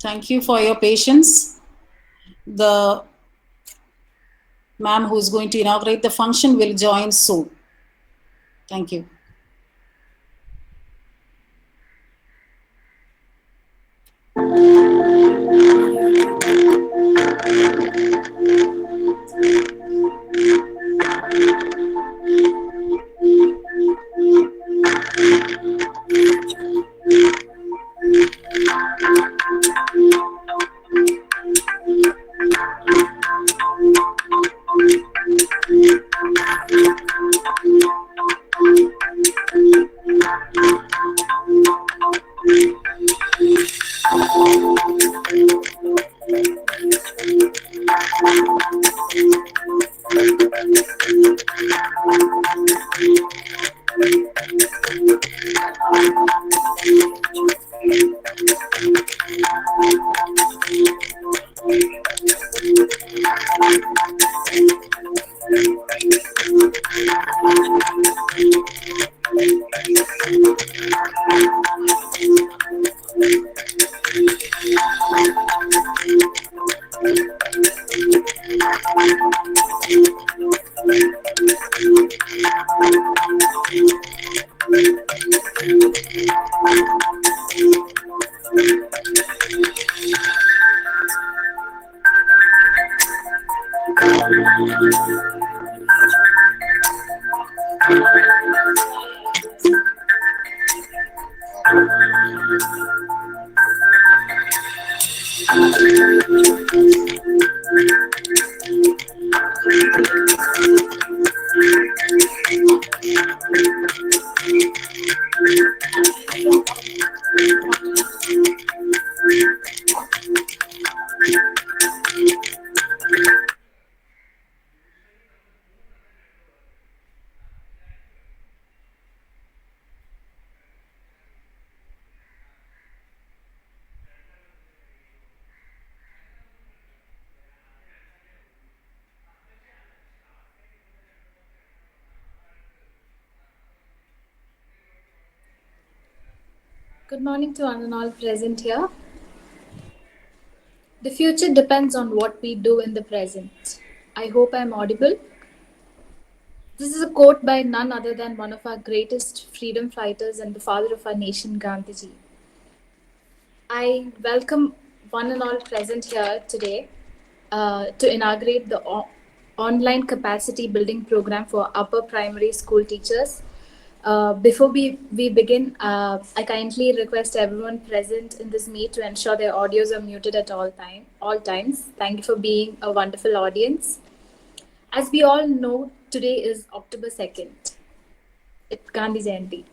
Thank you for your patience. The ma'am who is going to inaugurate the function will join soon. Thank you. Good morning to one and all present here. The future depends on what we do in the present. I hope I'm audible. This is a quote by none other than one of our greatest freedom fighters and the father of our nation, Gandhiji. I welcome one and all present here today to inaugurate the online capacity building program for upper primary school teachers. Before we begin, I kindly request everyone present in this meet to ensure their audios are muted at all times. Thank you for being a wonderful audience. As we all know, today is October 2nd. It's Gandhi Jayanti.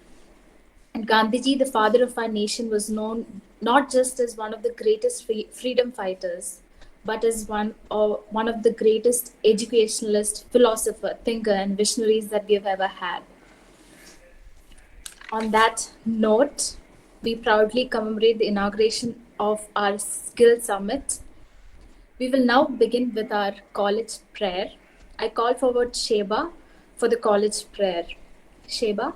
And Gandhiji, the father of our nation, was known not just as one of the greatest freedom fighters, but as one of the greatest educationalist, philosopher, thinker, and visionaries that we have ever had. On that note, we proudly commemorate the inauguration of our Skill Summit. We will now begin with our college prayer. I call forward Sheba for the college prayer. Sheba,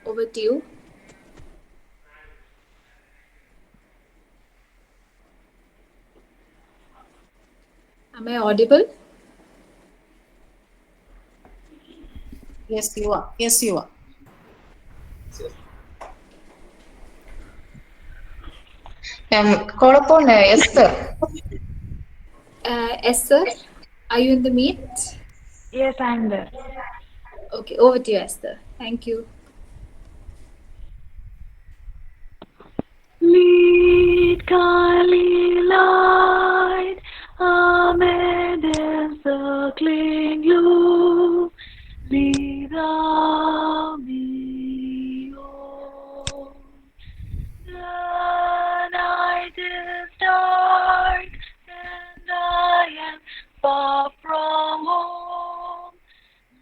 over to you. Am I audible? Yes, you are. Yes, you are. Call upon Esther. Esther, are you in the meet? Yes, I'm there. Okay, over to you, Esther. Thank you. Lead kindly light amid encircling gloom. Lead thou me on. The night is dark and I am far from home.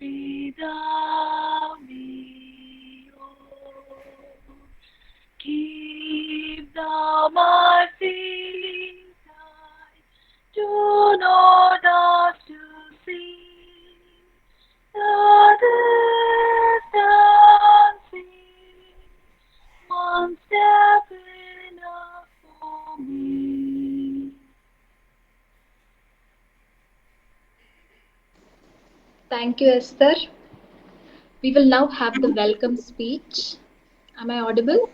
Lead thou me on. Keep thou my feet, I do not ask to see the distant sea. One step enough for me. Thank you, Esther. We will now have the welcome speech. Am I audible?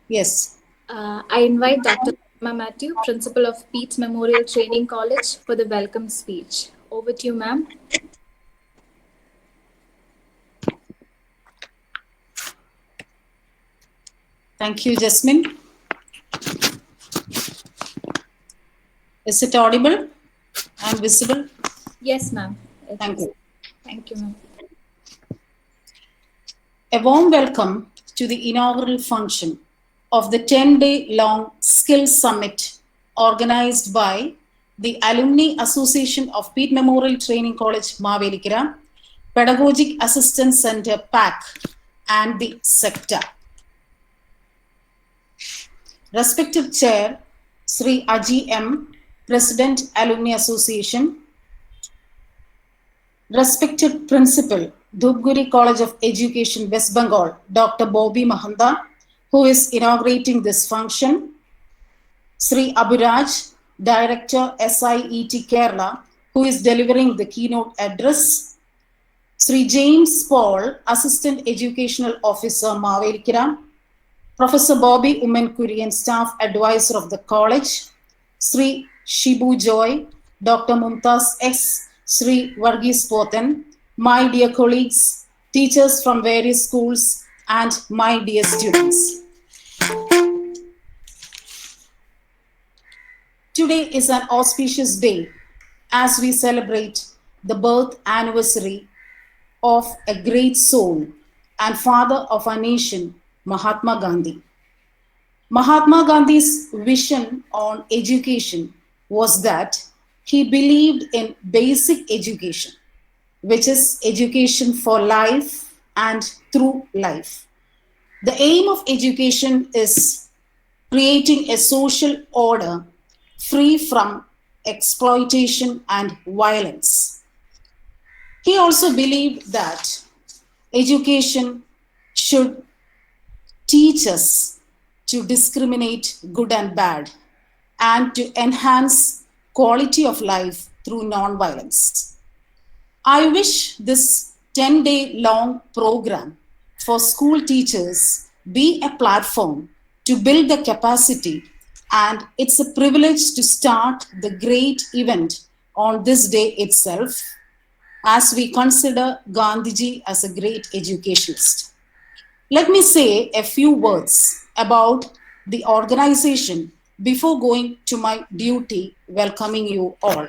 Yes. I invite Dr. Emma Matthew, Principal of Pete Memorial Training College, for the welcome speech. Over to you, ma'am. Thank you, Jasmine. Is it audible and visible? Yes, ma'am. Thank you. Thank you, ma'am. A warm welcome to the inaugural function of the 10-day-long Skill Summit organized by the Alumni Association of Pete Memorial Training College, Mavelikira, Pedagogic Assistance Center, PAC, and the sector. Respected Chair, Sri Aji M., President, Alumni Association. Respected Principal, Dhupguri College of Education, West Bengal, Dr. Bobby Mahanta, who is inaugurating this function. Sri Abhiraj, Director, SIET Kerala, who is delivering the keynote address. Sri James Paul, Assistant Educational Officer, Mavelikira. Professor Bobby Umenkurian, Staff Advisor of the College. Sri Shibu Joy, Dr. Mumtaz X, Sri Varghese Pothan, my dear colleagues, teachers from various schools, and my dear students. Today is an auspicious day as we celebrate the birth anniversary of a great soul and father of our nation, Mahatma Gandhi. Mahatma Gandhi's vision on education was that he believed in basic education, which is education for life and through life. The aim of education is creating a social order free from exploitation and violence. He also believed that education should teach us to discriminate good and bad and to enhance quality of life through non-violence. I wish this 10-day-long program for school teachers be a platform to build the capacity, and it's a privilege to start the great event on this day itself as we consider Gandhiji as a great educationist. Let me say a few words about the organization before going to my duty welcoming you all.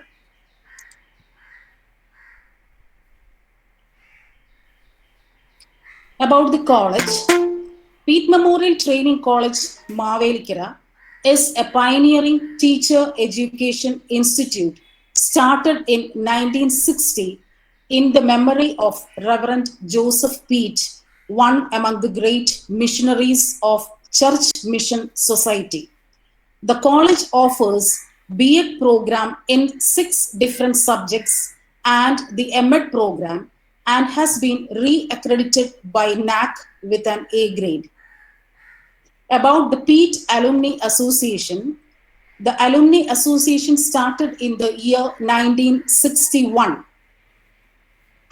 About the college, Pete Memorial Training College, Mavelikira, is a pioneering teacher education institute started in 1960 in the memory of Reverend Joseph Pete, one among the great missionaries of Church Mission Society. The college offers B.Ed program in 6 different subjects and the M.Ed program, and has been re-accredited by NAC with an A grade. About the Peat Alumni Association, the Alumni Association started in the year 1961,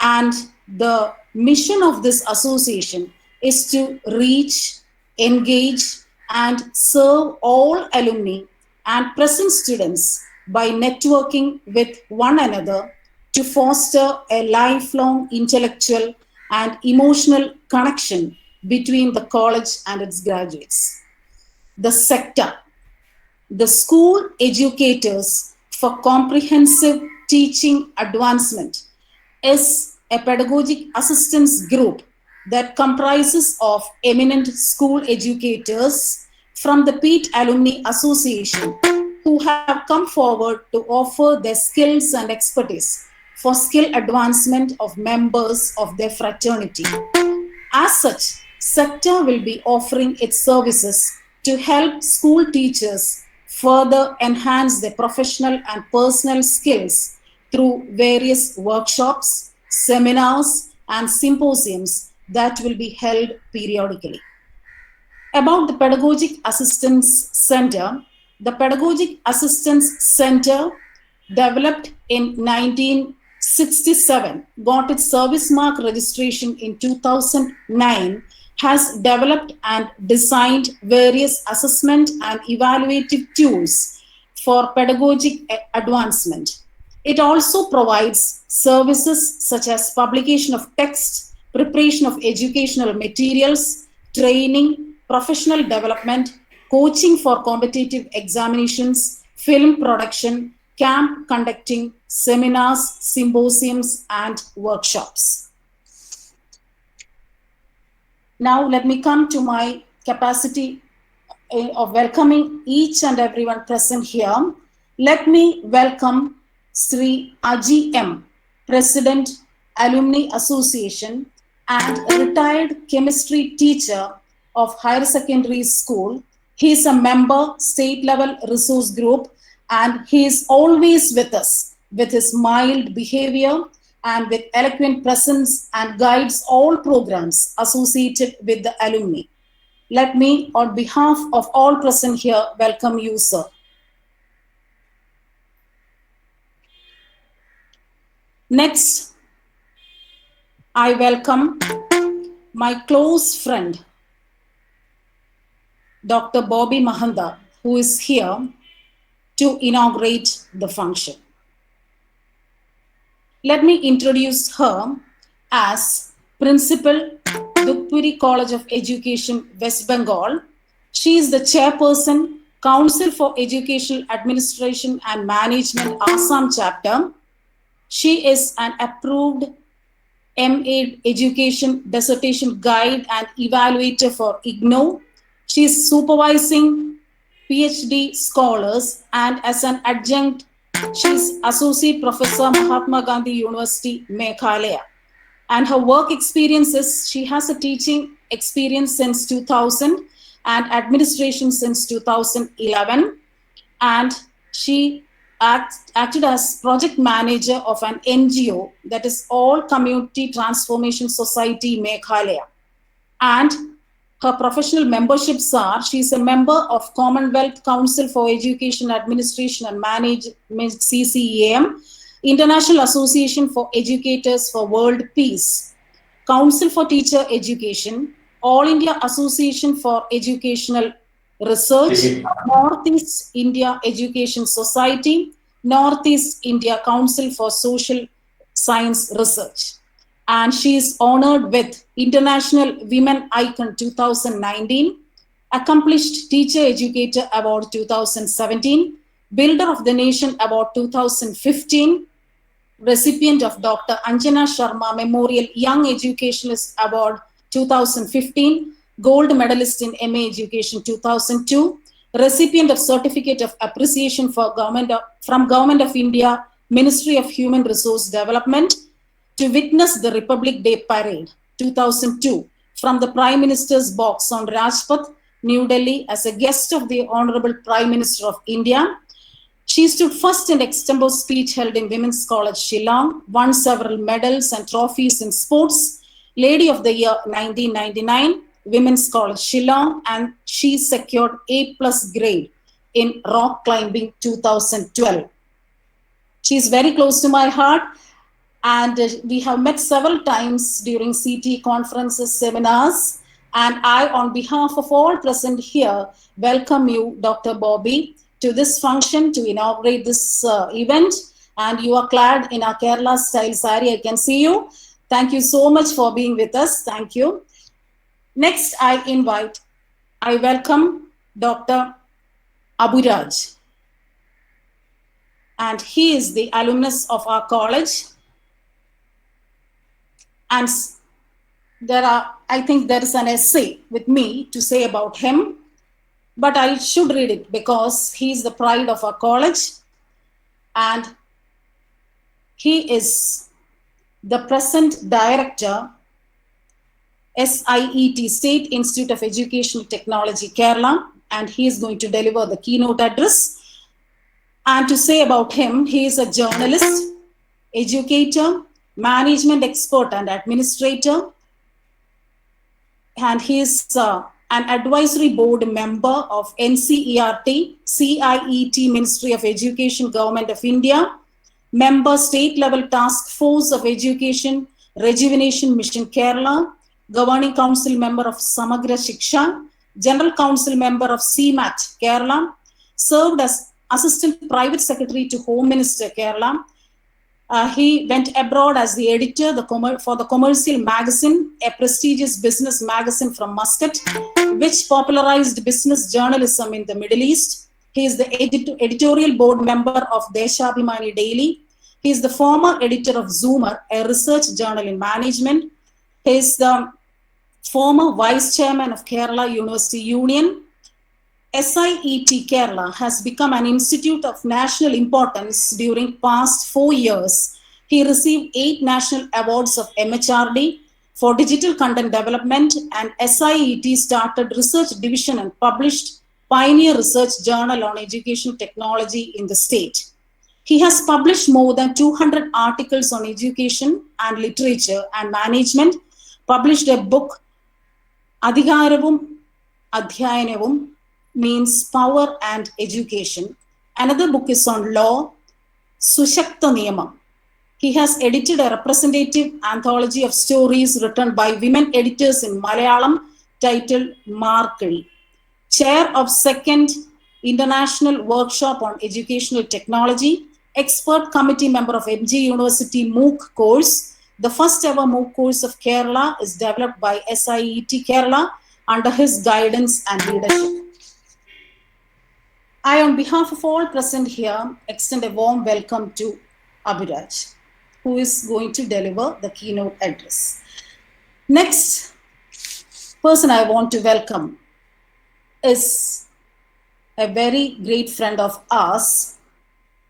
and the mission of this association is to reach, engage, and serve all alumni and present students by networking with one another to foster a lifelong intellectual and emotional connection between the college and its graduates. The sector, the School Educators for Comprehensive Teaching Advancement, is a pedagogic assistance group that comprises of eminent school educators from the Peat Alumni Association who have come forward to offer their skills and expertise for skill advancement of members of their fraternity. As such, sector will be offering its services to help school teachers further enhance their professional and personal skills through various workshops, seminars, and symposiums that will be held periodically. About the Pedagogic Assistance Center, the Pedagogic Assistance Center, developed in 1967, got its service mark registration in 2009, has developed and designed various assessment and evaluative tools for pedagogic advancement. It also provides services such as publication of text, preparation of educational materials, training, professional development, coaching for competitive examinations, film production, camp conducting, seminars, symposiums, and workshops. Now let me come to my capacity of welcoming each and everyone present here. Let me welcome Sri Aji M, President, Alumni Association and retired chemistry teacher of higher secondary school. He is a member state level resource group, and he is always with us with his mild behavior and with eloquent presence, and guides all programs associated with the alumni. Let me, on behalf of all present here, welcome you, sir. Next, I welcome my close friend, Dr. Bobby Mahanda, who is here to inaugurate the function. Let me introduce her as Principal, Dukpuri College of Education, West Bengal. She is the Chairperson, Council for Educational Administration and Management, Assam Chapter. She is an approved MA Education Dissertation Guide and Evaluator for IGNOU. She is supervising PhD scholars, and as an adjunct, she is Associate Professor, Mahatma Gandhi University, Meghalaya. And her work experiences, she has a teaching experience since 2000 and administration since 2011. And she acted as project manager of an NGO, that is All Community Transformation Society, Meghalaya. And her professional memberships are, she is a member of Commonwealth Council for Education Administration and Management, CCEAM, International Association for Educators for World Peace, Council for Teacher Education, All India Association for Educational Research, Northeast India Education Society, Northeast India Council for Social Science Research. And she is honored with International Women Icon 2019, Accomplished Teacher Educator Award 2017, Builder of the Nation Award 2015, recipient of Dr. Anjana Sharma Memorial Young Educationalist Award 2015, Gold Medalist in MA Education 2002, recipient of Certificate of Appreciation from Government of India, Ministry of Human Resource Development, to witness the Republic Day Parade 2002 from the Prime Minister's box on Rajpath New Delhi, as a guest of the Honorable Prime Minister of India. She stood first in extempo speech held in Women's College Shillong, won several medals and trophies in sports, Lady of the Year 1999, Women's College Shillong, and she secured A+ grade in rock climbing 2012. She is very close to my heart, and we have met several times during CT conferences, seminars, and I, on behalf of all present here, welcome you, Dr. Bobby, to this function to inaugurate this event. And you are clad in our Kerala style sari. I can see you. Thank you so much for being with us. Thank you. Next, I welcome Dr. Abhiraj. And he is the alumnus of our college. And I think there is an essay with me to say about him, but I should read it because he is the pride of our college, and he is the present director, SIET, State Institute of Educational Technology, Kerala, and he is going to deliver the keynote address. And to say about him, he is a journalist, educator, management expert and administrator, and he is an advisory board member of NCERT, CIET, Ministry of Education, Government of India, member State Level Task Force of Education, Rejuvenation Mission Kerala, Governing Council member of Samagra Shiksha, General Council member of CMAT Kerala, served as Assistant Private Secretary to Home Minister Kerala. He went abroad as the editor for the Commercial Magazine, a prestigious business magazine from Muscat, which popularized business journalism in the Middle East. He is the editorial board member of Deshabhimani Daily. He is the former editor of Zoomer, a research journal in management. He is the former vice chairman of Kerala University Union. SIET Kerala has become an institute of national importance during past 4 years. He received 8 national awards of MHRD for digital content development, and SIET started research division and published Pioneer Research Journal on Education Technology in the state. He has published more than 200 articles on education and literature and management, published a book, Adhikaravum Adhyayanavum, means power and education. Another book is on law, Sushakta Niyamam. He has edited a representative anthology of stories written by women editors in Malayalam titled Markali. Chair of second International Workshop on Educational Technology, expert committee member of MG University MOOC course. The first ever MOOC course of Kerala is developed by SIET Kerala under his guidance and leadership. I, on behalf of all present here, extend a warm welcome to Abhiraj, who is going to deliver the keynote address. Next person I want to welcome is a very great friend of ours,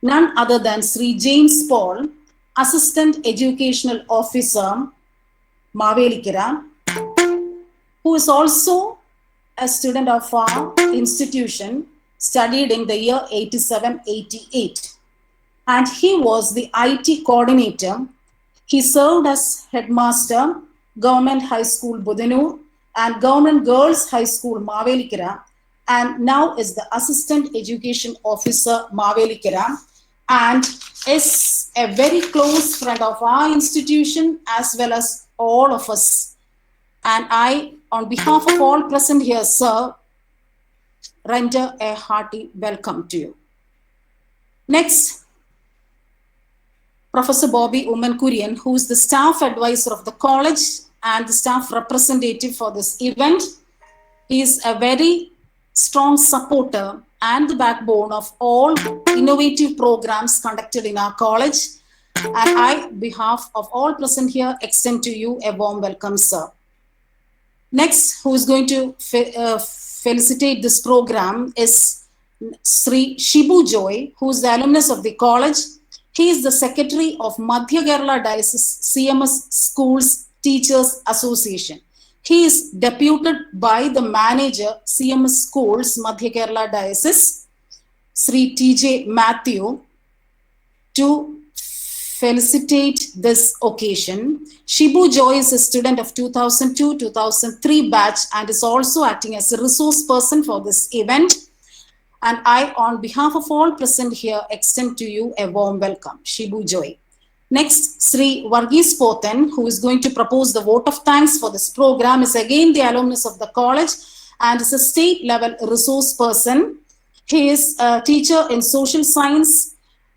none other than Sri James Paul, Assistant Educational Officer, Mavelikira, who is also a student of our institution, studied in the year 87-88. And he was the IT coordinator. He served as headmaster, Government High School Budanur and Government Girls High School Mavelikira, and now is the Assistant Education Officer Mavelikira, and is a very close friend of our institution as well as all of us. And I, on behalf of all present here, sir, render a hearty welcome to you. Next, Professor Bobby Ummankurian, who is the staff advisor of the college and the staff representative for this event. He is a very strong supporter and the backbone of all innovative programs conducted in our college. And I, on behalf of all present here, extend to you a warm welcome, sir. Next, who is going to felicitate this program is Sri Shibu Joy, who is the alumnus of the college. He is the secretary of Madhya Kerala Diocese CMS Schools Teachers Association. He is deputed by the manager, CMS Schools, Madhya Kerala Diocese, Sri TJ Matthew, to felicitate this occasion. Shibu Joy is a student of 2002-2003 batch and is also acting as a resource person for this event. And I, on behalf of all present here, extend to you a warm welcome. Shibu Joy. Next, Sri Varghese Pothan, who is going to propose the vote of thanks for this program, is again the alumnus of the college and is a state-level resource person. He is a teacher in social science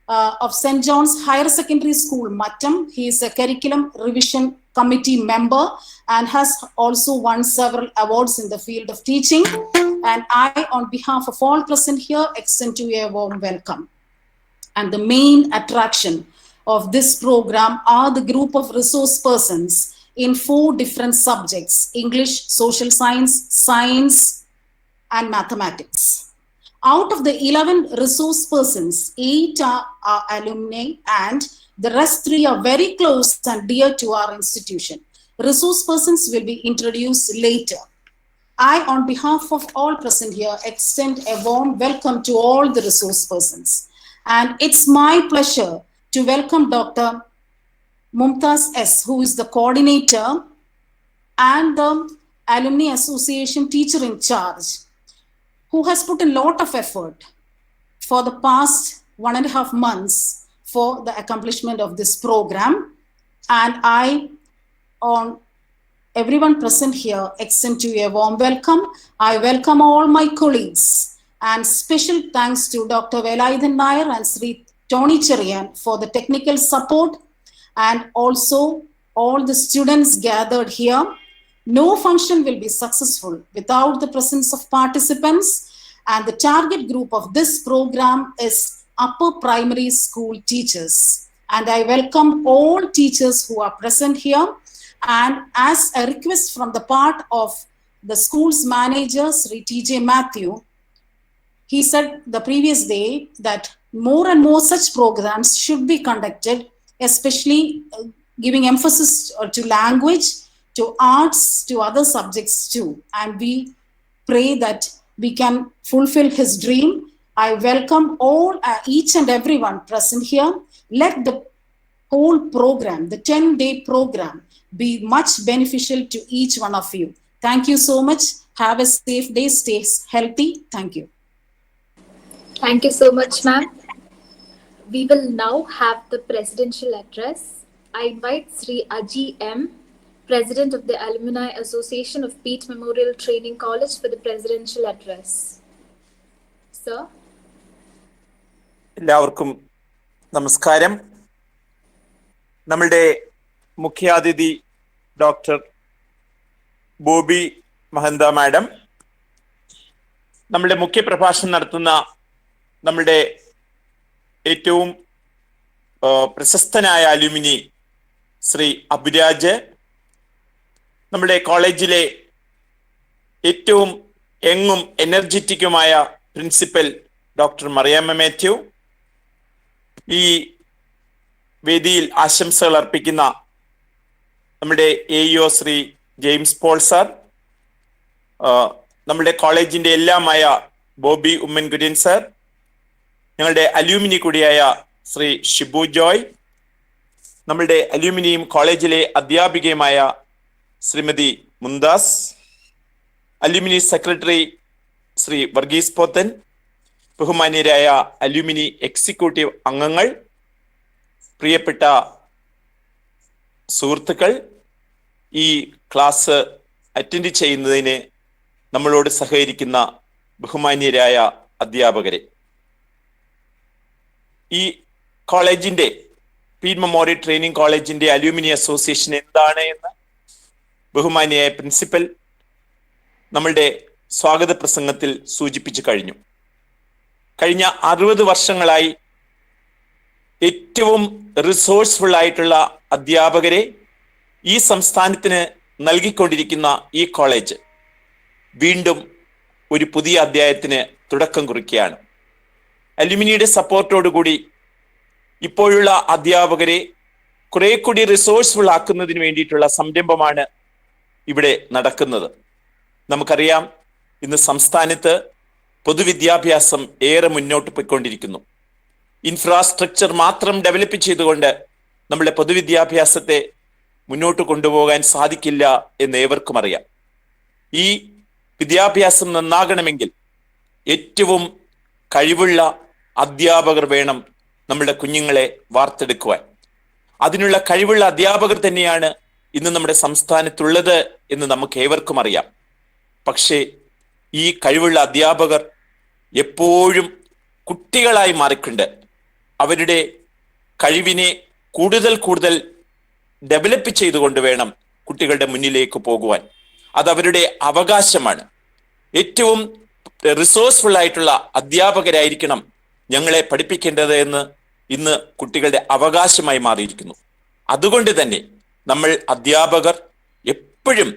of St. John's Higher Secondary School, Mattam. He is a curriculum revision committee member and has also won several awards in the field of teaching. And I, on behalf of all present here, extend to you a warm welcome. And the main attraction of this program are the group of resource persons in 4 different subjects: English, social science, science, and mathematics. Out of the 11 resource persons, 8 are alumni and the rest 3 are very close and dear to our institution. Resource persons will be introduced later. I, on behalf of all present here, extend a warm welcome to all the resource persons. And it's my pleasure to welcome Dr. Mumtaz S., who is the coordinator and the Alumni Association teacher in charge, who has put a lot of effort for the past 1.5 months for the accomplishment of this program. And I, on everyone present here, extend to you a warm welcome. I welcome all my colleagues, and special thanks to Dr. Velayathan Nair and Sri Tony Cherian for the technical support, and also all the students gathered here. No function will be successful without the presence of participants, and the target group of this program is upper primary school teachers. And I welcome all teachers who are present here. And as a request from the part of the school's manager, Sri TJ Matthew, he said the previous day that more and more such programs should be conducted, especially giving emphasis to language, to arts, to other subjects too. And we pray that we can fulfill his dream. I welcome all, each and everyone present here. Let the whole program, the 10-day program, be much beneficial to each one of you. Thank you so much. Have a safe day. Stay healthy. Thank you. Thank you so much, ma'am. We will now have the presidential address. I invite Sri Aji M., President of the Alumni Association of Pete Memorial Training College, for the presidential address. Sir. എല്ലാവർക്കും നമസ്കാരം. നമ്മളുടെ മുഖ്യാതിഥി doctor Bobby Mahanta madam, നമ്മളുടെ മുഖ്യ പ്രഭാഷണം നടത്തുന്ന നമ്മളുടെ ഏറ്റവും പ്രശസ്തനായ അലുമിനി ശ്രീ അഭിരാജ്, നമ്മുടെ കോളേജിലെ ഏറ്റവും യങ്ങും എനർജറ്റിക്കുമായ പ്രിൻസിപ്പൽ ഡോക്ടർ മറിയാമ്മ മാത്യു, ഈ വേദിയിൽ ആശംസകൾ അർപ്പിക്കുന്ന നമ്മുടെ AEO Shri James Paul sir, നമ്മുടെ കോളേജിന്റെ എല്ലാമായ ബോബി ഉമ്മൻകുര്യൻ സാർ, ഞങ്ങളുടെ അലൂമിനി കൂടിയായ ശ്രീ ഷിബു ജോയ്, നമ്മളുടെ അലൂമിനിയും കോളേജിലെ അധ്യാപികയുമായ ശ്രീമതി മുംതാസ്, അലൂമിനി സെക്രട്ടറി ശ്രീ വർഗീസ് പോത്തൻ, ബഹുമാന്യരായ അലൂമിനി എക്സിക്യൂട്ടീവ് അംഗങ്ങൾ, പ്രിയപ്പെട്ട സുഹൃത്തുക്കൾ, ഈ ക്ലാസ് അറ്റൻഡ് ചെയ്യുന്നതിന് നമ്മളോട് സഹകരിക്കുന്ന ബഹുമാന്യരായ അധ്യാപകരെ, ഈ കോളേജിന്റെ പീറ്റ് മെമ്മോറിയൽ ട്രെയിനിങ് കോളേജിന്റെ അലൂമിനി അസോസിയേഷൻ എന്താണ് എന്ന് ബഹുമാന്യയായ പ്രിൻസിപ്പൽ നമ്മളുടെ സ്വാഗത പ്രസംഗത്തിൽ സൂചിപ്പിച്ചു കഴിഞ്ഞു. കഴിഞ്ഞ 60 വർഷങ്ങളായി ഏറ്റവും റിസോഴ്സ്ഫുൾ ആയിട്ടുള്ള അധ്യാപകരെ ഈ സംസ്ഥാനത്തിന് നൽകിക്കൊണ്ടിരിക്കുന്ന ഈ കോളേജ് വീണ്ടും ഒരു പുതിയ അധ്യായത്തിന് തുടക്കം കുറിക്കുകയാണ്. അലുമിനിയുടെ സപ്പോർട്ടോടുകൂടി ഇപ്പോഴുള്ള അധ്യാപകരെ കുറെ കൂടി റിസോഴ്സ്ഫുൾ ആക്കുന്നതിന് വേണ്ടിയിട്ടുള്ള സംരംഭമാണ് ഇവിടെ നടക്കുന്നത്. നമുക്കറിയാം, ഇന്ന് സംസ്ഥാനത്ത് പൊതുവിദ്യാഭ്യാസം ഏറെ മുന്നോട്ട് പോയിക്കൊണ്ടിരിക്കുന്നു. ഇൻഫ്രാസ്ട്രക്ചർ മാത്രം ഡെവലപ്പ് ചെയ്തുകൊണ്ട് നമ്മുടെ പൊതുവിദ്യാഭ്യാസത്തെ മുന്നോട്ട് കൊണ്ടുപോകാൻ സാധിക്കില്ല എന്ന് ഏവർക്കും അറിയാം. ഈ വിദ്യാഭ്യാസം നന്നാകണമെങ്കിൽ ഏറ്റവും കഴിവുള്ള അധ്യാപകർ വേണം നമ്മുടെ കുഞ്ഞുങ്ങളെ വാർത്തെടുക്കുവാൻ. അതിനുള്ള കഴിവുള്ള അധ്യാപകർ തന്നെയാണ് ഇന്ന് നമ്മുടെ സംസ്ഥാനത്തുള്ളത് എന്ന് നമുക്ക് ഏവർക്കും അറിയാം. പക്ഷേ ഈ കഴിവുള്ള അധ്യാപകർ എപ്പോഴും കുട്ടികളായി മാറിക്കൊണ്ട് അവരുടെ കഴിവിനെ കൂടുതൽ ഡെവലപ്പ് ചെയ്തുകൊണ്ട് വേണം കുട്ടികളുടെ മുന്നിലേക്ക് പോകുവാൻ. അത് അവരുടെ അവകാശമാണ്. ഏറ്റവും റിസോഴ്സ്ഫുൾ ആയിട്ടുള്ള അധ്യാപകരായിരിക്കണം ഞങ്ങളെ പഠിപ്പിക്കേണ്ടത് എന്ന് ഇന്ന് കുട്ടികളുടെ അവകാശമായി മാറിയിരിക്കുന്നു. അതുകൊണ്ട് തന്നെ നമ്മൾ അധ്യാപകർ എപ്പോഴും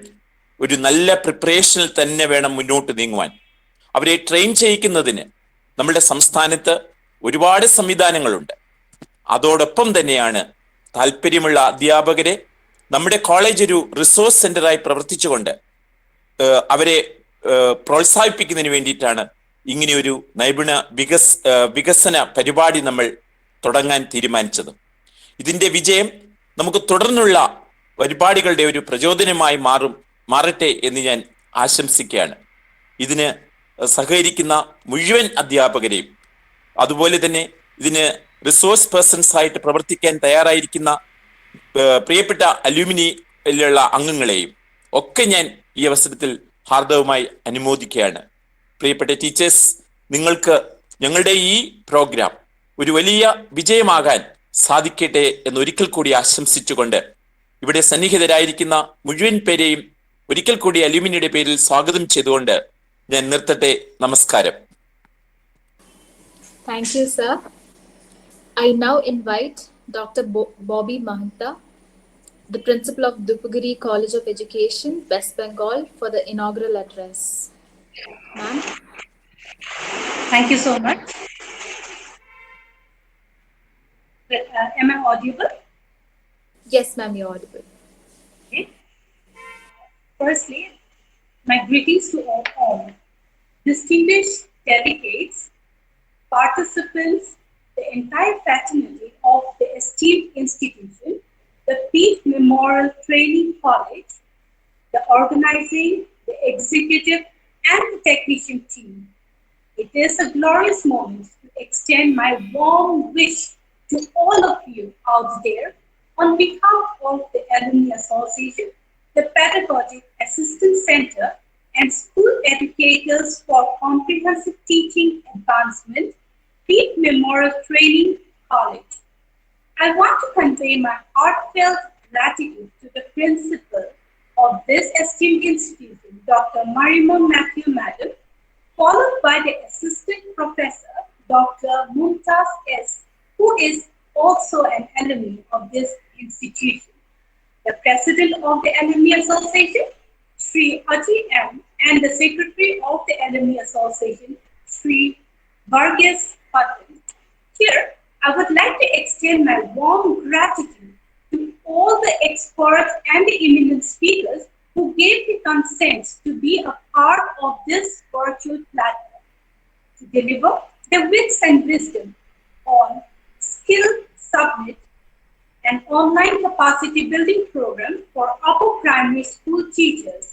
ഒരു നല്ല പ്രിപ്പറേഷനിൽ തന്നെ വേണം മുന്നോട്ട് നീങ്ങുവാൻ. അവരെ ട്രെയിൻ ചെയ്യിക്കുന്നതിന് നമ്മുടെ സംസ്ഥാനത്ത് ഒരുപാട് സംവിധാനങ്ങളുണ്ട്. അതോടൊപ്പം തന്നെയാണ് താല്പര്യമുള്ള അധ്യാപകരെ നമ്മുടെ കോളേജ് ഒരു റിസോഴ്സ് സെന്ററായി പ്രവർത്തിച്ചുകൊണ്ട് അവരെ പ്രോത്സാഹിപ്പിക്കുന്നതിന് വേണ്ടിയിട്ടാണ് ഇങ്ങനെയൊരു നൈപുണ്യ വികസന പരിപാടി നമ്മൾ തുടങ്ങാൻ തീരുമാനിച്ചത്. ഇതിന്റെ വിജയം നമുക്ക് തുടർന്നുള്ള പരിപാടികളുടെ ഒരു പ്രചോദനമായി മാറട്ടെ എന്ന് ഞാൻ ആശംസിക്കുകയാണ്. ഇതിന് സഹകരിക്കുന്ന മുഴുവൻ അധ്യാപകരെയും, അതുപോലെ തന്നെ ഇതിന് റിസോഴ്സ് പേഴ്സൺസ് ആയിട്ട് പ്രവർത്തിക്കാൻ തയ്യാറായിരിക്കുന്ന പ്രിയപ്പെട്ട അലൂമിനിയിലുള്ള അംഗങ്ങളെയും ഒക്കെ ഞാൻ ഈ അവസരത്തിൽ ഹാർദവമായി അനുമോദിക്കുകയാണ്. പ്രിയപ്പെട്ട ടീച്ചേഴ്സ്, നിങ്ങൾക്ക് ഞങ്ങളുടെ ഈ പ്രോഗ്രാം ഒരു വലിയ വിജയമാകാൻ സാധിക്കട്ടെ എന്നൊരിക്കൽ കൂടി ആശംസിച്ചുകൊണ്ട് ഇവിടെ സന്നിഹിതരായിരിക്കുന്ന മുഴുവൻ പേരെയും ഒരിക്കൽ കൂടി അലൂമിനിയുടെ പേരിൽ സ്വാഗതം ചെയ്തുകൊണ്ട് ഞാൻ നിർത്തട്ടെ. നമസ്കാരം. Thank you, sir. I now invite Dr. Bobby Mahanta, the principal of Dupugiri College of Education, West Bengal, for the inaugural address. Ma'am. Thank you so much. Am I audible? Yes, ma'am, you're audible. Okay. Firstly, my greetings to all distinguished delegates, participants, the entire fraternity of the esteemed institution, the Peace Memorial Training College, the organizing, the executive, and the technician team. It is a glorious moment to extend my warm wish to all of you out there on behalf of the Alumni Association, the Pedagogic Assistance Center, and school educators for comprehensive teaching advancement, Peace Memorial Training College. I want to convey my heartfelt gratitude to the principal of this esteemed institution, Dr. Marima Matthew Madam, followed by the assistant professor, Dr. Mumtaz S., who is also an alumni of this institution, the president of the Alumni Association, Sri Aji M., and the secretary of the Alumni Association, Sri Varghese Patton. Here, I would like to extend my warm gratitude to all the experts and the eminent speakers who gave the consent to be a part of this virtual platform to deliver the wits and wisdom on Skill Summit, an online capacity building program for upper primary school teachers.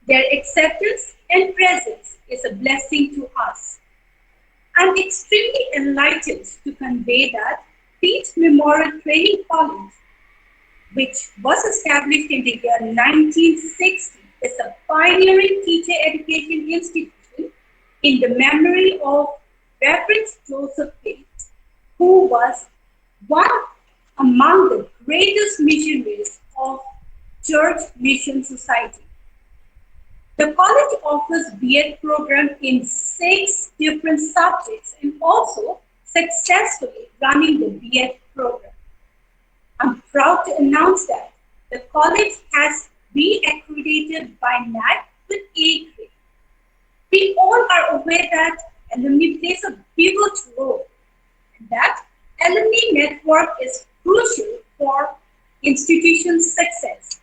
Their acceptance and presence is a blessing to us. I'm extremely enlightened to convey that Peace Memorial Training College, which was established in the year 1960, is a pioneering teacher education institution in the memory of Reverend Joseph Pate, who was one among the greatest missionaries of Church Mission Society. The college offers B.Ed program in 6 different subjects and also successfully running the B.Ed program. I'm proud to announce that the college has been accredited by NAC with A grade. We all are aware that alumni plays a pivotal role, and that alumni network is crucial for institution's success.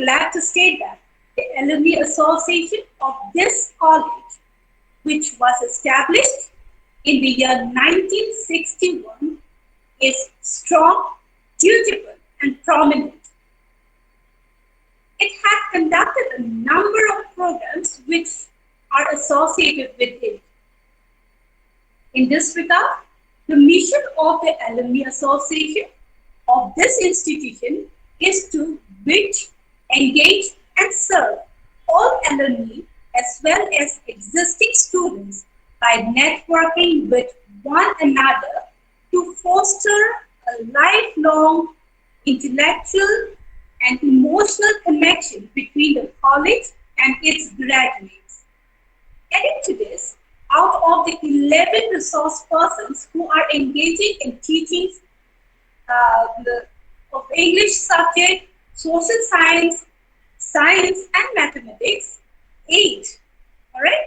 glad to state that the Alumni Association of this college, which was established in the year 1961, is strong, dutiful, and prominent. It has conducted a number of programs which are associated with it. In this regard, the mission of the Alumni Association of this institution is to reach, engage, and serve all alumni as well as existing students by networking with one another to foster a lifelong intellectual and emotional connection between the college and its graduates. Adding to this, out of the 11 resource persons who are engaging in teaching of English subject, social science, science and mathematics, 8, all right?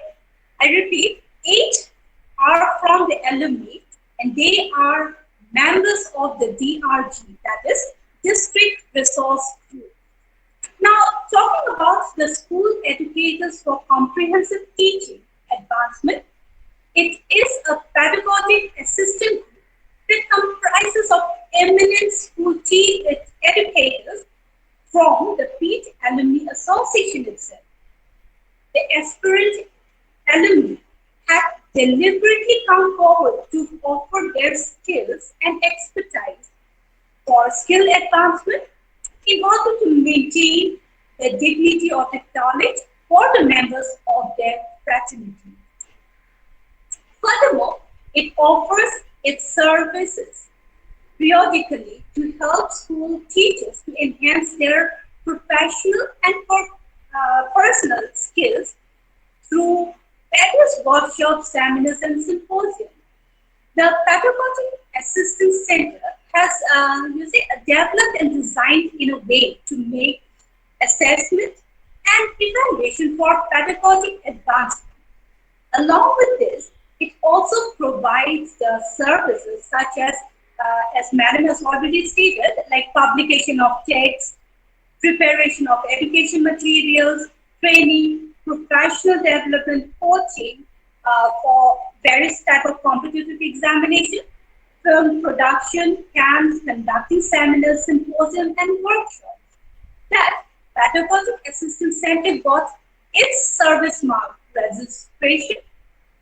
I repeat, 8 are from the alumni and they are members of the DRG, that is District Resource Group. Now, talking about the School Educators for Comprehensive Teaching Advancement, it is a pedagogic assistant group that comprises of eminent school educators from the Peat Alumni Association itself. The aspirant alumni have deliberately come forward to offer their skills and expertise for skill advancement in order to maintain the dignity of the college for the members of their fraternity. Furthermore, it offers its services periodically to help school teachers to enhance their professional and personal skills through various workshops, seminars, and symposiums. The Pedagogic Assistance Center has developed and designed in a way to make assessment and evaluation for pedagogic advancement. Along with this, it also provides the services such as Madam has already stated, like publication of texts, preparation of education materials, training, professional development, coaching for various type of competitive examination, film production, camps, conducting seminars, symposiums, and workshops. That Pedagogic Assistance Center got its service mark registration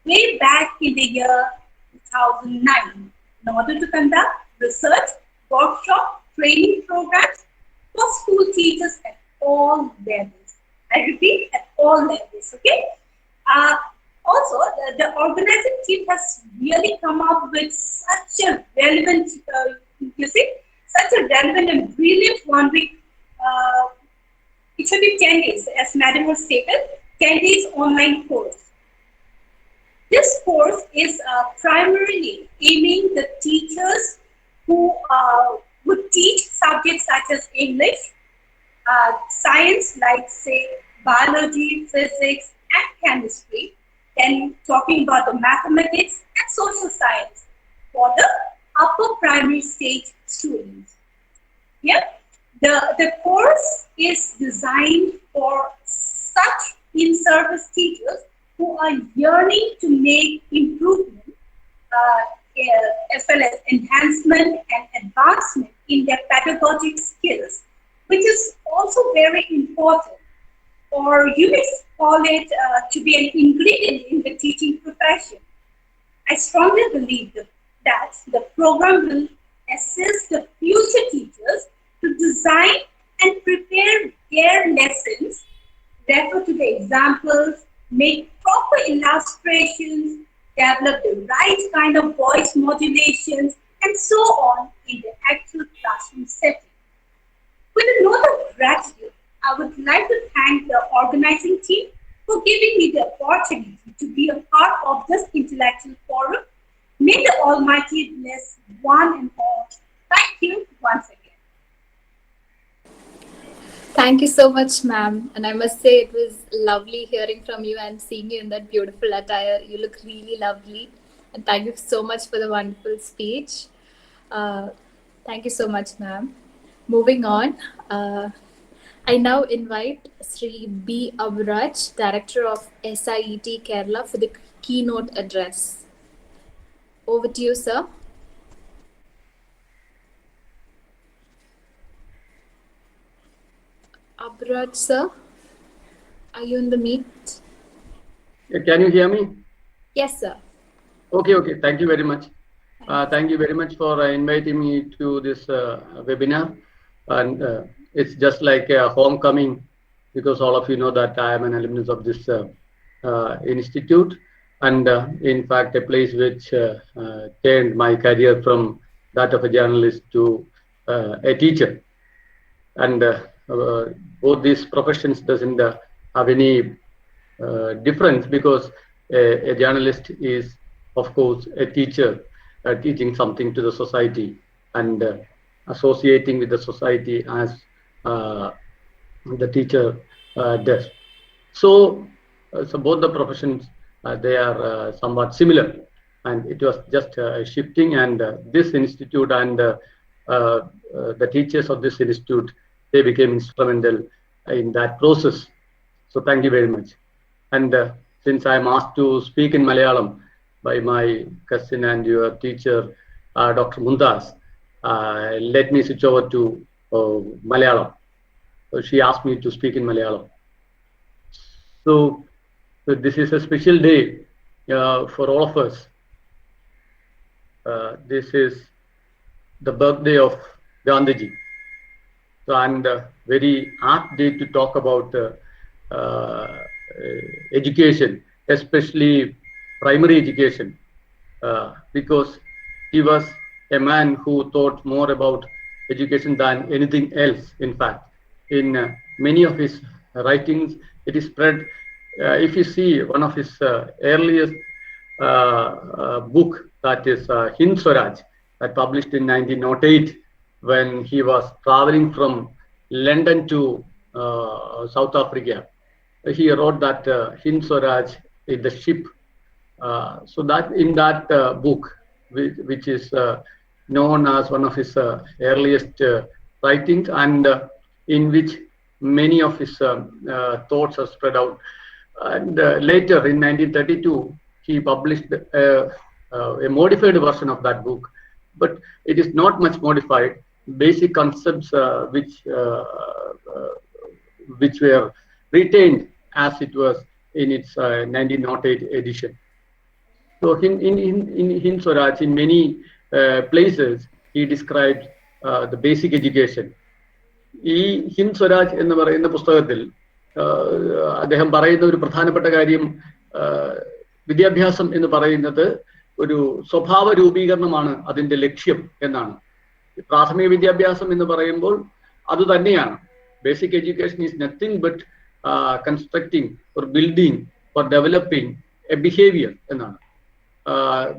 way back in the year 2009 in order to conduct research, workshop, training programs for school teachers at all levels. I repeat, at all levels, okay? Also, the organizing team has really come up with such a relevant, such a relevant and brilliant 1 week, it should be 10 days, as Madam was stated, 10 days online course. This course is primarily aiming the teachers who would teach subjects such as English, science like say biology, physics, and chemistry, then talking about the mathematics and social science for the upper primary stage students. Yeah, the course is designed for such in-service teachers who are yearning to make improvement as well as enhancement and advancement in their pedagogic skills, which is also very important, or you may call it to be an ingredient in the teaching profession. I strongly believe that the program will assist the future teachers to design and prepare their lessons, refer to the examples, make proper illustrations, develop the right kind of voice modulations, and so on in the actual classroom setting. With a note of gratitude, I would like to thank the organizing team for giving me the opportunity to be a part of this intellectual forum. May the Almighty bless one and all. Thank you once again. Thank you so much, ma'am. And I must say it was lovely hearing from you and seeing you in that beautiful attire. You look really lovely. And thank you so much for the wonderful speech. Thank you so much, ma'am. Moving on. I now invite Sri B. Abraj, Director of SIET Kerala, for the keynote address. Over to you, sir. Abraj, sir, are you in the meet? Can you hear me? Yes, sir. Okay. Thank you very much. Thank you very much for inviting me to this webinar. And it's just like a homecoming, because all of you know that I am an alumnus of this institute, and in fact a place which turned my career from that of a journalist to a teacher. And both these professions doesn't have any difference, because a journalist is, of course, a teacher teaching something to the society and associating with the society as the teacher does. So both the professions, they are somewhat similar, and it was just shifting, and this institute and the teachers of this institute, they became instrumental in that process. So thank you very much. And since I'm asked to speak in Malayalam by my cousin and your teacher, Dr. Mundas, let me switch over to Malayalam. So she asked me to speak in Malayalam. So this is a special day for all of us. This is the birthday of Gandhiji. So, and very apt day to talk about education, especially primary education, because he was a man who thought more about education than anything else. In fact, in many of his writings, it is spread. If you see one of his earliest book, that is Hind Swaraj, that published in 1908, when he was traveling from London to South Africa. He wrote that Hind Swaraj is the ship. So that in that book, which is known as one of his earliest writings, and in which many of his thoughts are spread out. And later in 1932, he published a modified version of that book, but it is not much modified. Basic concepts which were retained as it was in its 1908 edition. So in Hind Swaraj, in many places, he described the basic education. ഈ ഹിന്ദ് സ്വരാജ് എന്ന് പറയുന്ന പുസ്തകത്തിൽ അദ്ദേഹം പറയുന്ന ഒരു പ്രധാനപ്പെട്ട കാര്യം, വിദ്യാഭ്യാസം എന്ന് പറയുന്നത് ഒരു സ്വഭാവ രൂപീകരണമാണ് അതിന്റെ ലക്ഷ്യം എന്നാണ്. പ്രാഥമിക വിദ്യാഭ്യാസം എന്ന് പറയുമ്പോൾ അത് തന്നെയാണ്. Basic education is nothing but constructing or building or developing A behaviour എന്നാണ്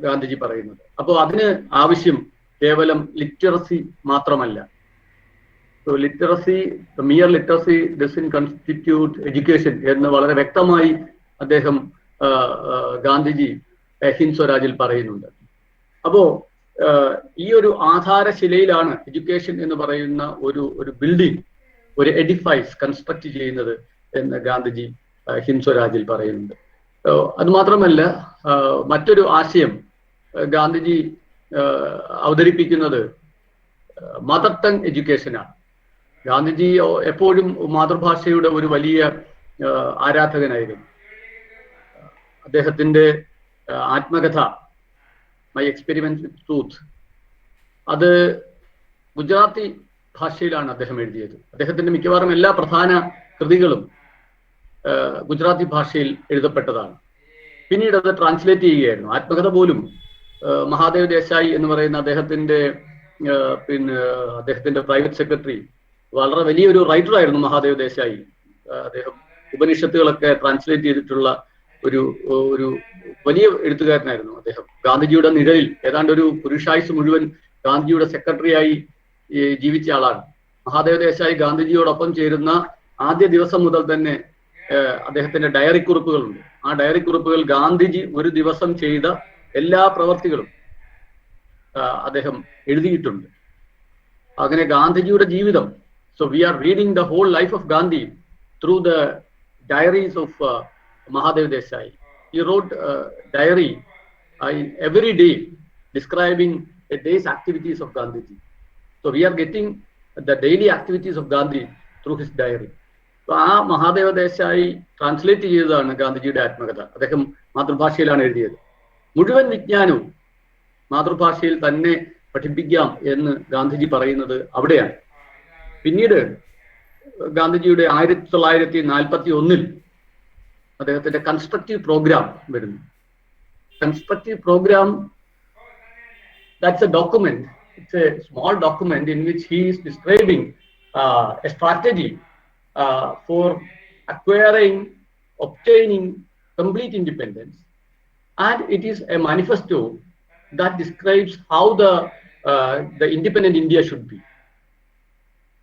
ഗാന്ധിജി പറയുന്നത്. അപ്പോൾ അതിന് ആവശ്യം കേവലം ലിറ്ററസി മാത്രമല്ല. So literacy, the mere literacy doesn't constitute education എന്ന് വളരെ വ്യക്തമായി അദ്ദേഹം ഗാന്ധിജി ഹിന്ദ് സ്വരാജിൽ പറയുന്നുണ്ട്. അപ്പോ ഈ ഒരു ആധാരശിലയിലാണ് എഡ്യൂക്കേഷൻ എന്ന് പറയുന്ന ഒരു ബിൽഡിംഗ്, ഒരു എഡിഫൈസ് കൺസ്ട്രക്ട് ചെയ്യുന്നത് എന്ന് ഗാന്ധിജി ഹിന്ദ് സ്വരാജിൽ പറയുന്നുണ്ട്. അത് മാത്രമല്ല, മറ്റൊരു ആശയം ഗാന്ധിജി അവതരിപ്പിക്കുന്നത് മദർ ടങ് എഡ്യൂക്കേഷനാണ്. ഗാന്ധിജി എപ്പോഴും മാതൃഭാഷയുടെ ഒരു വലിയ ആരാധകനായിരുന്നു. അദ്ദേഹത്തിന്റെ ആത്മകഥ മൈ എക്സ്പെരിമെന്റ് വിത്ത് ട്രൂത്ത്, അത് ഗുജറാത്തി ഭാഷയിലാണ് അദ്ദേഹം എഴുതിയത്. അദ്ദേഹത്തിന്റെ മിക്കവാറും എല്ലാ പ്രധാന കൃതികളും ഗുജറാത്തി ഭാഷയിൽ എഴുതപ്പെട്ടതാണ്. പിന്നീട് അത് ട്രാൻസ്ലേറ്റ് ചെയ്യുകയായിരുന്നു. ആത്മകഥ പോലും മഹാദേവ് ദേശായി എന്ന് പറയുന്ന അദ്ദേഹത്തിന്റെ പ്രൈവറ്റ് സെക്രട്ടറി, വളരെ വലിയൊരു റൈറ്റർ ആയിരുന്നു മഹാദേവ് ദേശായി. അദ്ദേഹം ഉപനിഷത്തുകളൊക്കെ ട്രാൻസ്ലേറ്റ് ചെയ്തിട്ടുള്ള ഒരു വലിയ എഴുത്തുകാരനായിരുന്നു അദ്ദേഹം. ഗാന്ധിജിയുടെ നിഴലിൽ ഏതാണ്ട് ഒരു പുരുഷായുസ് മുഴുവൻ ഗാന്ധിജിയുടെ സെക്രട്ടറിയായി ജീവിച്ച ആളാണ്. മഹാദേവ് ദേശായി ഗാന്ധിജിയോടൊപ്പം ചേരുന്ന ആദ്യ ദിവസം മുതൽ തന്നെ അദ്ദേഹത്തിന്റെ ഡയറി കുറിപ്പുകളുണ്ട്. ആ ഡയറി കുറിപ്പുകൾ ഗാന്ധിജി ഒരു ദിവസം ചെയ്ത എല്ലാ പ്രവർത്തികളും അദ്ദേഹം എഴുതിയിട്ടുണ്ട്. അങ്ങനെ ഗാന്ധിജിയുടെ ജീവിതം So we are reading the whole life of Gandhi through the diaries of Mahadev Desai. He wrote a diary every day describing a day's activities of Gandhiji. So we are getting the daily activities of Gandhi through his diary. So ആ Mahadeva Desai translate ചെയ്തതാണ് ഗാന്ധിജിയുടെ ആത്മകഥ. അദ്ദേഹം മാതൃഭാഷയിലാണ് എഴുതിയത്. മുഴുവൻ വിജ്ഞാനവും മാതൃഭാഷയിൽ തന്നെ പഠിപ്പിക്കാം എന്ന് ഗാന്ധിജി പറയുന്നത് അവിടെയാണ്. പിന്നീട് ഗാന്ധിജിയുടെ 1941 അദ്ദേഹത്തിന്റെ കൺസ്ട്രക്റ്റീവ് പ്രോഗ്രാം വരുന്നു. Constructive programme, that's a document. It's a small document in which he is describing a strategy for acquiring, obtaining complete independence, and it is a manifesto that describes how the independent India should be.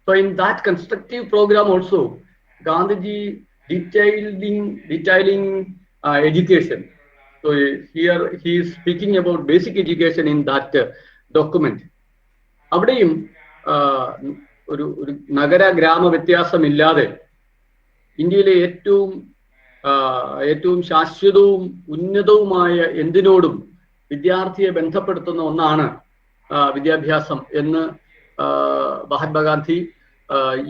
So in that constructive program also, Gandhiji detailing education. So here he is speaking about basic education in that document. അവിടെയും ഒരു നഗര ഗ്രാമ വ്യത്യാസമില്ലാതെ ഇന്ത്യയിലെ ഏറ്റവും ശാശ്വതവും ഉന്നതവുമായ എന്തിനോടും വിദ്യാർത്ഥിയെ ബന്ധപ്പെടുത്തുന്ന ഒന്നാണ് വിദ്യാഭ്യാസം എന്ന് മഹാത്മാഗാന്ധി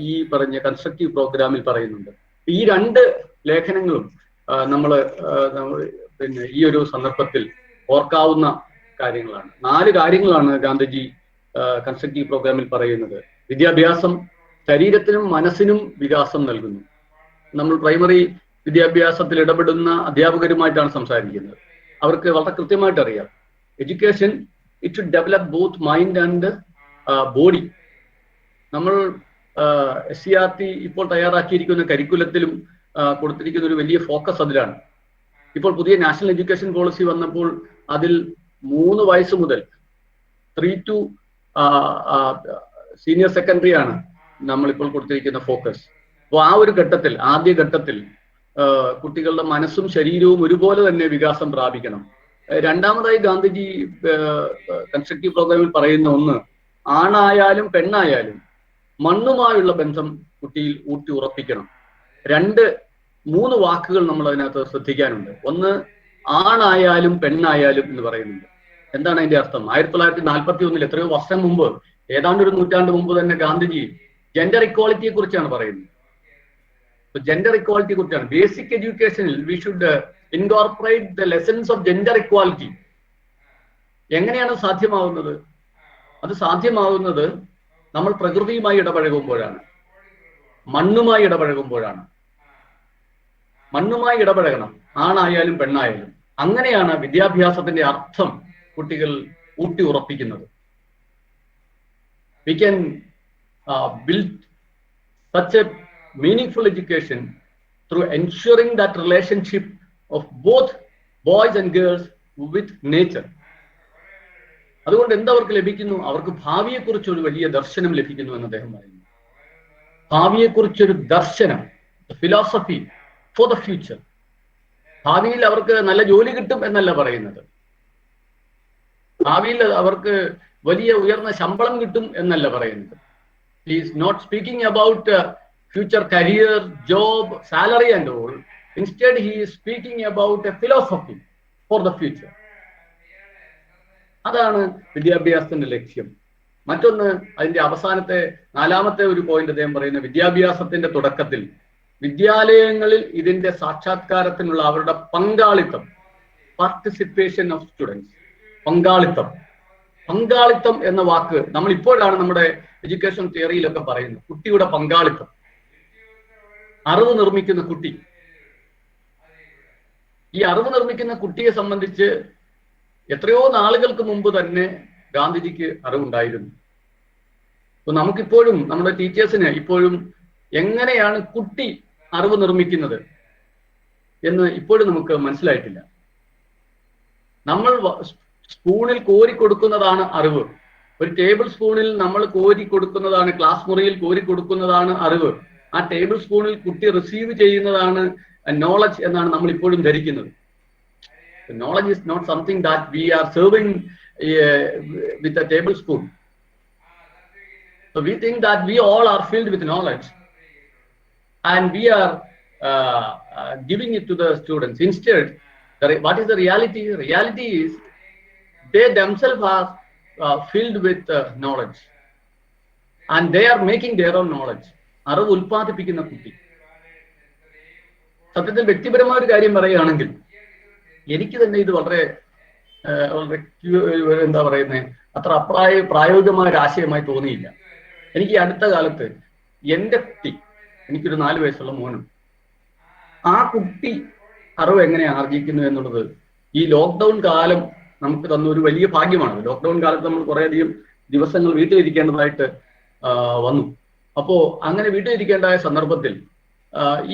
ഈ പറഞ്ഞ കൺസ്ട്രക്റ്റീവ് പ്രോഗ്രാമിൽ പറയുന്നുണ്ട്. ഈ രണ്ട് ലേഖനങ്ങളും നമ്മൾ പിന്നെ ഈ ഒരു സന്ദർഭത്തിൽ ഓർക്കാവുന്ന കാര്യങ്ങളാണ്. 4 കാര്യങ്ങളാണ് ഗാന്ധിജി കൺസ്ട്രക്റ്റീവ് പ്രോഗ്രാമിൽ പറയുന്നത്. വിദ്യാഭ്യാസം ശരീരത്തിനും മനസ്സിനും വികാസം നൽകുന്നു. നമ്മൾ പ്രൈമറി വിദ്യാഭ്യാസത്തിൽ ഇടപെടുന്ന അധ്യാപകരുമായിട്ടാണ് സംസാരിക്കുന്നത്. അവർക്ക് വളരെ കൃത്യമായിട്ട് അറിയാം, education it should develop both mind and body. നമ്മൾ SCRT ഇപ്പോൾ തയ്യാറാക്കിയിരിക്കുന്ന കരിക്കുലത്തിലും കൊടുത്തിരിക്കുന്ന ഒരു വലിയ ഫോക്കസ് അതിലാണ്. ഇപ്പോൾ പുതിയ നാഷണൽ എഡ്യൂക്കേഷൻ പോളിസി വന്നപ്പോൾ അതിൽ 3 വയസ്സ് മുതൽ 3 to സീനിയർ സെക്കൻഡറി ആണ് നമ്മളിപ്പോൾ കൊടുത്തിരിക്കുന്ന ഫോക്കസ്. അപ്പോൾ ആ ഒരു ഘട്ടത്തിൽ, ആദ്യ ഘട്ടത്തിൽ കുട്ടികളുടെ മനസ്സും ശരീരവും ഒരുപോലെ തന്നെ വികാസം പ്രാപിക്കണം. രണ്ടാമതായി ഗാന്ധിജി കൺസ്ട്രക്റ്റീവ് പ്രോഗ്രാമിൽ പറയുന്ന ഒന്ന്, ആണായാലും പെണ്ണായാലും മണ്ണുമായുള്ള ബന്ധം കുട്ടിയിൽ ഊട്ടി ഉറപ്പിക്കണം. 3 വാക്കുകൾ നമ്മൾ അതിനകത്ത് ശ്രദ്ധിക്കാനുണ്ട്. ഒന്ന്, ആണായാലും പെണ്ണായാലും എന്ന് പറയുന്നുണ്ട്. എന്താണ് അതിന്റെ അർത്ഥം? 1941 എത്രയോ വർഷം മുമ്പ്, ഏതാണ്ട് ഒരു നൂറ്റാണ്ട് മുമ്പ് തന്നെ ഗാന്ധിജി ജെൻഡർ ഇക്വാളിറ്റിയെ കുറിച്ചാണ് പറയുന്നത്. ജെൻഡർ ഇക്വാളിറ്റിയെ കുറിച്ചാണ്. ബേസിക് എഡ്യൂക്കേഷനിൽ we should incorporate the lessons of gender equality. എങ്ങനെയാണ് സാധ്യമാവുന്നത്? അത് സാധ്യമാവുന്നത് നമ്മൾ പ്രകൃതിയുമായി ഇടപഴകുമ്പോഴാണ്, മണ്ണുമായി ഇടപഴകുമ്പോഴാണ്. മണ്ണുമായി ഇടപഴകണം, ആണായാലും പെണ്ണായാലും. അങ്ങനെയാണ് വിദ്യാഭ്യാസത്തിന്റെ അർത്ഥം കുട്ടികൾ Ooty ഉറപ്പിക്കുന്നത്. We can build such a meaningful education through ensuring that relationship of both boys and girls with nature. അതുകൊണ്ട് എന്തവർക്ക് ലഭിക്കുന്നു? അവർക്ക് ഭാവിയെക്കുറിച്ചൊരു വലിയ ദർശനം ലഭിക്കുന്നു എന്ന് അദ്ദേഹം പറയുന്നു. ഭാവിയെക്കുറിച്ചൊരു ദർശനം, ഫിലോസഫി ഫോർ ദ ഫ്യൂച്ചർ. ഭാവിയിൽ അവർക്ക് നല്ല ജോലി കിട്ടും എന്നല്ല പറയുന്നത്, ഭാവിയിൽ അവർക്ക് വലിയ ഉയർന്ന ശമ്പളം കിട്ടും എന്നല്ല പറയുന്നത്. He is not speaking about future career, job, salary and all. Instead, he is speaking about a philosophy for the future. അതാണ് വിദ്യാഭ്യാസത്തിന്റെ ലക്ഷ്യം. മറ്റൊന്ന്, അതിന്റെ അവസാനത്തെ 4ാമത്തെ ഒരു പോയിന്റ് അദ്ദേഹം പറയുന്നത്, വിദ്യാഭ്യാസത്തിന്റെ തുടക്കത്തിൽ വിദ്യാലയങ്ങളിൽ ഇതിന്റെ സാക്ഷാത്കാരത്തിനുള്ള അവരുടെ പങ്കാളിത്തം, പാർട്ടിസിപ്പേഷൻ ഓഫ് സ്റ്റുഡൻസ്. പങ്കാളിത്തം എന്ന വാക്ക് നമ്മൾ ഇപ്പോഴാണ് നമ്മുടെ എഡ്യൂക്കേഷൻ തിയറിയിലൊക്കെ പറയുന്നത്. കുട്ടിയുടെ പങ്കാളിത്തം, അറിവ് നിർമ്മിക്കുന്ന കുട്ടി. ഈ അറിവ് നിർമ്മിക്കുന്ന കുട്ടിയെ സംബന്ധിച്ച് എത്രയോ നാളുകൾക്ക് മുമ്പ് തന്നെ ഗാന്ധിജിക്ക് അറിവുണ്ടായിരുന്നു. അപ്പൊ നമുക്കിപ്പോഴും, നമ്മുടെ ടീച്ചേഴ്സിന് ഇപ്പോഴും എങ്ങനെയാണ് കുട്ടി അറിവ് നിർമ്മിക്കുന്നത് എന്ന് ഇപ്പോഴും നമുക്ക് മനസ്സിലായിട്ടില്ല. നമ്മൾ സ്പൂണിൽ കോരി കൊടുക്കുന്നതാണ് അറിവ്. ഒരു ടേബിൾ സ്പൂണിൽ നമ്മൾ കോരി കൊടുക്കുന്നതാണ്, ക്ലാസ് മുറിയിൽ കോരി കൊടുക്കുന്നതാണ് അറിവ്. ആ ടേബിൾ സ്പൂണിൽ കുട്ടി റിസീവ് ചെയ്യുന്നതാണ് നോളജ് എന്നാണ് നമ്മൾ ഇപ്പോഴും ധരിക്കുന്നത്. Knowledge is not something that we are serving with a tablespoon. So So we think that we all are filled with knowledge and we are giving it to the students. Instead, what is the reality? The reality is they themselves are filled with knowledge and they are making their own knowledge. അറിവ് ഉൽപ്പാദിപ്പിക്കുന്ന കുട്ടി. സത്യത്തിൽ വ്യക്തിപരമായ ഒരു കാര്യം പറയുകയാണെങ്കിൽ എനിക്ക് തന്നെ ഇത് വളരെ എന്താ പറയുന്നത്, അത്ര പ്രായോഗികമായ ഒരു ആശയമായി തോന്നിയില്ല. എനിക്ക് ഈ അടുത്ത കാലത്ത് എൻ്റെ കുട്ടി, എനിക്കൊരു 4 വയസ്സുള്ള മോനും, ആ കുട്ടി അറിവ് എങ്ങനെ ആർജിക്കുന്നു എന്നുള്ളത് ഈ ലോക്ക്ഡൗൺ കാലം നമുക്ക് തന്ന ഒരു വലിയ ഭാഗ്യമാണ്. ലോക്ക്ഡൗൺ കാലത്ത് നമ്മൾ കുറേയധികം ദിവസങ്ങൾ വീട്ടിലിരിക്കേണ്ടതായിട്ട് വന്നു. അപ്പോ അങ്ങനെ വീട്ടിലിരിക്കേണ്ടായ സന്ദർഭത്തിൽ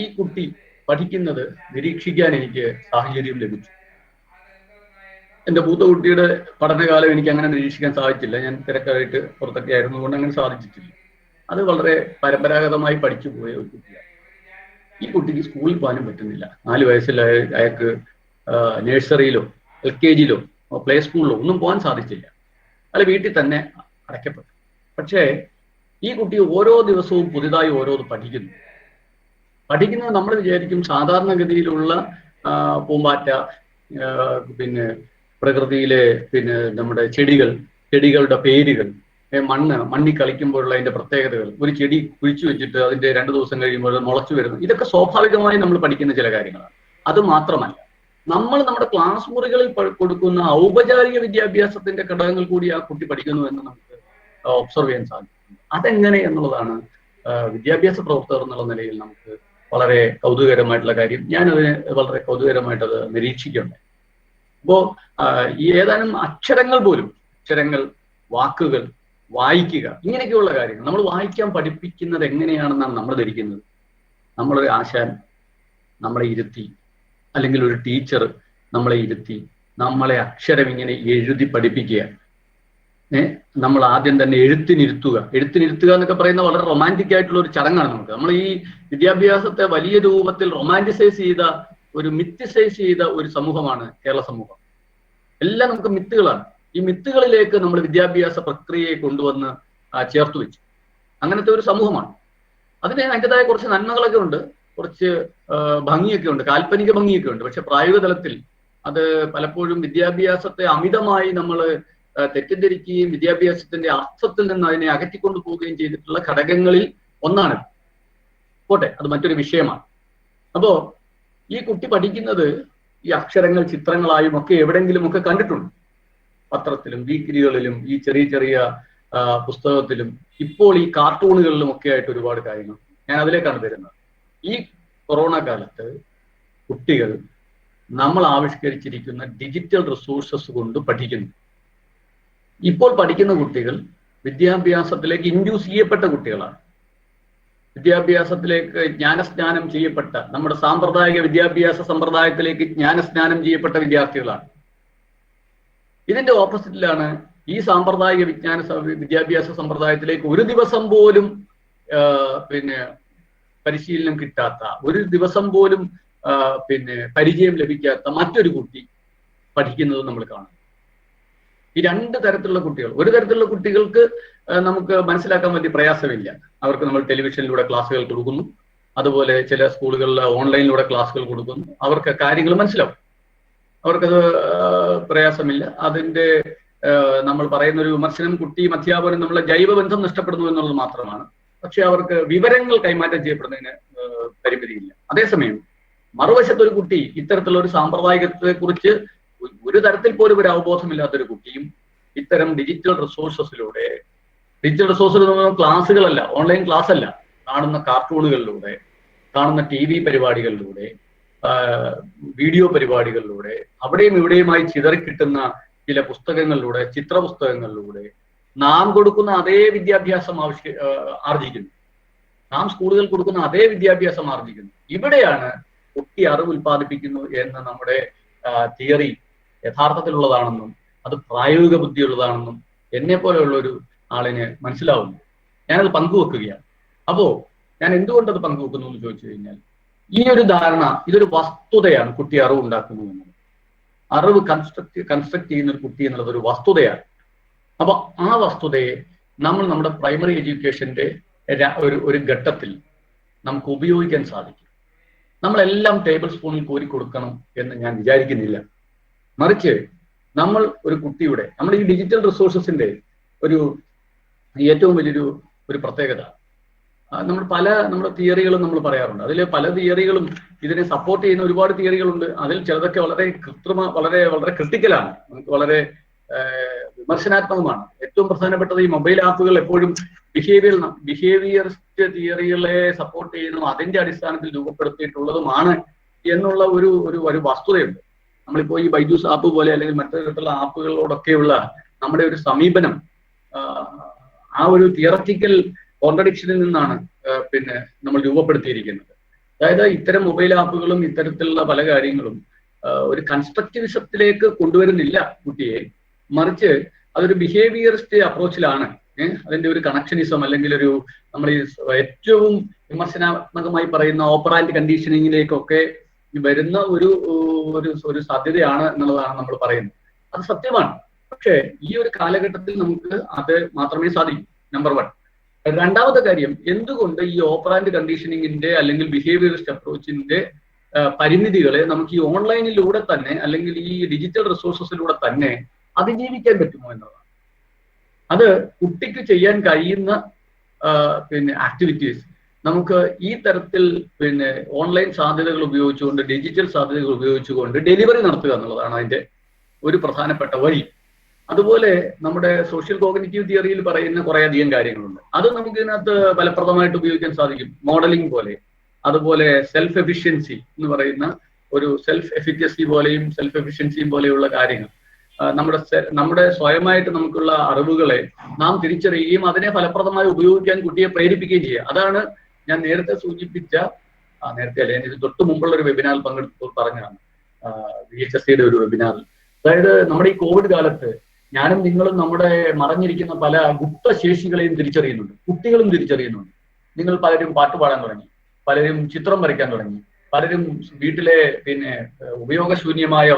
ഈ കുട്ടി പഠിക്കുന്നത് നിരീക്ഷിക്കാൻ എനിക്ക് സാഹചര്യം ലഭിച്ചു. എൻ്റെ മൂത്ത കുട്ടിയുടെ പഠനകാലം എനിക്ക് അങ്ങനെ നിരീക്ഷിക്കാൻ സാധിച്ചില്ല. ഞാൻ തിരക്കായിട്ട് പുറത്തൊക്കെ ആയിരുന്നതുകൊണ്ട് അങ്ങനെ സാധിച്ചിട്ടില്ല. അത് വളരെ പരമ്പരാഗതമായി പഠിച്ചു പോയ ഒരു കുട്ടിയാണ്. ഈ കുട്ടിക്ക് സ്കൂളിൽ പോകാനും പറ്റുന്നില്ല. 4 വയസ്സിൽ അയാൾക്ക് നഴ്സറിയിലോ LKG-യിലോ പ്ലേ സ്കൂളിലോ ഒന്നും പോകാൻ സാധിച്ചില്ല. അല്ല, വീട്ടിൽ തന്നെ അടയ്ക്കപ്പെട്ടു. പക്ഷേ ഈ കുട്ടി ഓരോ ദിവസവും പുതിയതായി ഓരോന്ന് പഠിക്കുന്നത് നമ്മൾ വിചാരിക്കും സാധാരണഗതിയിലുള്ള പൂമ്പാറ്റ, പിന്നെ പ്രകൃതിയിലെ പിന്നെ നമ്മുടെ ചെടികളുടെ പേരുകൾ, മണ്ണിൽ കളിക്കുമ്പോഴുള്ള അതിന്റെ പ്രത്യേകതകൾ, ഒരു ചെടി കുഴിച്ചു വെച്ചിട്ട് അതിന്റെ 2 ദിവസം കഴിയുമ്പോൾ മുളച്ചു വരുന്നു, ഇതൊക്കെ സ്വാഭാവികമായി നമ്മൾ പഠിക്കുന്ന ചില കാര്യങ്ങളാണ്. അത് മാത്രമല്ല, നമ്മൾ നമ്മുടെ ക്ലാസ് മുറികളിൽ കൊടുക്കുന്ന ഔപചാരിക വിദ്യാഭ്യാസത്തിന്റെ ഘടകങ്ങൾ കൂടി ആ കുട്ടി പഠിക്കുന്നു എന്ന് നമുക്ക് ഒബ്സർവ് ചെയ്യാൻ സാധിക്കും. അതെങ്ങനെ എന്നുള്ളതാണ് വിദ്യാഭ്യാസ പ്രവർത്തകർ എന്നുള്ള നിലയിൽ നമുക്ക് വളരെ കൗതുകകരമായിട്ടുള്ള കാര്യം. ഞാനതിനെ വളരെ കൗതുകകരമായിട്ടത് നിരീക്ഷിക്കുകയുണ്ടായി. അപ്പോ ഈ ഏതാനും അക്ഷരങ്ങൾ, വാക്കുകൾ വായിക്കുക, ഇങ്ങനെയൊക്കെയുള്ള കാര്യങ്ങൾ നമ്മൾ വായിക്കാൻ പഠിപ്പിക്കുന്നത് എങ്ങനെയാണെന്നാണ് നമ്മൾ ധരിക്കുന്നത്. നമ്മളൊരു ആശാൻ നമ്മളെ ഇരുത്തി, അല്ലെങ്കിൽ ഒരു ടീച്ചർ നമ്മളെ ഇരുത്തി നമ്മളെ അക്ഷരം ഇങ്ങനെ എഴുതി പഠിപ്പിക്കുക. നമ്മൾ ആദ്യം തന്നെ എഴുത്തിനിരുത്തുക എന്നൊക്കെ പറയുന്ന വളരെ റൊമാൻറ്റിക് ആയിട്ടുള്ള ഒരു ചടങ്ങാണ് നമുക്ക്. നമ്മൾ ഈ വിദ്യാഭ്യാസത്തെ വലിയ രൂപത്തിൽ റൊമാൻറ്റിസൈസ് ചെയ്ത, ഒരു മിത്തിസൈസ് ചെയ്ത ഒരു സമൂഹമാണ് കേരള സമൂഹം. എല്ലാം നമുക്ക് മിത്തുകളാണ്. ഈ മിത്തുകളിലേക്ക് നമ്മൾ വിദ്യാഭ്യാസ പ്രക്രിയയെ കൊണ്ടുവന്ന് ചേർത്ത് വെച്ചു. അങ്ങനത്തെ ഒരു സമൂഹമാണ്. അതിന് അതിൻ്റെതായ കുറച്ച് നന്മകളൊക്കെ ഉണ്ട്, കുറച്ച് ഭംഗിയൊക്കെ ഉണ്ട്, കാൽപ്പനിക ഭംഗിയൊക്കെ ഉണ്ട്. പക്ഷെ പ്രായോഗിക തലത്തിൽ അത് പലപ്പോഴും വിദ്യാഭ്യാസത്തെ അമിതമായി നമ്മൾ തെറ്റിദ്ധരിക്കുകയും വിദ്യാഭ്യാസത്തിന്റെ അർത്ഥത്തിൽ നിന്ന് അതിനെ അകറ്റിക്കൊണ്ടു പോവുകയും ചെയ്തിട്ടുള്ള ഘടകങ്ങളിൽ ഒന്നാണ്. പോട്ടെ, അത് മറ്റൊരു വിഷയമാണ്. അപ്പോ ഈ കുട്ടി പഠിക്കുന്നത് ഈ അക്ഷരങ്ങൾ ചിത്രങ്ങളായും ഒക്കെ എവിടെയെങ്കിലും ഒക്കെ കണ്ടിട്ടുണ്ട്. പത്രത്തിലും വീക്കിലികളിലും ഈ ചെറിയ പുസ്തകത്തിലും ഇപ്പോൾ ഈ കാർട്ടൂണുകളിലും ഒക്കെ ആയിട്ട് ഒരുപാട് കാര്യങ്ങൾ. ഞാൻ അതിലേക്കാണ് വരുന്നത്. ഈ കൊറോണ കാലത്ത് കുട്ടികൾ നമ്മൾ ആവിഷ്കരിച്ചിരിക്കുന്ന ഡിജിറ്റൽ റിസോഴ്സസ് കൊണ്ട് പഠിക്കുന്നു. ഇപ്പോൾ പഠിക്കുന്ന കുട്ടികൾ വിദ്യാഭ്യാസത്തിലേക്ക് ഇൻഡ്യൂസ് ചെയ്യപ്പെട്ട കുട്ടികളാണ്. വിദ്യാഭ്യാസത്തിലേക്ക് ജ്ഞാനസ്നാനം ചെയ്യപ്പെട്ട, നമ്മുടെ സാമ്പ്രദായിക വിദ്യാഭ്യാസ സമ്പ്രദായത്തിലേക്ക് ജ്ഞാനസ്നാനം ചെയ്യപ്പെട്ട വിദ്യാർത്ഥികളാണ്. ഇതിന്റെ ഓപ്പോസിറ്റിലാണ് ഈ സാമ്പ്രദായിക വിദ്യാഭ്യാസ സമ്പ്രദായത്തിലേക്ക് ഒരു ദിവസം പോലും പിന്നെ പരിശീലനം കിട്ടാത്ത, ഒരു ദിവസം പോലും പിന്നെ പരിചയം ലഭിക്കാത്ത മറ്റൊരു കുട്ടി പഠിക്കുന്നത് നമ്മൾ കാണും. ഈ 2 തരത്തിലുള്ള കുട്ടികൾ. ഒരു തരത്തിലുള്ള കുട്ടികൾക്ക് നമുക്ക് മനസ്സിലാക്കാൻ വലിയ പ്രയാസമില്ല. അവർക്ക് നമ്മൾ ടെലിവിഷനിലൂടെ ക്ലാസ്സുകൾ കൊടുക്കുന്നു, അതുപോലെ ചില സ്കൂളുകളിൽ ഓൺലൈനിലൂടെ ക്ലാസ്സുകൾ കൊടുക്കുന്നു. അവർക്ക് കാര്യങ്ങൾ മനസ്സിലാവും, അവർക്കത് പ്രയാസമില്ല. അതിന്റെ നമ്മൾ പറയുന്ന ഒരു വിമർശനം കുട്ടിയും അധ്യാപകനും നമ്മളെ ജൈവബന്ധം നഷ്ടപ്പെടുന്നു എന്നുള്ളത് മാത്രമാണ്. പക്ഷെ അവർക്ക് വിവരങ്ങൾ കൈമാറ്റം ചെയ്യപ്പെടുന്നതിന് പരിമിതിയില്ല. അതേസമയം മറുവശത്ത് ഒരു കുട്ടി ഇത്തരത്തിലുള്ള ഒരു സാമ്പ്രദായികത്തെ കുറിച്ച് ഒരു തരത്തിൽ പോലും ഒരു അവബോധമില്ലാത്തൊരു കുട്ടിയും ഇത്തരം ഡിജിറ്റൽ റിസോഴ്സസിലൂടെ ക്ലാസ്സുകളല്ല, ഓൺലൈൻ ക്ലാസ് അല്ല, കാണുന്ന കാർട്ടൂണുകളിലൂടെ, കാണുന്ന TV പരിപാടികളിലൂടെ, വീഡിയോ പരിപാടികളിലൂടെ, അവിടെയും ഇവിടെയുമായി ചിതറിക്കിട്ടുന്ന ചില പുസ്തകങ്ങളിലൂടെ, ചിത്രപുസ്തകങ്ങളിലൂടെ നാം കൊടുക്കുന്ന അതേ വിദ്യാഭ്യാസം ആർജിക്കുന്നു. നാം സ്കൂളുകൾ കൊടുക്കുന്ന അതേ വിദ്യാഭ്യാസം ആർജിക്കുന്നു. ഇവിടെയാണ് കുട്ടി അറിവ് ഉൽപ്പാദിപ്പിക്കുന്നു എന്ന നമ്മുടെ തിയറി യഥാർത്ഥത്തിലുള്ളതാണെന്നും അത് പ്രായോഗിക ബുദ്ധിയുള്ളതാണെന്നും എന്നെ പോലെയുള്ള ഒരു ആളിന് മനസ്സിലാവുന്നു. ഞാനത് പങ്കുവെക്കുകയാണ്. അപ്പോ ഞാൻ എന്തുകൊണ്ടത് പങ്കുവെക്കുന്നു എന്ന് ചോദിച്ചു കഴിഞ്ഞാൽ, ഈ ഒരു ധാരണ, ഇതൊരു വസ്തുതയാണ്. കുട്ടി അറിവ് ഉണ്ടാക്കുന്നു എന്നത്, അറിവ് കൺസ്ട്രക്ട് ചെയ്യുന്ന ഒരു കുട്ടി എന്നുള്ളത് ഒരു വസ്തുതയാണ്. അപ്പൊ ആ വസ്തുതയെ നമ്മൾ നമ്മുടെ പ്രൈമറി എഡ്യൂക്കേഷന്റെ ഒരു ഘട്ടത്തിൽ നമുക്ക് ഉപയോഗിക്കാൻ സാധിക്കും. നമ്മളെല്ലാം ടേബിൾ സ്പൂണിൽ കോരി കൊടുക്കണം എന്ന് ഞാൻ വിചാരിക്കുന്നില്ല. മറിച്ച് നമ്മൾ ഒരു കുട്ടിയുടെ, നമ്മുടെ ഈ ഡിജിറ്റൽ റിസോഴ്സസിന്റെ ഒരു ഏറ്റവും വലിയൊരു പ്രത്യേകത, നമ്മുടെ തിയറികളും നമ്മൾ പറയാറുണ്ട്. അതിൽ പല തിയറികളും ഇതിനെ സപ്പോർട്ട് ചെയ്യുന്ന ഒരുപാട് തിയറികളുണ്ട്. അതിൽ ചിലതൊക്കെ വളരെ വളരെ വളരെ ക്രിട്ടിക്കലാണ്, നമുക്ക് വളരെ വിമർശനാത്മകമാണ്. ഏറ്റവും പ്രധാനപ്പെട്ടത് ഈ മൊബൈൽ ആപ്പുകൾ എപ്പോഴും ബിഹേവിയറിസ്റ്റ് തിയറികളെ സപ്പോർട്ട് ചെയ്യുന്നതും അതിന്റെ അടിസ്ഥാനത്തിൽ രൂപപ്പെടുത്തിയിട്ടുള്ളതുമാണ് എന്നുള്ള ഒരു വസ്തുതയുണ്ട്. നമ്മളിപ്പോ ഈ ബൈജൂസ് ആപ്പ് പോലെ അല്ലെങ്കിൽ മറ്റു തരത്തിലുള്ള ആപ്പുകളോടൊക്കെയുള്ള നമ്മുടെ ഒരു സമീപനം ആ ഒരു തിയററ്റിക്കൽ കോൺട്രഡിക്ഷനിൽ നിന്നാണ് നമ്മൾ രൂപപ്പെടുത്തിയിരിക്കുന്നത്. അതായത് ഇത്തരം മൊബൈൽ ആപ്പുകളും ഇത്തരത്തിലുള്ള പല കാര്യങ്ങളും ഒരു കൺസ്ട്രക്റ്റിവിസത്തിലേക്ക് കൊണ്ടുവരുന്നില്ല കുട്ടിയെ, മറിച്ച് അതൊരു ബിഹേവിയറിസ്റ്റ് അപ്രോച്ചിലാണ്. അതിന്റെ ഒരു കണക്ഷനിസം അല്ലെങ്കിൽ നമ്മൾ ഈ ഏറ്റവും വിമർശനാത്മകമായി പറയുന്ന ഓപ്പറാന്റ് കണ്ടീഷനിങ്ങിലേക്കൊക്കെ വരുന്ന ഒരു സാധ്യതയാണ് എന്നുള്ളതാണ് നമ്മൾ പറയുന്നത്. അത് സത്യമാണ്. പക്ഷേ ഈ ഒരു കാലഘട്ടത്തിൽ നമുക്ക് അത് മാത്രമേ സാധിക്കൂ, നമ്പർ 1. രണ്ടാമത്തെ കാര്യം, എന്തുകൊണ്ട് ഈ ഓപ്പറാന്റ് കണ്ടീഷനിങ്ങിന്റെ അല്ലെങ്കിൽ ബിഹേവിയറിസ്റ്റ് അപ്രോച്ചിന്റെ പരിമിതികളെ നമുക്ക് ഈ ഓൺലൈനിലൂടെ തന്നെ അല്ലെങ്കിൽ ഈ ഡിജിറ്റൽ റിസോഴ്സസിലൂടെ തന്നെ അതിജീവിക്കാൻ പറ്റുമോ എന്നുള്ളതാണ്. അത് കുട്ടിക്ക് ചെയ്യാൻ കഴിയുന്ന ആക്ടിവിറ്റീസ് നമുക്ക് ഈ തരത്തിൽ ഓൺലൈൻ സാധ്യതകൾ ഉപയോഗിച്ചുകൊണ്ട്, ഡിജിറ്റൽ സാധ്യതകൾ ഉപയോഗിച്ചുകൊണ്ട് ഡെലിവറി നടത്തുക എന്നുള്ളതാണ് അതിന്റെ ഒരു പ്രധാനപ്പെട്ട വഴി. അതുപോലെ നമ്മുടെ സോഷ്യൽ കോഗ്നിറ്റീവ് തിയറിയിൽ പറയുന്ന കുറെ അധികം കാര്യങ്ങളുണ്ട്. അത് നമുക്ക് ഇതിനകത്ത് ഫലപ്രദമായിട്ട് ഉപയോഗിക്കാൻ സാധിക്കും. മോഡലിംഗ് പോലെ, അതുപോലെ സെൽഫ് എഫിഷ്യൻസി എന്ന് പറയുന്ന ഒരു സെൽഫ് എഫിക്കസി പോലെയും സെൽഫ് എഫിഷ്യൻസിയും പോലെയുള്ള കാര്യങ്ങൾ നമ്മുടെ സ്വയമായിട്ട് നമുക്കുള്ള അറിവുകളെ നാം തിരിച്ചറിയുകയും അതിനെ ഫലപ്രദമായി ഉപയോഗിക്കാൻ കുട്ടിയെ പ്രേരിപ്പിക്കുകയും ചെയ്യുക. അതാണ് ഞാൻ നേരത്തെ സൂചിപ്പിച്ച, നേരത്തെ അല്ല, ഞാൻ ഇത് തൊട്ട് മുമ്പുള്ള ഒരു വെബിനാറിൽ പങ്കെടുത്തപ്പോൾ പറഞ്ഞതാണ്, VHSCയുടെ ഒരു വെബിനാറിൽ. അതായത് നമ്മുടെ ഈ കോവിഡ് കാലത്ത് ഞാനും നിങ്ങളും നമ്മുടെ മറഞ്ഞിരിക്കുന്ന പല ഗുപ്തശേഷികളെയും തിരിച്ചറിയുന്നുണ്ട്, കുട്ടികളും തിരിച്ചറിയുന്നുണ്ട്. നിങ്ങൾ പലരും പാട്ട് പാടാൻ തുടങ്ങി, പലരും ചിത്രം വരയ്ക്കാൻ തുടങ്ങി, പലരും വീട്ടിലെ ഉപയോഗശൂന്യമായ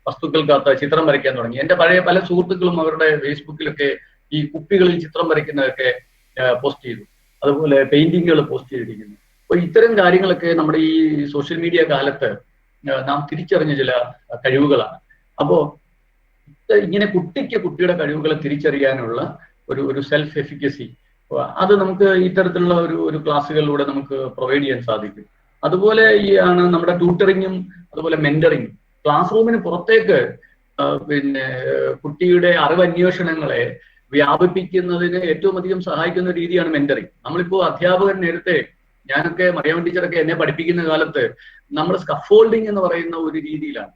വസ്തുക്കൾക്കകത്ത് ചിത്രം വരയ്ക്കാൻ തുടങ്ങി. എന്റെ പഴയ പല സുഹൃത്തുക്കളും അവരുടെ ഫേസ്ബുക്കിലൊക്കെ ഈ കുപ്പികളിൽ ചിത്രം വരയ്ക്കുന്നതൊക്കെ പോസ്റ്റ് ചെയ്തു. അതുപോലെ പെയിന്റിങ്ങുകൾ പോസ്റ്റ് ചെയ്തിരിക്കുന്നു. അപ്പൊ ഇത്തരം കാര്യങ്ങളൊക്കെ നമ്മുടെ ഈ സോഷ്യൽ മീഡിയ കാലത്ത് നാം തിരിച്ചറിഞ്ഞ ചില കഴിവുകളാണ്. അപ്പോ ഇങ്ങനെ കുട്ടിയുടെ കഴിവുകളെ തിരിച്ചറിയാനുള്ള ഒരു സെൽഫ് എഫിക്കസി അത് നമുക്ക് ഇത്തരത്തിലുള്ള ഒരു ക്ലാസ്സുകളിലൂടെ നമുക്ക് പ്രൊവൈഡ് ചെയ്യാൻ സാധിക്കും. അതുപോലെ ആണ് നമ്മുടെ ട്യൂട്ടറിങ്ങും അതുപോലെ മെന്ററിങ്ങും. ക്ലാസ് റൂമിന് പുറത്തേക്ക് കുട്ടിയുടെ അറിവന്വേഷണങ്ങളെ വ്യാപിപ്പിക്കുന്നതിന് ഏറ്റവും അധികം സഹായിക്കുന്ന രീതിയാണ് മെന്ററിങ്. നമ്മളിപ്പോ അധ്യാപകൻ നേരത്തെ, ഞാനൊക്കെ മറിയാമ്മ ടീച്ചറൊക്കെ എന്നെ പഠിപ്പിക്കുന്ന കാലത്ത് നമ്മൾ സ്കഫോൾഡിങ് എന്ന് പറയുന്ന ഒരു രീതിയിലാണ്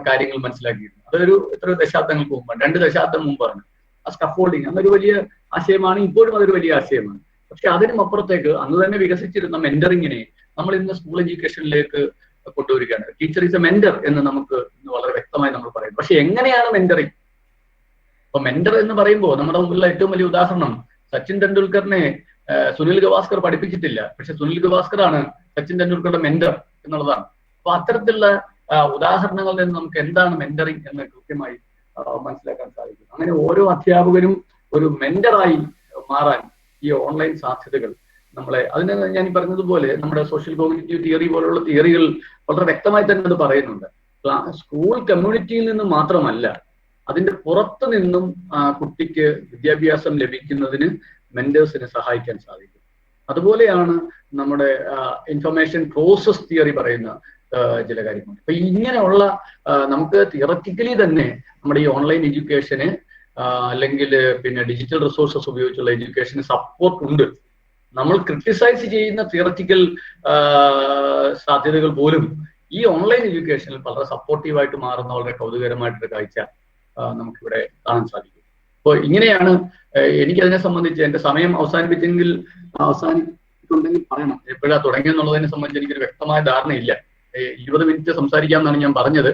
കാര്യങ്ങൾ മനസ്സിലാക്കിയിരുന്നത്. അതൊരു എത്രയോ ദശാബ്ദങ്ങൾക്ക് മുമ്പാണ്, 2 ദശാബ്ദം മുമ്പാണ് ആ സ്കഫോൾഡിങ്. അന്നൊരു വലിയ ആശയമാണ്, ഇപ്പോഴും അതൊരു വലിയ ആശയമാണ്. പക്ഷെ അതിനും അപ്പുറത്തേക്ക് അന്ന് തന്നെ വികസിച്ചിരുന്ന മെന്ററിങ്ങിനെ നമ്മൾ ഇന്ന് സ്കൂൾ എഡ്യൂക്കേഷനിലേക്ക് കൊണ്ടുവരികയാണ്. ടീച്ചർ ഈസ് എ മെന്റർ എന്ന് നമുക്ക് ഇന്ന് വളരെ വ്യക്തമായി നമ്മൾ പറയും. പക്ഷെ എങ്ങനെയാണ് മെന്ററിങ്? അപ്പൊ മെന്റർ എന്ന് പറയുമ്പോൾ നമ്മുടെ മുമ്പിലുള്ള ഏറ്റവും വലിയ ഉദാഹരണം, സച്ചിൻ തെണ്ടുൽക്കറിനെ സുനിൽ ഗവാസ്കർ പഠിപ്പിച്ചിട്ടില്ല, പക്ഷെ സുനിൽ ഗവാസ്കർ ആണ് സച്ചിൻ തെണ്ടുൽക്കറുടെ മെന്റർ എന്നുള്ളതാണ്. അപ്പൊ അത്തരത്തിലുള്ള ഉദാഹരണങ്ങളിൽ നിന്ന് നമുക്ക് എന്താണ് മെന്ററിങ് എന്ന് കൃത്യമായി മനസ്സിലാക്കാൻ സാധിക്കും. അങ്ങനെ ഓരോ അധ്യാപകരും ഒരു മെന്ററായി മാറാൻ ഈ ഓൺലൈൻ സാധ്യതകൾ അതിന് ഞാൻ പറഞ്ഞതുപോലെ നമ്മുടെ സോഷ്യൽ കോഗ്നിറ്റീവ് തിയറി പോലുള്ള തിയറികൾ വളരെ വ്യക്തമായി തന്നെ അത് പറയുന്നുണ്ട്. സ്കൂൾ കമ്മ്യൂണിറ്റിയിൽ നിന്ന് മാത്രമല്ല, അതിന്റെ പുറത്തു നിന്നും കുട്ടിക്ക് വിദ്യാഭ്യാസം ലഭിക്കുന്നതിന് മെന്റേഴ്സിനെ സഹായിക്കാൻ സാധിക്കും. അതുപോലെയാണ് നമ്മുടെ ഇൻഫർമേഷൻ പ്രോസസ് തിയറി പറയുന്ന ചില കാര്യങ്ങൾ. അപ്പൊ ഇങ്ങനെയുള്ള നമുക്ക് തിയററ്റിക്കലി തന്നെ നമ്മുടെ ഈ ഓൺലൈൻ എഡ്യൂക്കേഷന് അല്ലെങ്കിൽ ഡിജിറ്റൽ റിസോഴ്സസ് ഉപയോഗിച്ചുള്ള എഡ്യൂക്കേഷന് സപ്പോർട്ട് ഉണ്ട്. നമ്മൾ ക്രിട്ടിസൈസ് ചെയ്യുന്ന തിയററ്റിക്കൽ സാധ്യതകൾ പോലും ഈ ഓൺലൈൻ എഡ്യൂക്കേഷനിൽ വളരെ സപ്പോർട്ടീവായിട്ട് മാറുന്ന വളരെ കൗതുകരമായിട്ടൊരു കാഴ്ച നമുക്കിവിടെ കാണാൻ സാധിക്കും. അപ്പോൾ ഇങ്ങനെയാണ് എനിക്കതിനെ സംബന്ധിച്ച്, എന്റെ സമയം അവസാനിച്ചിട്ടുണ്ടെങ്കിൽ പറയണം എപ്പോഴാ തുടങ്ങിയെന്നുള്ളതിനെ സംബന്ധിച്ച് എനിക്കൊരു വ്യക്തമായ ധാരണയില്ല. 20 മിനിറ്റ് സംസാരിക്കാമെന്നാണ് ഞാൻ പറഞ്ഞത്.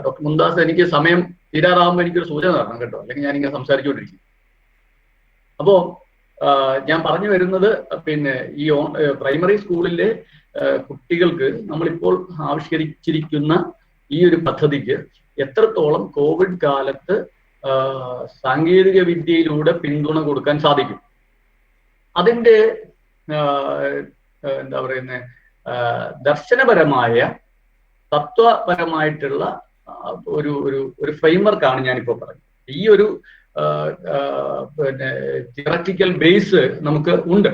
ഡോക്ടർ മുംതാസ് എനിക്ക് സമയം തീരാറാവുമ്പോൾ എനിക്കൊരു സൂചന തരണം കേട്ടോ, അല്ലെങ്കിൽ ഞാനിങ്ങനെ സംസാരിച്ചുകൊണ്ടിരിക്കും. അപ്പോ ഞാൻ പറഞ്ഞു വരുന്നത് ഈ പ്രൈമറി സ്കൂളിലെ കുട്ടികൾക്ക് നമ്മളിപ്പോൾ ആവിഷ്കരിച്ചിരിക്കുന്ന ഈ ഒരു പദ്ധതിക്ക് എത്രത്തോളം കോവിഡ് കാലത്ത് സാങ്കേതിക വിദ്യയിലൂടെ പിന്തുണ കൊടുക്കാൻ സാധിക്കും. അതിൻ്റെ എന്താ പറയുന്നത്, ദർശനപരമായ തത്വപരമായിട്ടുള്ള ഒരു ഒരു ഒരു ഫ്രെയിംവർക്കാണ് ഞാനിപ്പോൾ പറഞ്ഞത്. ഈ ഒരു പിന്നെ തിയററ്റിക്കൽ ബേസ് നമുക്ക് ഉണ്ട്.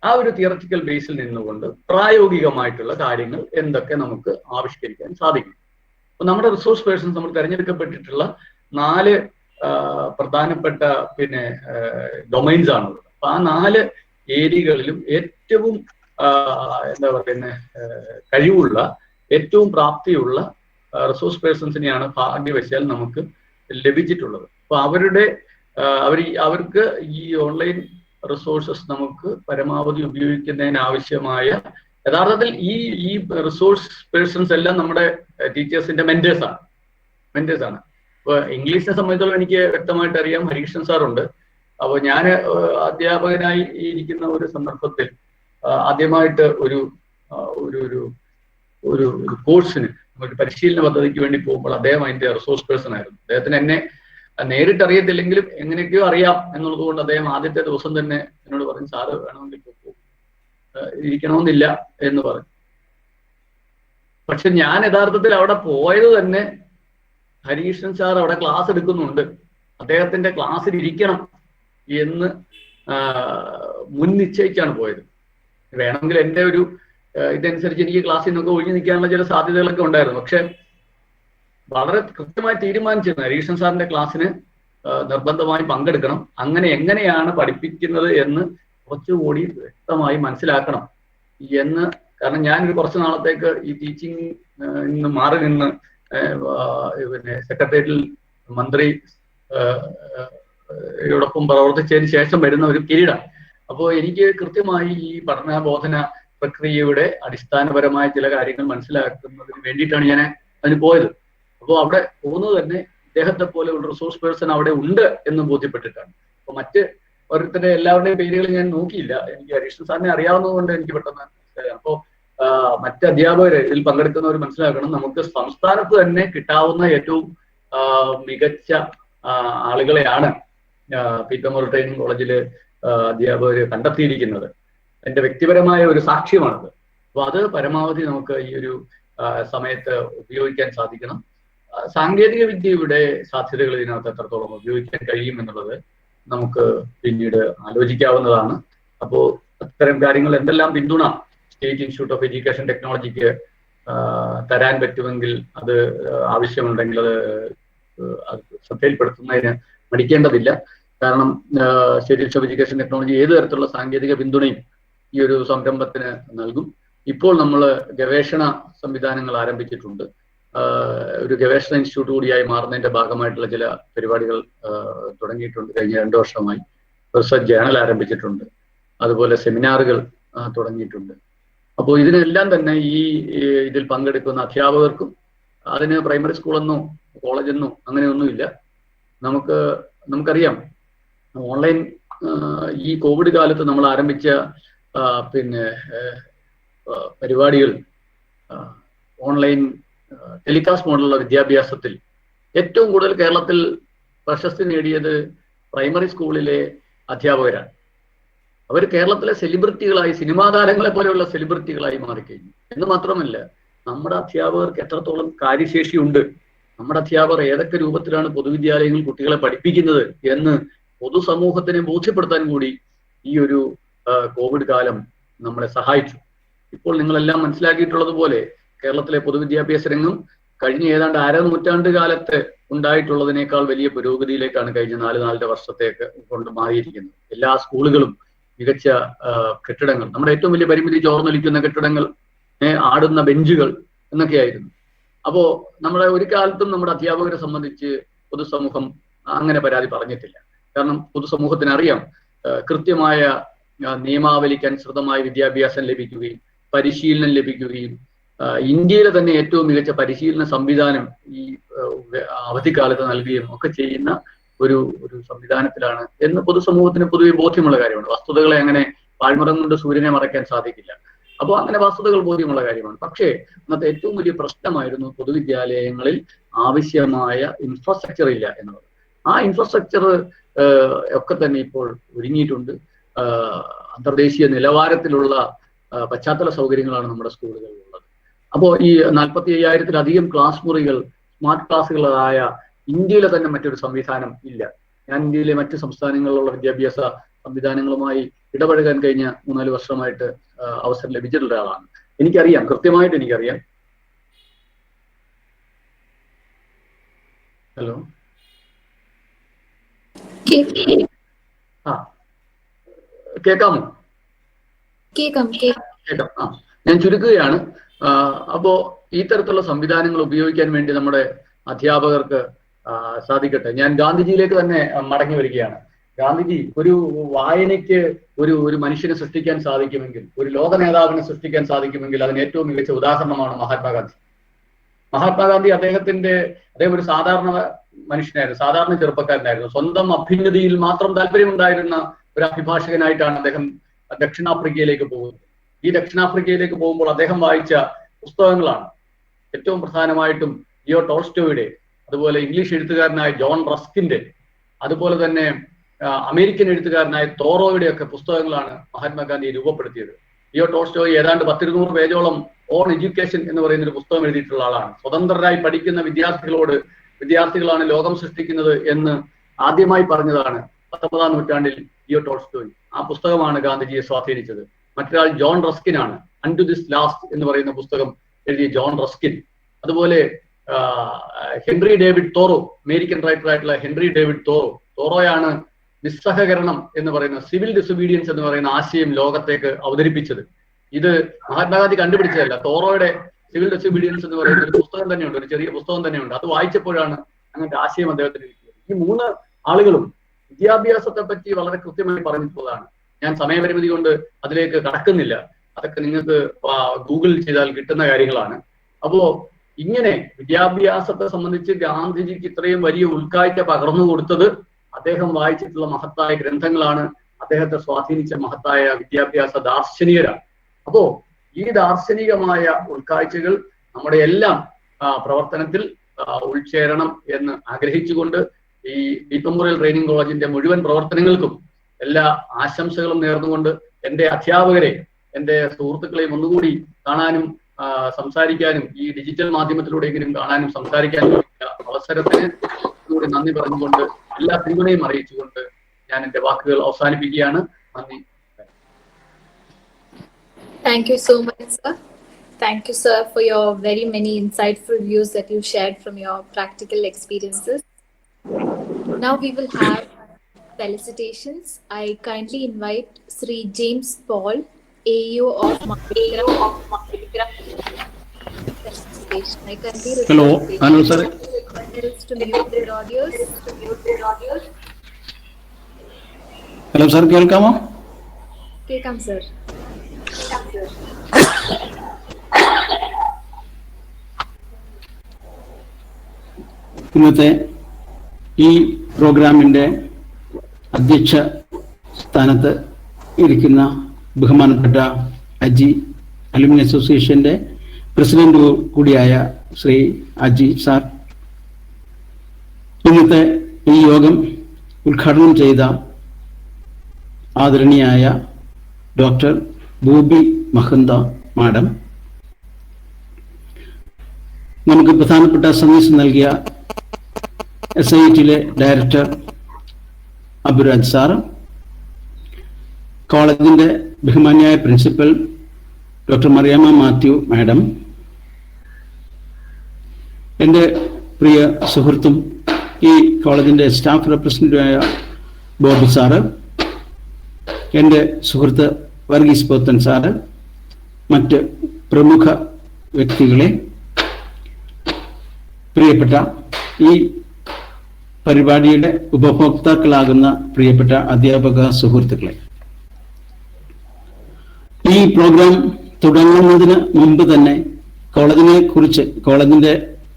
ആ ഒരു തിയററ്റിക്കൽ ബേസിൽ നിന്നുകൊണ്ട് പ്രായോഗികമായിട്ടുള്ള കാര്യങ്ങൾ എന്തൊക്കെ നമുക്ക് ആവിഷ്കരിക്കാൻ സാധിക്കും. അപ്പൊ നമ്മുടെ റിസോഴ്സ് പേഴ്സൺസ് നമ്മൾ തിരഞ്ഞെടുക്കപ്പെട്ടിട്ടുള്ള 4 പ്രധാനപ്പെട്ട പിന്നെ ഡൊമൈൻസ് ആണുള്ളത്. അപ്പൊ ആ 4 ഏരിയകളിലും ഏറ്റവും എന്താ പറയുന്നത് കഴിവുള്ള, ഏറ്റവും പ്രാപ്തിയുള്ള റിസോഴ്സ് പേഴ്സൺസിനെയാണ് ഭാഗ്യവശാൽ നമുക്ക് ലഭിച്ചിട്ടുള്ളത്. അപ്പൊ അവർക്ക് ഈ ഓൺലൈൻ റിസോഴ്സസ് നമുക്ക് പരമാവധി ഉപയോഗിക്കുന്നതിനാവശ്യമായ, യഥാർത്ഥത്തിൽ ഈ റിസോഴ്സ് പേഴ്സൺസ് എല്ലാം നമ്മുടെ ടീച്ചേഴ്സിന്റെ മെന്റേഴ്സാണ്. ഇപ്പൊ ഇംഗ്ലീഷിനെ സംബന്ധിച്ചോളം എനിക്ക് വ്യക്തമായിട്ട് അറിയാം, ഹരികൃഷ്ണൻ സാറുണ്ട്. അപ്പോൾ ഞാൻ അധ്യാപകനായി ഇരിക്കുന്ന ഒരു സന്ദർഭത്തിൽ ആദ്യമായിട്ട് ഒരു കോഴ്സിന് ഒരു പരിശീലന പദ്ധതിക്ക് വേണ്ടി പോകുമ്പോൾ അദ്ദേഹം അതിന്റെ റിസോഴ്സ് പേഴ്സൺ ആയിരുന്നു. അദ്ദേഹത്തിന് എന്നെ നേരിട്ട് അറിയത്തില്ലെങ്കിലും എങ്ങനെയൊക്കെയോ അറിയാം എന്നുള്ളത് കൊണ്ട് അദ്ദേഹം ആദ്യത്തെ ദിവസം തന്നെ എന്നോട് പറഞ്ഞു, സാറ് വേണമെങ്കിൽ ഇരിക്കണമെന്നില്ല എന്ന് പറഞ്ഞു. പക്ഷെ ഞാൻ യഥാർത്ഥത്തിൽ അവിടെ പോയത് തന്നെ ഹരികൃഷ്ണൻ സാർ അവിടെ ക്ലാസ് എടുക്കുന്നുണ്ട്, അദ്ദേഹത്തിന്റെ ക്ലാസ്സിൽ ഇരിക്കണം എന്ന് മുൻ നിശ്ചയിച്ചാണ് പോയത്. വേണമെങ്കിൽ എൻ്റെ ഒരു ഇതനുസരിച്ച് എനിക്ക് ക്ലാസ്സിൽ നിന്നൊക്കെ ഒഴിഞ്ഞു നിൽക്കാനുള്ള ചില സാധ്യതകളൊക്കെ ഉണ്ടായിരുന്നു. പക്ഷെ വളരെ കൃത്യമായി തീരുമാനിച്ചിരുന്നു ഹരികൃഷ്ണൻ സാറിന്റെ ക്ലാസ്സിന് നിർബന്ധമായി പങ്കെടുക്കണം, അങ്ങനെ എങ്ങനെയാണ് പഠിപ്പിക്കുന്നത് എന്ന് കുറച്ചുകൂടി വ്യക്തമായി മനസ്സിലാക്കണം എന്ന്. കാരണം ഞാനൊരു കുറച്ച് നാളത്തേക്ക് ഈ ടീച്ചിങ് നിന്ന് മാറി നിന്ന് പിന്നെ സെക്രട്ടേറിയറ്റിൽ മന്ത്രി യോടൊപ്പം പ്രവർത്തിച്ചതിന് ശേഷം വരുന്ന ഒരു പീരീഡാണ്. അപ്പോൾ എനിക്ക് കൃത്യമായി ഈ പഠനബോധന പ്രക്രിയയുടെ അടിസ്ഥാനപരമായ ചില കാര്യങ്ങൾ മനസ്സിലാക്കുന്നതിന് വേണ്ടിയിട്ടാണ് ഞാൻ അതിന് പോയത്. അപ്പോൾ അവിടെ പോകുന്നത് തന്നെ ഇദ്ദേഹത്തെ പോലെ ഒരു റിസോഴ്സ് പേഴ്സൺ അവിടെ ഉണ്ട് എന്ന് ബോധ്യപ്പെട്ടിട്ടാണ്. അപ്പൊ മറ്റ് ഓരോരുത്തരുടെ എല്ലാവരുടെയും പേരുകൾ ഞാൻ നോക്കിയില്ല, എനിക്ക് ഹരികൃഷ്ണൻ സാറിനെ അറിയാവുന്നത് കൊണ്ട് എനിക്ക് പെട്ടെന്ന് മനസ്സിലായി. അപ്പോൾ മറ്റ് അധ്യാപകർ ഇതിൽ പങ്കെടുക്കുന്നവർ മനസ്സിലാക്കണം, നമുക്ക് സംസ്ഥാനത്ത് തന്നെ കിട്ടാവുന്ന ഏറ്റവും മികച്ച ആളുകളെയാണ് പീറ്റർമോർ ട്രെയിനിങ് കോളേജിൽ അധ്യാപകർ കണ്ടെത്തിയിരിക്കുന്നത്. എൻ്റെ വ്യക്തിപരമായ ഒരു സാക്ഷ്യമാണത്. അപ്പൊ അത് പരമാവധി നമുക്ക് ഈ ഒരു സമയത്ത് ഉപയോഗിക്കാൻ സാധിക്കണം. സാങ്കേതിക വിദ്യയുടെ സാധ്യതകൾ ഇതിനകത്ത് എത്രത്തോളം ഉപയോഗിക്കാൻ കഴിയും എന്നുള്ളത് നമുക്ക് പിന്നീട് ആലോചിക്കാവുന്നതാണ്. അപ്പോൾ അത്തരം കാര്യങ്ങൾ എന്തെല്ലാം പിന്തുണ സ്റ്റേറ്റ് ഇൻസ്റ്റിറ്റ്യൂട്ട് ഓഫ് എഡ്യൂക്കേഷൻ ടെക്നോളജിക്ക് തരാൻ പറ്റുമെങ്കിൽ അത് ആവശ്യമുണ്ടെങ്കിൽ അത് ശ്രദ്ധയിൽപ്പെടുത്തുന്നതിന് മടിക്കേണ്ടതില്ല. കാരണം state institute of education technology ഏത് തരത്തിലുള്ള സാങ്കേതിക പിന്തുണയും ഈ ഒരു സംരംഭത്തിന് നൽകും. ഇപ്പോൾ നമ്മൾ ഗവേഷണ സംവിധാനങ്ങൾ ആരംഭിച്ചിട്ടുണ്ട്. ഒരു ഗവേഷണ ഇൻസ്റ്റിറ്റ്യൂട്ട് കൂടിയായി മാറുന്നതിന്റെ ഭാഗമായിട്ടുള്ള ചില പരിപാടികൾ തുടങ്ങിയിട്ടുണ്ട്. കഴിഞ്ഞ 2 വർഷമായി റിസർച്ച് ജേണൽ ആരംഭിച്ചിട്ടുണ്ട്, അതുപോലെ സെമിനാറുകൾ തുടങ്ങിയിട്ടുണ്ട്. അപ്പോൾ ഇതിനെല്ലാം തന്നെ ഇതിൽ പങ്കെടുക്കുന്ന അധ്യാപകർക്കും, അതിന് പ്രൈമറി സ്കൂളെന്നോ കോളേജെന്നോ അങ്ങനെയൊന്നുമില്ല. നമുക്കറിയാം ഓൺലൈൻ ഈ കോവിഡ് കാലത്ത് നമ്മൾ ആരംഭിച്ച പിന്നെ പരിപാടികൾ, ഓൺലൈൻ ടെലികാസ്റ്റ് മോഡലുള്ള വിദ്യാഭ്യാസത്തിൽ ഏറ്റവും കൂടുതൽ കേരളത്തിൽ പ്രശസ്തി നേടിയത് പ്രൈമറി സ്കൂളിലെ അധ്യാപകരാണ്. അവർ കേരളത്തിലെ സെലിബ്രിറ്റികളായി, സിനിമാ താരങ്ങളെ പോലെയുള്ള സെലിബ്രിറ്റികളായി മാറിക്കഴിഞ്ഞു. എന്ന് മാത്രമല്ല, നമ്മുടെ അധ്യാപകർക്ക് എത്രത്തോളം കാര്യശേഷിയുണ്ട്, നമ്മുടെ അധ്യാപകർ ഏതൊക്കെ രൂപത്തിലാണ് പൊതുവിദ്യാലയങ്ങളിൽ കുട്ടികളെ പഠിപ്പിക്കുന്നത് എന്ന് പൊതുസമൂഹത്തിനെ ബോധ്യപ്പെടുത്താൻ കൂടി ഈ ഒരു കോവിഡ് കാലം നമ്മളെ സഹായിച്ചു. ഇപ്പോൾ നിങ്ങളെല്ലാം മനസ്സിലാക്കിയിട്ടുള്ളതുപോലെ കേരളത്തിലെ പൊതുവിദ്യാഭ്യാസ രംഗം കഴിഞ്ഞ ഏതാണ്ട് 1/2 നൂറ്റാണ്ട് കാലത്ത് ഉണ്ടായിട്ടുള്ളതിനേക്കാൾ വലിയ പുരോഗതിയിലേക്കാണ് കഴിഞ്ഞ 4 വർഷത്തേക്ക് കൊണ്ട് മാറിയിരിക്കുന്നത്. എല്ലാ സ്കൂളുകളും മികച്ച കെട്ടിടങ്ങൾ, നമ്മുടെ ഏറ്റവും വലിയ പരിമിതി ചോർന്നൊലിക്കുന്ന കെട്ടിടങ്ങൾ, ആടുന്ന ബെഞ്ചുകൾ എന്നൊക്കെയായിരുന്നു. അപ്പോൾ നമ്മുടെ ഒരു കാലത്തും നമ്മുടെ അധ്യാപകരെ സംബന്ധിച്ച് പൊതുസമൂഹം അങ്ങനെ പരാതി പറഞ്ഞിട്ടില്ല. കാരണം പൊതുസമൂഹത്തിന് അറിയാം, കൃത്യമായ നിയമാവലിക്ക് അനുസൃതമായ വിദ്യാഭ്യാസം ലഭിക്കുകയും പരിശീലനം ലഭിക്കുകയും ഇന്ത്യയിലെ തന്നെ ഏറ്റവും മികച്ച പരിശീലന സംവിധാനം ഈ അവധിക്കാലത്ത് നൽകുകയും ഒക്കെ ചെയ്യുന്ന ഒരു സംവിധാനത്തിലാണ് എന്ന് പൊതുസമൂഹത്തിന് പൊതുവെ ബോധ്യമുള്ള കാര്യമാണ്. വസ്തുതകളെ അങ്ങനെ പാഴ്മുറം കൊണ്ട് സൂര്യനെ മറയ്ക്കാൻ സാധിക്കില്ല. അപ്പോൾ അങ്ങനെ വസ്തുതകൾ ബോധ്യമുള്ള കാര്യമാണ്. പക്ഷേ അന്നത്തെ ഏറ്റവും വലിയ പ്രശ്നമായിരുന്നു പൊതുവിദ്യാലയങ്ങളിൽ ആവശ്യമായ ഇൻഫ്രാസ്ട്രക്ചർ ഇല്ല എന്നുള്ളത്. ആ ഇൻഫ്രാസ്ട്രക്ചർ ഒക്കെ തന്നെ ഇപ്പോൾ ഒരുങ്ങിയിട്ടുണ്ട്. അന്തർദേശീയ നിലവാരത്തിലുള്ള പശ്ചാത്തല സൗകര്യങ്ങളാണ് നമ്മുടെ സ്കൂളുകളിൽ ഉള്ളത്. അപ്പോൾ ഈ 45,000-ത്തിലധികം ക്ലാസ് മുറികൾ, സ്മാർട്ട് ക്ലാസ്സുകളായ ഇന്ത്യയിലെ തന്നെ മറ്റൊരു സംവിധാനം ഇല്ല. ഞാൻ ഇന്ത്യയിലെ മറ്റ് സംസ്ഥാനങ്ങളിലുള്ള വിദ്യാഭ്യാസ സംവിധാനങ്ങളുമായി ഇടപഴകാൻ കഴിഞ്ഞ 3-4 വർഷമായിട്ട് അവസരം ലഭിച്ചിട്ടുള്ള ആളാണ്. എനിക്കറിയാം, കൃത്യമായിട്ട് എനിക്കറിയാം. ഹലോ, കേൾക്കാമോ? കേൾക്കാം. ഞാൻ ചുരുക്കുകയാണ്. അപ്പോ ഈ തരത്തിലുള്ള സംവിധാനങ്ങൾ ഉപയോഗിക്കാൻ വേണ്ടി നമ്മുടെ അധ്യാപകർക്ക് സാധിക്കട്ടെ. ഞാൻ ഗാന്ധിജിയിലേക്ക് തന്നെ മടങ്ങി വരികയാണ്. ഗാന്ധിജി ഒരു വായനയ്ക്ക് ഒരു മനുഷ്യനെ സൃഷ്ടിക്കാൻ സാധിക്കുമെങ്കിൽ, ഒരു ലോക നേതാവിനെ സൃഷ്ടിക്കാൻ സാധിക്കുമെങ്കിൽ അതിന് ഏറ്റവും മികച്ച ഉദാഹരണമാണ് മഹാത്മാഗാന്ധി. മഹാത്മാഗാന്ധി അദ്ദേഹം ഒരു സാധാരണ മനുഷ്യനായിരുന്നു, സാധാരണ ചെറുപ്പക്കാരനായിരുന്നു. സ്വന്തം അഭ്യുന്നതിയിൽ മാത്രം താല്പര്യമുണ്ടായിരുന്ന ഒരു അഭിഭാഷകനായിട്ടാണ് അദ്ദേഹം ദക്ഷിണാഫ്രിക്കയിലേക്ക് പോകുന്നത്. ഈ ദക്ഷിണാഫ്രിക്കയിലേക്ക് പോകുമ്പോൾ അദ്ദേഹം വായിച്ച പുസ്തകങ്ങളാണ് ഏറ്റവും പ്രധാനമായിട്ടും ലിയോ ടോൾസ്റ്റോയുടെ, അതുപോലെ ഇംഗ്ലീഷ് എഴുത്തുകാരനായ ജോൺ റസ്കിന്റെ, അതുപോലെ തന്നെ അമേരിക്കൻ എഴുത്തുകാരനായ തോറോയുടെ ഒക്കെ പുസ്തകങ്ങളാണ് മഹാത്മാഗാന്ധി രൂപപ്പെടുത്തിയത്. ലിയോ ടോൾസ്റ്റോയ് ഏതാണ്ട് 100-200 പേജോളം ഓൺ എഡ്യൂക്കേഷൻ എന്ന് പറയുന്ന ഒരു പുസ്തകം എഴുതിയിട്ടുള്ള ആളാണ്. സ്വതന്ത്രരായി പഠിക്കുന്ന വിദ്യാർത്ഥികളാണ് ലോകം സൃഷ്ടിക്കുന്നത് എന്ന് ആദ്യമായി പറഞ്ഞതാണ് 19-ാം നൂറ്റാണ്ടിൽ ലിയോ ടോൾസ്റ്റോയ്. ആ പുസ്തകമാണ് ഗാന്ധിജിയെ സ്വാധീനിച്ചത്. മറ്റൊരാൾ ജോൺ റസ്കിനാണ്. അൺടു ദിസ് ലാസ്റ്റ് എന്ന് പറയുന്ന പുസ്തകം എഴുതിയ ജോൺ റസ്കിൻ. അതുപോലെ ഹെൻറി ഡേവിഡ് തോറോ, അമേരിക്കൻ റൈറ്ററായിട്ടുള്ള ഹെൻറി ഡേവിഡ് തോറോയാണ് നിസ്സഹകരണം എന്ന് പറയുന്ന, സിവിൽ ഡിസൊബീഡിയൻസ് എന്ന് പറയുന്ന ആശയം ലോകത്തേക്ക് അവതരിപ്പിച്ചത്. ഇത് മഹാത്മാഗാന്ധി കണ്ടുപിടിച്ചതല്ല. തോറോയുടെ സിവിൽ ഡിസൊബീഡിയൻസ് എന്ന് പറയുന്ന ഒരു പുസ്തകം തന്നെയുണ്ട്, ഒരു ചെറിയ പുസ്തകം തന്നെയുണ്ട്. അത് വായിച്ചപ്പോഴാണ് അങ്ങനത്തെ ആശയം അദ്ദേഹത്തിന് കിട്ടിയത്. ഈ 3 ആളുകളും വിദ്യാഭ്യാസത്തെ പറ്റി വളരെ കൃത്യമായി പറഞ്ഞിട്ടുള്ളതാണ്. ഞാൻ സമയപരിമിതി കൊണ്ട് അതിലേക്ക് കടക്കുന്നില്ല. അതൊക്കെ നിങ്ങൾക്ക് ഗൂഗിൾ ചെയ്താൽ കിട്ടുന്ന കാര്യങ്ങളാണ്. അപ്പോ ഇങ്ങനെ വിദ്യാഭ്യാസത്തെ സംബന്ധിച്ച് ഗാന്ധിജിക്ക് ഇത്രയും വലിയ ഉൾക്കാഴ്ച പകർന്നു കൊടുത്തത് അദ്ദേഹം വായിച്ചിട്ടുള്ള മഹത്തായ ഗ്രന്ഥങ്ങളാണ്, അദ്ദേഹത്തെ സ്വാധീനിച്ച മഹത്തായ വിദ്യാഭ്യാസ ദാർശനികരാണ്. അപ്പോ ഈ ദാർശനികമായ ഉൾക്കാഴ്ചകൾ നമ്മുടെ എല്ലാം പ്രവർത്തനത്തിൽ ഉൾച്ചേരണം എന്ന് ആഗ്രഹിച്ചുകൊണ്ട് ഈ ഡീപ് മെമ്മോറിയൽ ട്രെയിനിങ് കോളേജിന്റെ മുഴുവൻ പ്രവർത്തനങ്ങൾക്കും എല്ലാ ആശംസകളും നേർന്നുകൊണ്ട് എൻ്റെ അധ്യാപകരെ, എൻ്റെ സുഹൃത്തുക്കളെയും ഒന്നുകൂടി കാണാനും സംസാരിക്കാനും, ഈ ഡിജിറ്റൽ മാധ്യമത്തിലൂടെയെങ്കിലും കാണാനും സംസാരിക്കാനും അവസരത്തിന് കൂടി നന്ദി പറഞ്ഞുകൊണ്ട് എല്ലാ പിന്തുണയും അറിയിച്ചുകൊണ്ട് ഞാൻ എൻ്റെ വാക്കുകൾ അവസാനിപ്പിക്കുകയാണ്. നന്ദി. Thank you so much, sir. Thank you, sir, for your very many insightful views that you shared from your practical experiences. Now we will have felicitations. I kindly invite Sri James Paul, AU of Makigram. I kindly Hello, sir. To mute their audios. Hello, sir. Welcome. Welcome, sir. ഇന്നത്തെ ഈ പ്രോഗ്രാമിൻ്റെ അധ്യക്ഷ സ്ഥാനത്ത് ഇരിക്കുന്ന ബഹുമാനപ്പെട്ട Aji alumni അസോസിയേഷൻ്റെ president കൂടിയായ Shri Aji sir, ഇന്നത്തെ ഈ യോഗം ഉദ്ഘാടനം ചെയ്ത ആദരണീയായ ഡോക്ടർ ബോബി മഹന്ത മാഡം, നമുക്ക് പ്രധാനപ്പെട്ട സന്ദേശം നൽകിയ SIT ഡയറക്ടർ അബുരാജ് സാർ, കോളേജിൻ്റെ ബഹുമാന്യായ principal doctor Mariamma Mathew madam, എൻ്റെ പ്രിയ സുഹൃത്തും ഈ കോളേജിൻ്റെ സ്റ്റാഫ് റെപ്രസെൻറ്റേറ്റീവായ ബോബി സാറ്, എൻ്റെ സുഹൃത്ത് വർഗീസ് പോത്തൻ സാറ്, മറ്റ് പ്രമുഖ വ്യക്തികളെ, പ്രിയപ്പെട്ട ഈ പരിപാടിയുടെ ഉപഭോക്താക്കളാകുന്ന പ്രിയപ്പെട്ട അധ്യാപക സുഹൃത്തുക്കളെ, ഈ പ്രോഗ്രാം തുടങ്ങുന്നതിന് മുമ്പ് തന്നെ കോളേജിനെ കുറിച്ച്, കോളേജിൻ്റെ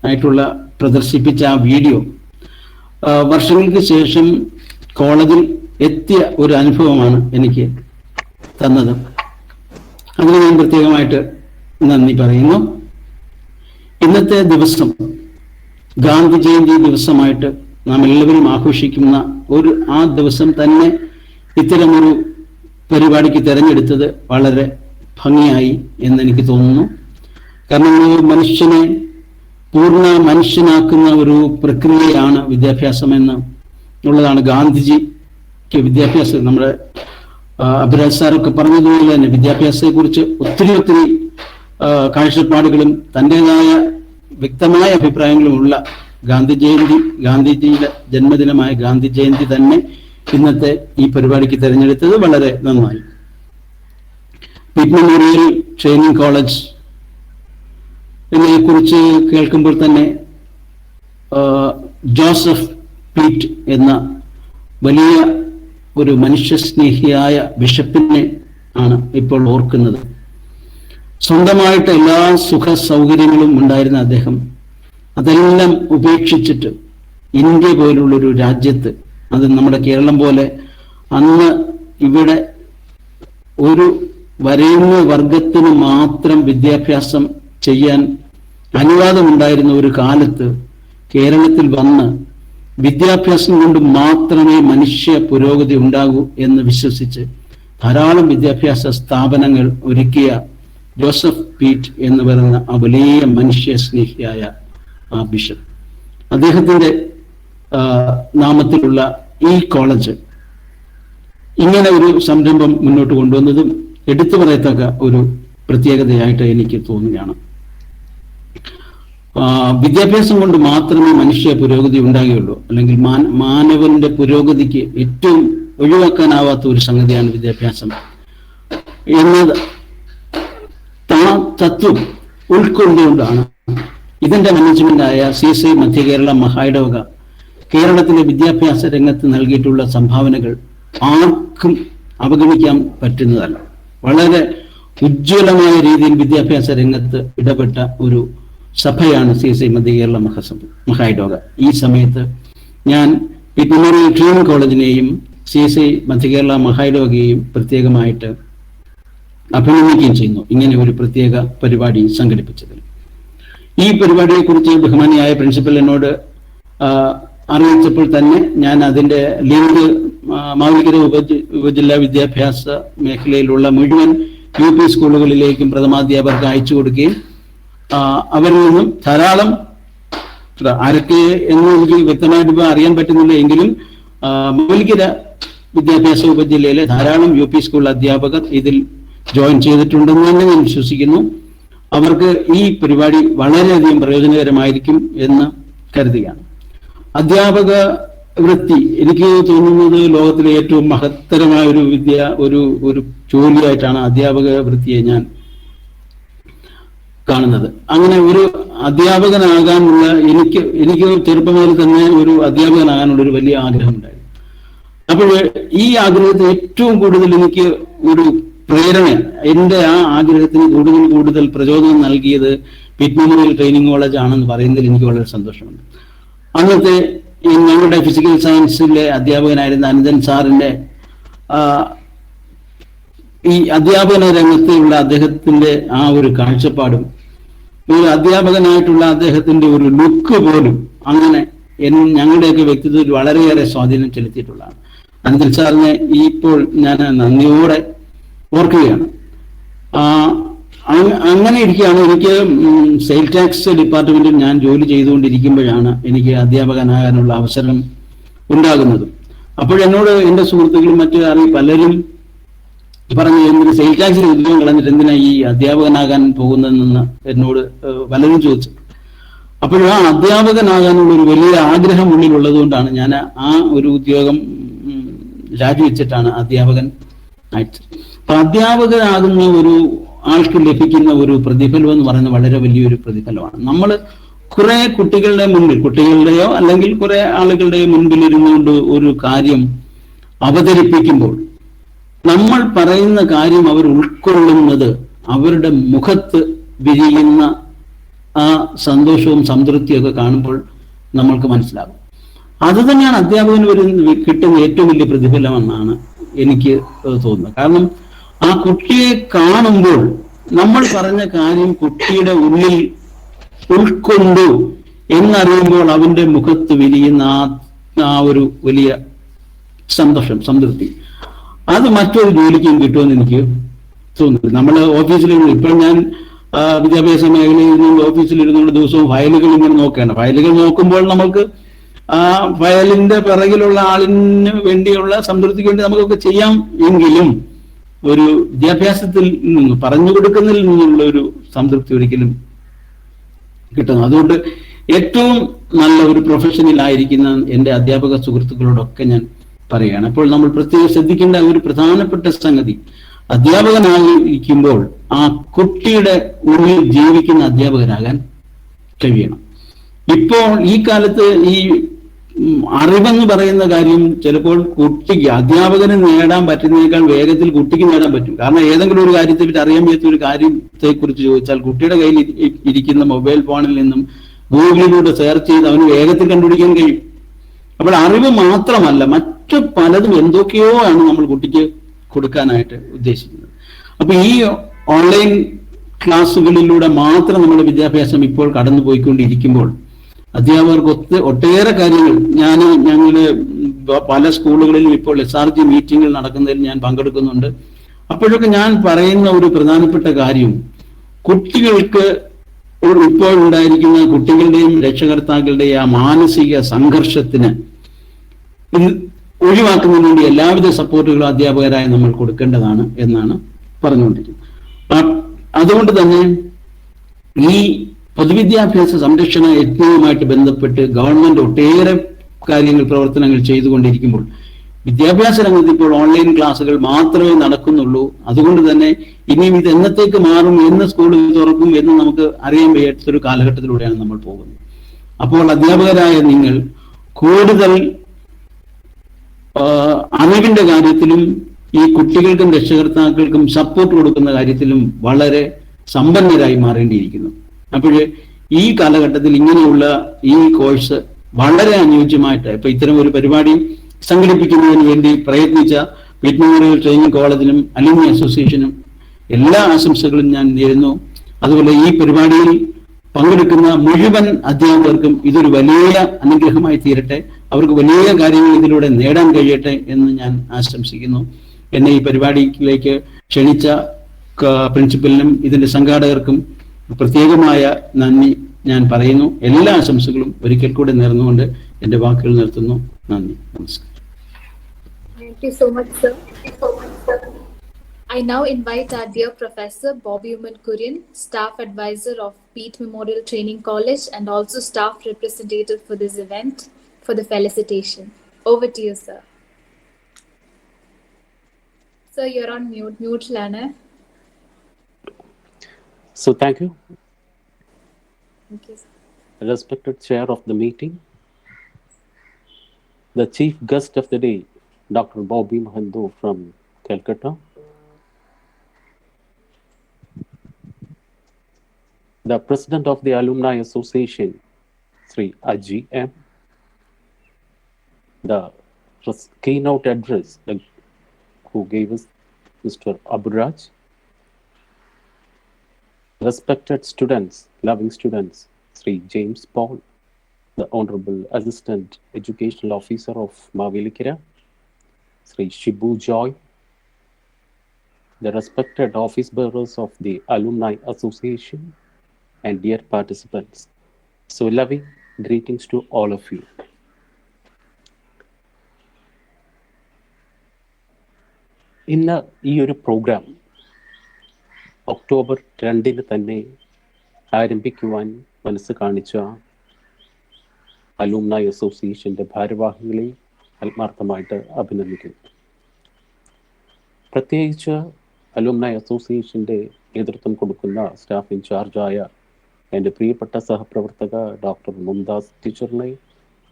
ആയിട്ടുള്ള പ്രദർശിപ്പിച്ച ആ വീഡിയോ വർഷങ്ങൾക്ക് ശേഷം കോളേജിൽ എത്തിയ ഒരു അനുഭവമാണ് എനിക്ക് തന്നത്. അതിന് ഞാൻ പ്രത്യേകമായിട്ട് നന്ദി പറയുന്നു. ഇന്നത്തെ ദിവസം ഗാന്ധി ജയന്തി ദിവസമായിട്ട് നാം എല്ലാവരും ആഘോഷിക്കുന്ന ആ ദിവസം തന്നെ ഇത്തരമൊരു പരിപാടിക്ക് തിരഞ്ഞെടുത്തത് വളരെ ഭംഗിയായി എന്നെനിക്ക് തോന്നുന്നു. കാരണം ഒരു മനുഷ്യനെ പൂർണ്ണ മനുഷ്യനാക്കുന്ന ഒരു പ്രക്രിയയാണ് വിദ്യാഭ്യാസം എന്നുള്ളതാണ് ഗാന്ധിജിക്ക് വിദ്യാഭ്യാസം, നമ്മുടെ അഭിരാജ് സാറൊക്കെ പറഞ്ഞതുപോലെ തന്നെ വിദ്യാഭ്യാസത്തെക്കുറിച്ച് ഒത്തിരി കാഴ്ചപ്പാടുകളും തൻ്റെതായ വ്യക്തമായ അഭിപ്രായങ്ങളുമുള്ള ഗാന്ധിജിയുടെ ജന്മദിനമായ ഗാന്ധി ജയന്തി തന്നെ ഇന്നത്തെ ഈ പരിപാടിക്ക് തിരഞ്ഞെടുത്തത് വളരെ നന്നായി. പിറ്റ് മെമ്മോറിയൽ ട്രെയിനിങ് കോളേജ് ഇതിനെക്കുറിച്ച് കേൾക്കുമ്പോൾ തന്നെ ജോസഫ് പീറ്റ് എന്ന വലിയ ഒരു മനുഷ്യസ്നേഹിയായ ബിഷപ്പിനെ ആണ് ഇപ്പോൾ ഓർക്കുന്നത്. സ്വന്തമായിട്ട് എല്ലാ സുഖ സൗകര്യങ്ങളും ഉണ്ടായിരുന്ന അദ്ദേഹം അതെല്ലാം ഉപേക്ഷിച്ചിട്ട് ഇന്ത്യ പോലുള്ളൊരു രാജ്യത്ത്, അത് നമ്മുടെ കേരളം പോലെ അന്ന് ഇവിടെ ഒരു വരയുന്ന വർഗത്തിന് മാത്രം വിദ്യാഭ്യാസം ചെയ്യാൻ അനുവാദമുണ്ടായിരുന്ന ഒരു കാലത്ത് കേരളത്തിൽ വന്ന് വിദ്യാഭ്യാസം കൊണ്ട് മാത്രമേ മനുഷ്യ പുരോഗതി ഉണ്ടാകൂ എന്ന് വിശ്വസിച്ച് ധാരാളം വിദ്യാഭ്യാസ സ്ഥാപനങ്ങൾ ഒരുക്കിയ ജോസഫ് പീറ്റ് എന്ന് പറയുന്ന ആ വലിയ മനുഷ്യ സ്നേഹിയായ ആ ബിഷപ്പ്, അദ്ദേഹത്തിന്റെ നാമത്തിലുള്ള ഈ കോളേജ് ഇങ്ങനെ ഒരു സംരംഭം മുന്നോട്ട് കൊണ്ടുവന്നതും എടുത്തു പറയത്തക്ക ഒരു പ്രത്യേകതയായിട്ട് എനിക്ക് തോന്നുകയാണ്. വിദ്യാഭ്യാസം കൊണ്ട് മാത്രമേ മനുഷ്യ പുരോഗതി ഉണ്ടാകുകയുള്ളൂ, അല്ലെങ്കിൽ മാനവന്റെ പുരോഗതിക്ക് ഏറ്റവും ഒഴിവാക്കാനാവാത്ത ഒരു സംഗതിയാണ് വിദ്യാഭ്യാസം എന്നത് തത്വം ഉൾക്കൊണ്ടുകൊണ്ടാണ് ഇതിന്റെ മാനേജ്മെന്റായ CSI മധ്യ കേരള മഹായിടവക കേരളത്തിലെ വിദ്യാഭ്യാസ രംഗത്ത് നൽകിയിട്ടുള്ള സംഭാവനകൾ ആർക്കും അവഗണിക്കാൻ പറ്റുന്നതല്ല. വളരെ ഉജ്ജ്വലമായ രീതിയിൽ വിദ്യാഭ്യാസ രംഗത്ത് ഇടപെട്ട ഒരു സഭയാണ് CSI മധ്യ കേരള മഹായിടവക. ഈ സമയത്ത് ഞാൻ പിറ്റ് മെമ്മോറിയൽ ട്രെയിനിങ് കോളേജിനെയും CSI മധ്യ കേരള മഹായിടവകയെയും പ്രത്യേകമായിട്ട് അഭിനന്ദിക്കുകയും ചെയ്യുന്നു ഇങ്ങനെ ഒരു പ്രത്യേക പരിപാടി സംഘടിപ്പിച്ചതിൽ. ഈ പരിപാടിയെക്കുറിച്ച് ബഹുമാനിയായ പ്രിൻസിപ്പൽ എന്നോട് അറിയിച്ചപ്പോൾ തന്നെ ഞാൻ അതിന്റെ ലിങ്ക് മാവേലിക്കര ഉപജില്ലാ വിദ്യാഭ്യാസ മേഖലയിലുള്ള മുഴുവൻ UP സ്കൂളുകളിലേക്കും പ്രഥമാധ്യാപകർക്ക് അയച്ചു കൊടുക്കുകയും അവരിൽ നിന്നും ധാരാളം, ആരൊക്കെ എന്ന് എനിക്ക് വ്യക്തമായിട്ട് ഇപ്പോൾ അറിയാൻ പറ്റുന്നില്ല എങ്കിലും മാവേലിക്കര വിദ്യാഭ്യാസ ഉപജില്ലയിലെ ധാരാളം UP സ്കൂൾ അധ്യാപകർ ഇതിൽ ജോയിൻ ചെയ്തിട്ടുണ്ടെന്ന് തന്നെ ഞാൻ വിശ്വസിക്കുന്നു. അവർക്ക് ഈ പരിപാടി വളരെയധികം പ്രയോജനകരമായിരിക്കും എന്ന് കരുതുകയാണ്. അധ്യാപക വൃത്തി എനിക്ക് തോന്നുന്നത് ലോകത്തിലെ ഏറ്റവും മഹത്തരമായ ഒരു ജോലിയായിട്ടാണ് അധ്യാപക വൃത്തിയെ ഞാൻ കാണുന്നത്. അങ്ങനെ ഒരു അധ്യാപകനാകാനുള്ള എനിക്ക് ചെറുപ്പം മുതൽ തന്നെ ഒരു അധ്യാപകനാകാനുള്ള ഒരു വലിയ ആഗ്രഹമുണ്ടായിരുന്നു. അപ്പോൾ ഈ ആഗ്രഹത്തിന് ഏറ്റവും കൂടുതൽ എനിക്ക് ഒരു പ്രേരണ, എൻ്റെ ആ ആഗ്രഹത്തിന് കൂടുതൽ പ്രചോദനം നൽകിയത് പിറ്റ് മെമ്മോറിയൽ ട്രെയിനിങ് കോളേജ് ആണെന്ന് പറയുന്നതിൽ എനിക്ക് വളരെ സന്തോഷമുണ്ട്. അന്നത്തെ ഞങ്ങളുടെ ഫിസിക്കൽ സയൻസിലെ അധ്യാപകനായിരുന്ന അനന്തൻ സാറിന്റെ ഈ അധ്യാപന രംഗത്തുള്ള അദ്ദേഹത്തിന്റെ ആ ഒരു കാഴ്ചപ്പാടും ഒരു അധ്യാപകനായിട്ടുള്ള അദ്ദേഹത്തിന്റെ ഒരു ലുക്ക് പോലും അങ്ങനെ ഞങ്ങളുടെയൊക്കെ വ്യക്തിത്വത്തിൽ വളരെയേറെ സ്വാധീനം ചെലുത്തിയിട്ടുള്ളതാണ്. അനന്തൻ സാറിനെ ഇപ്പോൾ ഞാൻ നന്ദിയോടെ ഓർക്കുകയാണ്. അങ്ങനെ ഇരിക്കുകയാണ് എനിക്ക് സെയിൽ ടാക്സ് ഡിപ്പാർട്ട്മെന്റിൽ ഞാൻ ജോലി ചെയ്തുകൊണ്ടിരിക്കുമ്പോഴാണ് എനിക്ക് അധ്യാപകനാകാനുള്ള അവസരം ഉണ്ടാകുന്നത്. അപ്പോഴെന്നോട് എൻ്റെ സുഹൃത്തുക്കളും മറ്റു പലരും പറഞ്ഞു, എന്തിന് സെയിൽ ടാക്സിൽ ഉദ്യോഗം കളഞ്ഞിട്ട് എന്തിനാ ഈ അധ്യാപകനാകാൻ പോകുന്നതെന്ന് എന്നോട് പലരും ചോദിച്ചു. അപ്പോഴും ആ അധ്യാപകനാകാനുള്ള ഒരു വലിയ ആഗ്രഹം ഉള്ളിലുള്ളത് കൊണ്ടാണ് ഞാൻ ആ ഒരു ഉദ്യോഗം രാജിവെച്ചിട്ടാണ് അധ്യാപകൻ ആയിട്ട്. അപ്പൊ അധ്യാപകനാകുന്ന ഒരു ആൾക്ക് ലഭിക്കുന്ന ഒരു പ്രതിഫലം എന്ന് പറയുന്നത് വളരെ വലിയൊരു പ്രതിഫലമാണ്. നമ്മൾ കുറെ കുട്ടികളുടെയോ അല്ലെങ്കിൽ കുറെ ആളുകളുടെയോ മുൻപിൽ ഇരുന്നുകൊണ്ട് ഒരു കാര്യം അവതരിപ്പിക്കുമ്പോൾ നമ്മൾ പറയുന്ന കാര്യം അവർ ഉൾക്കൊള്ളുന്നത് അവരുടെ മുഖത്ത് വിരിയുന്ന ആ സന്തോഷവും സംതൃപ്തിയൊക്കെ കാണുമ്പോൾ നമ്മൾക്ക് മനസ്സിലാകും. അത് തന്നെയാണ് അധ്യാപകന് കിട്ടുന്ന ഏറ്റവും വലിയ പ്രതിഫലമെന്നാണ് എനിക്ക് തോന്നുന്നത്. കാരണം ആ കുട്ടിയെ കാണുമ്പോൾ നമ്മൾ പറഞ്ഞ കാര്യം കുട്ടിയുടെ ഉള്ളിൽ ഉൾക്കൊണ്ടു എന്നറിയുമ്പോൾ അവന്റെ മുഖത്ത് വിരിയുന്ന ആ ആ ഒരു വലിയ സന്തോഷം, സംതൃപ്തി, അത് മറ്റൊരു ജോലിക്കും കിട്ടുമെന്ന് എനിക്ക് തോന്നുന്നു. നമ്മൾ ഓഫീസിലിരുന്ന്, ഇപ്പോൾ ഞാൻ വിദ്യാഭ്യാസ മേഖലയിൽ ഇരുന്നുകൊണ്ട് ഓഫീസിലിരുന്നുകൊണ്ട് ദിവസവും ഫയലുകൾ ഇങ്ങനെ നോക്കുകയാണ്. ഫയലുകൾ നോക്കുമ്പോൾ നമുക്ക് ആ ഫയലിന്റെ പിറകിലുള്ള ആളിന് വേണ്ടിയുള്ള സംതൃപ്തിക്ക് വേണ്ടി നമുക്കൊക്കെ ചെയ്യാം. എങ്കിലും ഒരു വിദ്യാഭ്യാസത്തിൽ നിന്ന്, പറഞ്ഞു കൊടുക്കുന്നതിൽ നിന്നുള്ള ഒരു സംതൃപ്തി ഒരിക്കലും കിട്ടുന്നു. അതുകൊണ്ട് ഏറ്റവും നല്ല ഒരു പ്രൊഫഷനിലായിരിക്കുന്ന എൻ്റെ അധ്യാപക സുഹൃത്തുക്കളോടൊക്കെ ഞാൻ പറയുകയാണ്, അപ്പോൾ നമ്മൾ പ്രത്യേകം ശ്രദ്ധിക്കേണ്ട ഒരു പ്രധാനപ്പെട്ട സംഗതി, അധ്യാപകനായിരിക്കുമ്പോൾ ആ കുട്ടിയുടെ ഉള്ളിൽ ജീവിക്കുന്ന അധ്യാപകരാകാൻ കഴിയണം. ഇപ്പോൾ ഈ കാലത്ത് ഈ അറിവെന്ന് പറയുന്ന കാര്യം ചിലപ്പോൾ കുട്ടിക്ക്, അധ്യാപകന് നേടാൻ പറ്റുന്നതിനേക്കാൾ വേഗത്തിൽ കുട്ടിക്ക് നേടാൻ പറ്റും. കാരണം ഏതെങ്കിലും ഒരു കാര്യത്തെ പറ്റി അറിയാൻ പറ്റിയ ഒരു കാര്യത്തെ കുറിച്ച് ചോദിച്ചാൽ കുട്ടിയുടെ കയ്യിൽ ഇരിക്കുന്ന മൊബൈൽ ഫോണിൽ നിന്നും ഗൂഗിളിലൂടെ സെർച്ച് ചെയ്ത് അവന് വേഗത്തിൽ കണ്ടുപിടിക്കാൻ കഴിയും. അപ്പോൾ അറിവ് മാത്രമല്ല, മറ്റു പലതും എന്തൊക്കെയോ ആണ് നമ്മൾ കുട്ടിക്ക് കൊടുക്കാനായിട്ട് ഉദ്ദേശിക്കുന്നത്. അപ്പൊ ഈ ഓൺലൈൻ ക്ലാസ്സുകളിലൂടെ മാത്രം നമ്മുടെ വിദ്യാഭ്യാസം ഇപ്പോൾ കടന്നു പോയിക്കൊണ്ടിരിക്കുമ്പോൾ അധ്യാപകർക്ക് ഒട്ടേറെ കാര്യങ്ങൾ, ഞങ്ങള് പല സ്കൂളുകളിലും ഇപ്പോൾ SRG മീറ്റിംഗുകൾ നടക്കുന്നതിൽ ഞാൻ പങ്കെടുക്കുന്നുണ്ട്. അപ്പോഴൊക്കെ ഞാൻ പറയുന്ന ഒരു പ്രധാനപ്പെട്ട കാര്യം, കുട്ടികൾക്ക് ഇപ്പോൾ ഉണ്ടായിരിക്കുന്ന കുട്ടികളുടെയും രക്ഷകർത്താക്കളുടെയും ആ മാനസിക സംഘർഷത്തിന് ഒഴിവാക്കുന്നതിന് വേണ്ടി എല്ലാവിധ സപ്പോർട്ടുകളും അധ്യാപകരായി നമ്മൾ കൊടുക്കേണ്ടതാണ് എന്നാണ് പറഞ്ഞുകൊണ്ടിരിക്കുന്നത്. അതുകൊണ്ട് തന്നെ ഈ പൊതുവിദ്യാഭ്യാസ സംരക്ഷണ യജ്ഞവുമായിട്ട് ബന്ധപ്പെട്ട് ഗവൺമെന്റ് ഒട്ടേറെ കാര്യങ്ങൾ, പ്രവർത്തനങ്ങൾ ചെയ്തുകൊണ്ടിരിക്കുമ്പോൾ വിദ്യാഭ്യാസ രംഗത്ത് ഇപ്പോൾ ഓൺലൈൻ ക്ലാസ്സുകൾ മാത്രമേ നടക്കുന്നുള്ളൂ. അതുകൊണ്ട് തന്നെ ഇനിയും ഇത് എന്നത്തേക്ക് മാറും, എന്ന് സ്കൂളുകൾ തുറക്കും എന്ന് നമുക്ക് അറിയാൻ വയ്യാത്തൊരു കാലഘട്ടത്തിലൂടെയാണ് നമ്മൾ പോകുന്നത്. അപ്പോൾ അധ്യാപകരായ നിങ്ങൾ കൂടുതൽ അറിവിന്റെ കാര്യത്തിലും ഈ കുട്ടികൾക്കും രക്ഷകർത്താക്കൾക്കും സപ്പോർട്ട് കൊടുക്കുന്ന കാര്യത്തിലും വളരെ സമ്പന്നരായി മാറേണ്ടിയിരിക്കുന്നു. അപ്പോൾ ഈ കാലഘട്ടത്തിൽ ഇങ്ങനെയുള്ള ഈ കോഴ്സ് വളരെ അനുയോജ്യമായിട്ട്, ഇപ്പൊ ഇത്തരം ഒരു പരിപാടി സംഘടിപ്പിക്കുന്നതിന് വേണ്ടി പ്രയത്നിച്ച പിറ്റ് മെമ്മോറിയൽ ട്രെയിനിങ് കോളേജിനും അലുമിനി അസോസിയേഷനും എല്ലാ ആശംസകളും ഞാൻ നേരുന്നു. അതുപോലെ ഈ പരിപാടിയിൽ പങ്കെടുക്കുന്ന മുഴുവൻ അധ്യാപകർക്കും ഇതൊരു വലിയ അനുഗ്രഹമായി തീരട്ടെ, അവർക്ക് വലിയ കാര്യങ്ങൾ ഇതിലൂടെ നേടാൻ കഴിയട്ടെ എന്ന് ഞാൻ ആശംസിക്കുന്നു. എന്നെ ഈ പരിപാടിയിലേക്ക് ക്ഷണിച്ച പ്രിൻസിപ്പലിനും ഇതിന്റെ സംഘാടകർക്കും പ്രത്യേകമായ നന്ദി ഞാൻ പറയുന്നു. എല്ലാ ആശംസകളും ഒരിക്കൽ കൂടെ നേർന്നുകൊണ്ട് എൻ്റെ വാക്കുകൾ നിർത്തുന്നു. നന്ദി, നമസ്കാരം. Thank you so much, sir. I now invite our dear Professor Bobby Uman Kurian, Staff Advisor of Pitt Memorial Training College and also Staff Representative for this event, for the felicitation. Over to you, sir. Sir, you're on mute. Mute, Lana. So thank you. Thank you, sir. Respected chair of the meeting, the chief guest of the day, Dr. Bobby Mahando from Calcutta, the president of the Alumni Association, Sri Aji M, the keynote address who gave us Mr. Aburaj, respected students, loving students, Sri James Paul, the Honorable Assistant Educational Officer of Mavelikira, Sri Shibu Joy, the respected office bearers of the Alumni Association, and dear participants. So loving greetings to all of you. ഇന്ന് ഈ ഒരു programme October 2 തന്നെ ആരംഭിക്കുവാൻ മനസ്സ് കാണിച്ച അലൂംനായി അസോസിയേഷൻ്റെ ഭാരവാഹികളെ ആത്മാർത്ഥമായിട്ട് അഭിനന്ദിക്കുന്നു. പ്രത്യേകിച്ച് അലൂംനായി അസോസിയേഷൻ്റെ നേതൃത്വം കൊടുക്കുന്ന സ്റ്റാഫ് ഇൻചാർജായ എൻ്റെ പ്രിയപ്പെട്ട സഹപ്രവർത്തക ഡോക്ടർ മുംതാസ് ടീച്ചറിനെ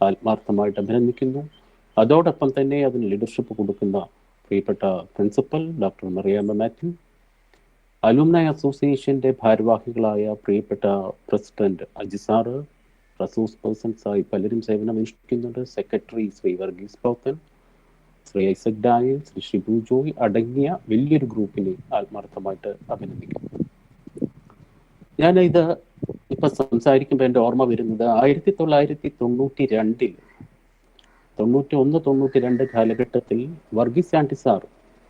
ആത്മാർത്ഥമായിട്ട് അഭിനന്ദിക്കുന്നു. അതോടൊപ്പം തന്നെ അതിന് ലീഡർഷിപ്പ് കൊടുക്കുന്ന പ്രിയപ്പെട്ട പ്രിൻസിപ്പൽ ഡോക്ടർ മറിയാമ്മ മാത്യു, അലൂംനായി അസോസിയേഷൻ്റെ ഭാരവാഹികളായ പ്രിയപ്പെട്ട പ്രസിഡന്റ് അജിസാറ്, റിസോഴ്സ് പേഴ്സൺസായി പലരും സേവനമനുഷ്ഠിക്കുന്നുണ്ട്, സെക്രട്ടറി ശ്രീ വർഗീസ് പൗത്തൻ, ശ്രീ ഐസക് ഡാനിയൽ, ശ്രീ ഷിബു ജോയ് അടങ്ങിയ വലിയൊരു ഗ്രൂപ്പിനെ ആത്മാർത്ഥമായിട്ട് അഭിനന്ദിക്കുന്നു. ഞാൻ ഇത് ഇപ്പൊ സംസാരിക്കുമ്പോൾ എൻ്റെ ഓർമ്മ വരുന്നത് 1992 91-92 കാലഘട്ടത്തിൽ വർഗീസ് ആൻറ്റി സാർ,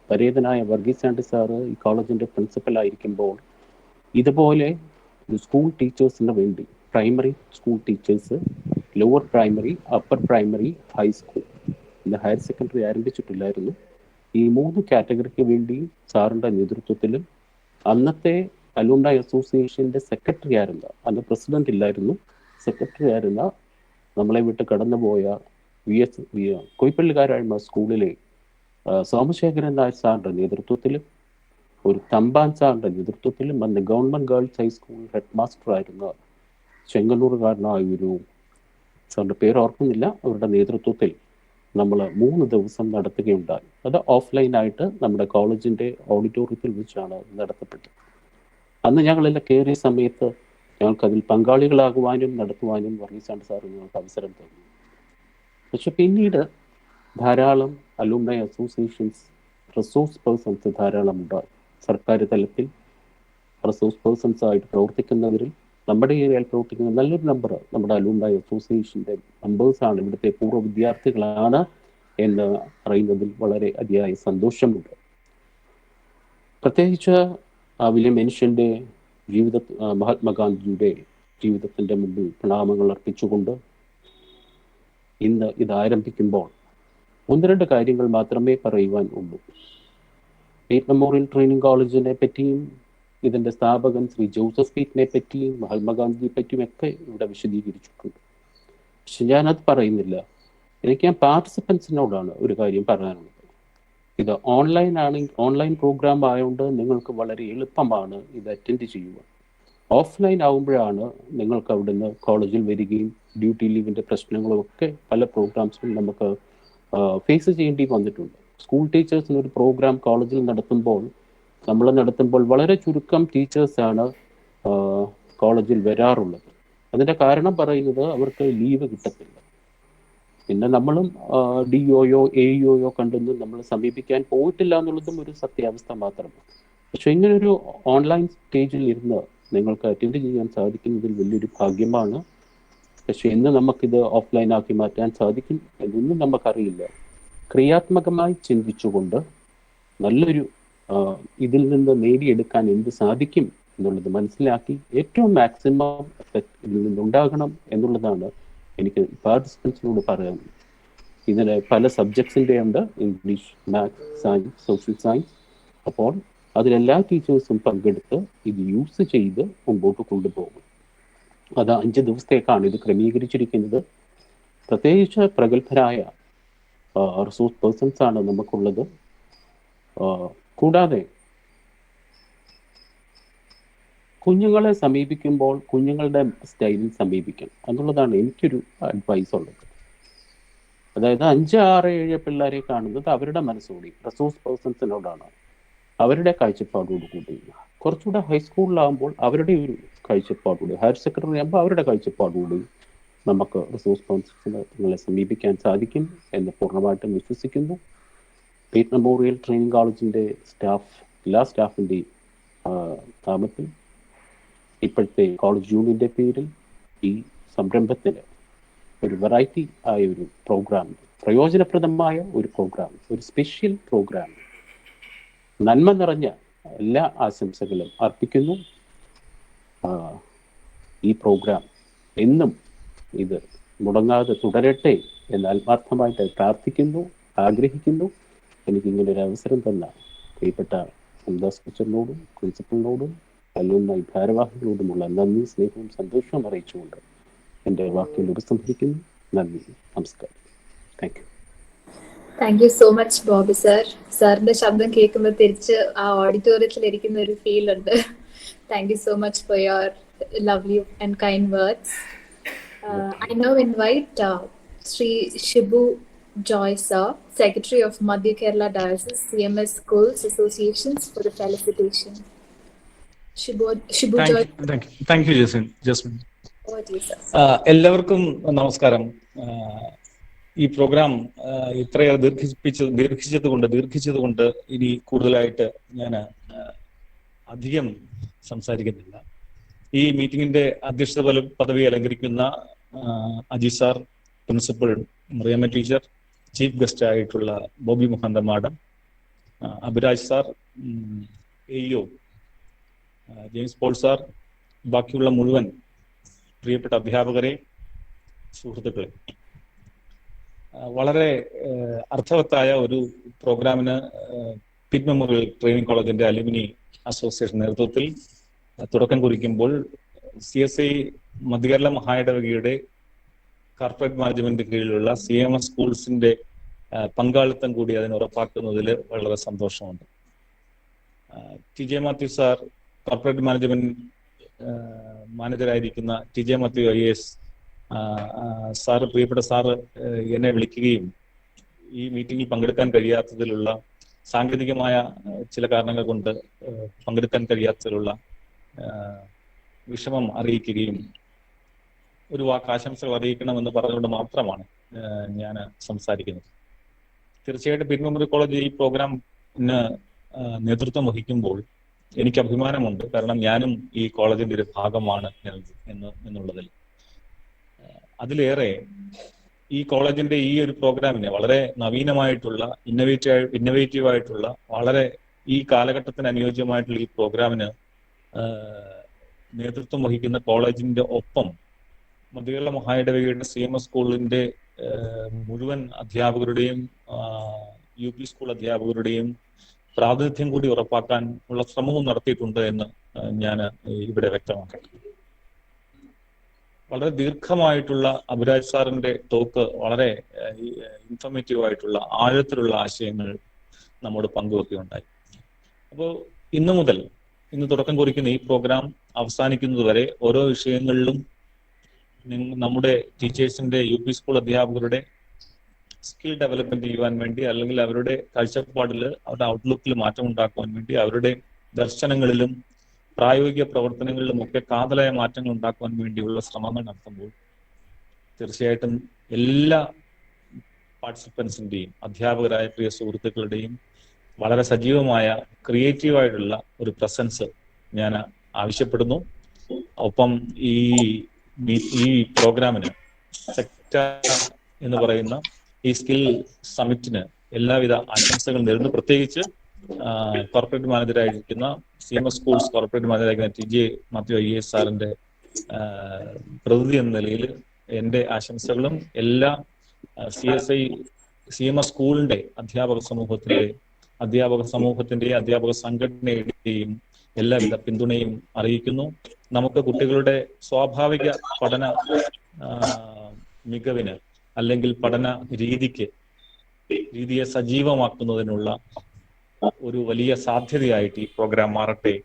പരേതനായ വർഗീസ് ആൻറ്റി സാറ് ഈ കോളേജിൻ്റെ പ്രിൻസിപ്പലായിരിക്കുമ്പോൾ ഇതുപോലെ സ്കൂൾ ടീച്ചേഴ്സിന് വേണ്ടി, primary school teachers, lower primary, upper primary, high school, ഇന്ന് ഹയർ സെക്കൻഡറി ആരംഭിച്ചിട്ടില്ലായിരുന്നു, ഈ 3 കാറ്റഗറിക്ക് വേണ്ടി സാറിൻ്റെ നേതൃത്വത്തിലും അന്നത്തെ അലൂംനി അസോസിയേഷൻ്റെ സെക്രട്ടറി ആയിരുന്ന, അന്ന് പ്രസിഡന്റ് ഇല്ലായിരുന്നു, സെക്രട്ടറി ആയിരുന്ന നമ്മളെ വിട്ട് കടന്നുപോയ കൊയ്പ്പള്ളിക്കാരായ്മ സ്കൂളിലെ സോമശേഖരൻ നായർ സാറിൻ്റെ നേതൃത്വത്തിലും ഒരു തമ്പാൻ സാറിൻ്റെ നേതൃത്വത്തിലും അന്ന് government girls high school head master ആയിരുന്ന ചെങ്ങന്നൂറുകാരനായ ഒരു സാറിൻ്റെ പേര് ഓർക്കുന്നില്ല, അവരുടെ നേതൃത്വത്തിൽ നമ്മൾ 3 ദിവസം നടത്തുകയുണ്ടായി. അത് ഓഫ്ലൈനായിട്ട് നമ്മുടെ കോളേജിൻ്റെ ഓഡിറ്റോറിയത്തിൽ വെച്ചാണ് നടത്തപ്പെട്ടത്. അന്ന് ഞങ്ങളെല്ലാം കയറിയ സമയത്ത് ഞങ്ങൾക്കതിൽ പങ്കാളികളാകുവാനും നടത്തുവാനും വർഗീസ് ആൻറ്റി സാർ ഞങ്ങൾക്ക് അവസരം തന്നു. പക്ഷെ പിന്നീട് ധാരാളം അലൂംനി അസോസിയേഷൻസ്, റിസോഴ്സ് പേഴ്സൺസ് ധാരാളം ഉണ്ടായി. സർക്കാർ തലത്തിൽ റിസോഴ്സ് പേഴ്സൺസ് ആയിട്ട് പ്രവർത്തിക്കുന്നവരിൽ നമ്മുടെ ഏരിയയിൽ പ്രവർത്തിക്കുന്ന നല്ലൊരു നമ്പർ നമ്മുടെ അലൂംനി അസോസിയേഷൻ്റെ മെമ്പേഴ്സാണ്, ഇവിടുത്തെ പൂർവ്വ വിദ്യാർത്ഥികളാണ് എന്ന് അറിയുന്നതിൽ വളരെ അതിയായ സന്തോഷമുണ്ട്. പ്രത്യേകിച്ച് ആ വലിയ മനുഷ്യൻ്റെ മഹാത്മാഗാന്ധിയുടെ ജീവിതത്തിൻ്റെ മുമ്പിൽ പ്രണാമങ്ങൾ അർപ്പിച്ചുകൊണ്ട് ഇന്ന് ഇത് ആരംഭിക്കുമ്പോൾ 1-2 കാര്യങ്ങൾ മാത്രമേ പറയുവാൻ ഉള്ളൂ. സ്റ്റേറ്റ് മെമ്മോറിയൽ ട്രെയിനിങ് കോളേജിനെ പറ്റിയും ഇതിൻ്റെ സ്ഥാപകൻ ശ്രീ ജോസഫ് പീറ്റിനെ പറ്റിയും മഹാത്മാഗാന്ധിയെ പറ്റിയും ഒക്കെ ഇവിടെ വിശദീകരിച്ചിട്ടുണ്ട്. പക്ഷെ ഞാനത് പറയുന്നില്ല. എനിക്ക് ഞാൻ പാർട്ടിസിപ്പൻസിനോടാണ് ഒരു കാര്യം പറയാനുള്ളത്. ഇത് ഓൺലൈൻ പ്രോഗ്രാം ആയതുകൊണ്ട് നിങ്ങൾക്ക് വളരെ എളുപ്പമാണ് ഇത് അറ്റൻഡ് ചെയ്യുക. ഓഫ്ലൈൻ ആകുമ്പോഴാണ് നിങ്ങൾക്ക് അവിടുന്ന് കോളേജിൽ വരികയും ഡ്യൂട്ടി ലീവിൻ്റെ പ്രശ്നങ്ങളുമൊക്കെ പല പ്രോഗ്രാംസിലും നമുക്ക് ഫേസ് ചെയ്യേണ്ടി വന്നിട്ടുണ്ട്. സ്കൂൾ ടീച്ചേഴ്സിന് ഒരു പ്രോഗ്രാം കോളേജിൽ നടത്തുമ്പോൾ വളരെ ചുരുക്കം ടീച്ചേഴ്സാണ് കോളേജിൽ വരാറുള്ളത്. അതിൻ്റെ കാരണം പറയുന്നത് അവർക്ക് ലീവ് കിട്ടത്തില്ല. പിന്നെ നമ്മളും DOയോ AEOയോ കണ്ടൊന്നും നമ്മൾ സമീപിക്കാൻ പോയിട്ടില്ല എന്നുള്ളതും ഒരു സത്യാവസ്ഥ മാത്രമാണ്. പക്ഷെ ഇങ്ങനൊരു ഓൺലൈൻ സ്റ്റേജിൽ ഇരുന്ന് നിങ്ങൾക്ക് അറ്റൻഡ് ചെയ്യാൻ സാധിക്കുന്നതിൽ വലിയൊരു ഭാഗ്യമാണ്. പക്ഷെ ഇന്ന് നമുക്കിത് ഓഫ്ലൈനാക്കി മാറ്റാൻ സാധിക്കും എന്നൊന്നും നമുക്കറിയില്ല. ക്രിയാത്മകമായി ചിന്തിച്ചുകൊണ്ട് നല്ലൊരു ഇതിൽ നിന്ന് നേടിയെടുക്കാൻ എന്ത് സാധിക്കും എന്നുള്ളത് മനസ്സിലാക്കി ഏറ്റവും മാക്സിമം എഫക്റ്റ് ഇതിൽ നിന്നുണ്ടാകണം എന്നുള്ളതാണ് എനിക്ക് പാർട്ടിസിപ്പൻസിനോട് പറയാനുള്ളത്. ഇതിന് പല സബ്ജക്ട്സിൻ്റെ ഉണ്ട്, English, maths, science, social science. അപ്പോൾ അതിലെല്ലാ ടീച്ചേഴ്സും പങ്കെടുത്ത് ഇത് യൂസ് ചെയ്ത് മുമ്പോട്ട് കൊണ്ടുപോകും. അത് 5 ദിവസത്തേക്കാണ് ഇത് ക്രമീകരിച്ചിരിക്കുന്നത്. പ്രത്യേകിച്ച് പ്രഗത്ഭരായ റിസോഴ്സ് പേഴ്സൺസ് ആണ് നമുക്കുള്ളത്. കൂടാതെ കുഞ്ഞുങ്ങളെ സമീപിക്കുമ്പോൾ കുഞ്ഞുങ്ങളുടെ സ്റ്റൈലിൽ സമീപിക്കണം എന്നുള്ളതാണ് എനിക്കൊരു അഡ്വൈസ് ഉള്ളത്. അതായത് 5, 6, 7 പിള്ളേരെ കാണുന്നത് അവരുടെ മനസ്സോടി റിസോഴ്സ് പേഴ്സൺസിനോടാണ്, അവരുടെ കാഴ്ചപ്പാടോടുകൂടി. കുറച്ചുകൂടെ ഹൈസ്കൂളിലാകുമ്പോൾ അവരുടെ ഒരു കാഴ്ചപ്പാടുകൂടി, ഹയർ സെക്കൻഡറി ആകുമ്പോൾ അവരുടെ കാഴ്ചപ്പാടുകൂടി നമുക്ക് റിസോഴ്സ് പേഴ്സൺസിനെ സമീപിക്കാൻ സാധിക്കും എന്ന് പൂർണ്ണമായിട്ടും വിശ്വസിക്കുന്നു. സ്റ്റേറ്റ് മെമ്മോറിയൽ ട്രെയിനിങ് കോളേജിൻ്റെ എല്ലാ സ്റ്റാഫിൻ്റെയും നാമത്തിൽ ഇപ്പോഴത്തെ കോളേജ് യൂണിയൻ്റെ പേരിൽ ഈ സംരംഭത്തിന് ഒരു വെറൈറ്റി ആയ ഒരു പ്രോഗ്രാം, പ്രയോജനപ്രദമായ ഒരു പ്രോഗ്രാം, ഒരു സ്പെഷ്യൽ പ്രോഗ്രാം, നന്മ നിറഞ്ഞ എല്ലാ ആശംസകളും അർപ്പിക്കുന്നു. ഈ പ്രോഗ്രാം എന്നും ഇത് മുടങ്ങാതെ തുടരട്ടെ എന്ന് ആത്മാർത്ഥമായിട്ട് പ്രാർത്ഥിക്കുന്നു, ആഗ്രഹിക്കുന്നു. എനിക്കിങ്ങനെ ഒരു അവസരം തന്ന പ്രിയപ്പെട്ട സംദാസ് ടീച്ചറിനോടും പ്രിൻസിപ്പലിനോടും അലൂംനി ഭാരവാഹികളോടുമുള്ള നന്ദി, സ്നേഹവും സന്തോഷവും അറിയിച്ചുകൊണ്ട് എൻ്റെ വാക്കുകൾ ഉപസംഹരിക്കുന്നു. നന്ദി, നമസ്കാരം. Thank you so much Bobby sir. സാറിന്റെ ശബ്ദം കേൾക്കുമ്പോൾ തിരിച്ച് ആ ഓഡിറ്റോറിയത്തിൽ ഇരിക്കുന്ന ഒരു ഫീൽ ഉണ്ട്. Thank you so much for your lovely and kind words. I now invite Sri Shibu Joy sir, Secretary of Madhya Kerala Diocese CMS Schools Associations, for the felicitation. Shibu Joy. Thank you, Jasmine. Over to you, sir. എല്ലാവർക്കും നമസ്കാരം. ഈ programme ഇത്രയേറെ ദീർഘിച്ചതുകൊണ്ട് ഇനി കൂടുതലായിട്ട് ഞാൻ അധികം സംസാരിക്കുന്നില്ല. ഈ മീറ്റിംഗിന്റെ അധ്യക്ഷത പദവി അലങ്കരിക്കുന്ന Aji sir, principal Mariamma teacher, chief guest ആയിട്ടുള്ള Bobby Mohanta madam, Abhiraj sir, എയ്യോ ജെയിംസ് പോൾ സാർ, ബാക്കിയുള്ള മുഴുവൻ പ്രിയപ്പെട്ട അധ്യാപകരെ, സുഹൃത്തുക്കളെ, വളരെ അർത്ഥവത്തായ ഒരു പ്രോഗ്രാമിന് പിറ്റ് മെമ്മോറിയൽ ട്രെയിനിങ് കോളേജിന്റെ അലുമിനി അസോസിയേഷൻ നേതൃത്വത്തിൽ തുടക്കം കുറിക്കുമ്പോൾ CSI മധ്യകേരള മഹായിടവകയുടെ കോർപ്പറേറ്റ് മാനേജ്മെന്റ് കീഴിലുള്ള CMS സ്കൂൾസിന്റെ പങ്കാളിത്തം കൂടി അതിന് ഉറപ്പാക്കുന്നതിൽ വളരെ സന്തോഷമുണ്ട്. TJ Mathew sir, corporate management മാനേജറായിരിക്കുന്ന TJ മാത്യു IAS സാറ്, പ്രിയപ്പെട്ട സാറ് എന്നെ വിളിക്കുകയും ഈ മീറ്റിംഗിൽ പങ്കെടുക്കാൻ കഴിയാത്തതിലുള്ള സാങ്കേതികമായ ചില കാരണങ്ങൾ കൊണ്ട് പങ്കെടുക്കാൻ കഴിയാത്തതിലുള്ള വിഷമം അറിയിക്കുകയും ഒരു വാക്ക് ആശംസകൾ അറിയിക്കണമെന്ന് പറഞ്ഞുകൊണ്ട് മാത്രമാണ് ഞാൻ സംസാരിക്കുന്നത്. തീർച്ചയായിട്ടും പിറ്റ് മെമ്മോറിയൽ കോളേജ് ഈ പ്രോഗ്രാമിന് നേതൃത്വം വഹിക്കുമ്പോൾ എനിക്ക് അഭിമാനമുണ്ട്. കാരണം ഞാനും ഈ കോളേജിന്റെ ഒരു ഭാഗമാണ് എന്നുള്ളതിൽ. അതിലേറെ ഈ കോളേജിന്റെ ഈ ഒരു പ്രോഗ്രാമിനെ വളരെ നവീനമായിട്ടുള്ള ഇന്നവേറ്റീവ് ആയിട്ടുള്ള വളരെ ഈ കാലഘട്ടത്തിന് അനുയോജ്യമായിട്ടുള്ള ഈ പ്രോഗ്രാമിന് നേതൃത്വം വഹിക്കുന്ന കോളേജിന്റെ ഒപ്പം മധ്യകേരള മഹായിടവകയുടെ CMS സ്കൂളിന്റെ മുഴുവൻ അധ്യാപകരുടെയും UP സ്കൂൾ അധ്യാപകരുടെയും പ്രാതിനിധ്യം കൂടി ഉറപ്പാക്കാൻ ഉള്ള ശ്രമവും നടത്തിയിട്ടുണ്ട് എന്ന് ഞാൻ ഇവിടെ വ്യക്തമാക്കട്ടെ. വളരെ ദീർഘമായിട്ടുള്ള അഭിരാജ് സാറിന്റെ ടോക്ക് വളരെ ഇൻഫോർമേറ്റീവ് ആയിട്ടുള്ള ആഴത്തിലുള്ള ആശയങ്ങൾ നമ്മോട് പങ്കുവെക്കുകയുണ്ടായി. അപ്പോൾ ഇന്ന് തുടക്കം കുറിക്കുന്ന ഈ പ്രോഗ്രാം അവസാനിക്കുന്നത് വരെ ഓരോ വിഷയങ്ങളിലും നമ്മുടെ ടീച്ചേഴ്സിന്റെ UP സ്കൂൾ അധ്യാപകരുടെ സ്കിൽ ഡെവലപ്മെന്റ് ചെയ്യുവാൻ വേണ്ടി, അല്ലെങ്കിൽ അവരുടെ കാഴ്ചപ്പാടിൽ, അവരുടെ ഔട്ട്ലുക്കിൽ മാറ്റം ഉണ്ടാക്കുവാൻ വേണ്ടി, അവരുടെ ദർശനങ്ങളിലും പ്രായോഗിക പ്രവർത്തനങ്ങളിലും ഒക്കെ കാതലായ മാറ്റങ്ങൾ ഉണ്ടാക്കുവാൻ വേണ്ടിയുള്ള ശ്രമങ്ങൾ നടത്തുമ്പോൾ തീർച്ചയായിട്ടും എല്ലാ പാർട്ടിസിപ്പൻസിന്റെയും, അധ്യാപകരായ പ്രിയ സുഹൃത്തുക്കളുടെയും വളരെ സജീവമായ ക്രിയേറ്റീവായിട്ടുള്ള ഒരു പ്രസൻസ് ഞാൻ ആവശ്യപ്പെടുന്നു. ഒപ്പം ഈ പ്രോഗ്രാമിന് സെക്ട എന്ന് പറയുന്ന ഈ സ്കിൽ സമ്മിറ്റിന് എല്ലാവിധ ആശംസകൾ നേരുന്നു. പ്രത്യേകിച്ച് കോർപ്പറേറ്റ് മാനേജറായിരിക്കുന്ന CMS സ്കൂൾസ് കോർപ്പറേറ്റ് മാനേജറായിരിക്കുന്ന TJ മാത്യു IAS സാറിന്റെ പ്രതിനിധി എന്ന നിലയിൽ എൻ്റെ ആശംസകളും എല്ലാ CMS സ്കൂളിന്റെ അധ്യാപക സമൂഹത്തിന്റെയും അധ്യാപക സംഘടനയുടെയും എല്ലാവിധ പിന്തുണയും അറിയിക്കുന്നു. നമുക്ക് കുട്ടികളുടെ സ്വാഭാവിക പഠന മികവിന് അല്ലെങ്കിൽ പഠന രീതിയെ സജീവമാക്കുന്നതിനുള്ള ഒരു വലിയ സാധ്യതയായിട്ട് ഈ പ്രോഗ്രാം മാറട്ടെ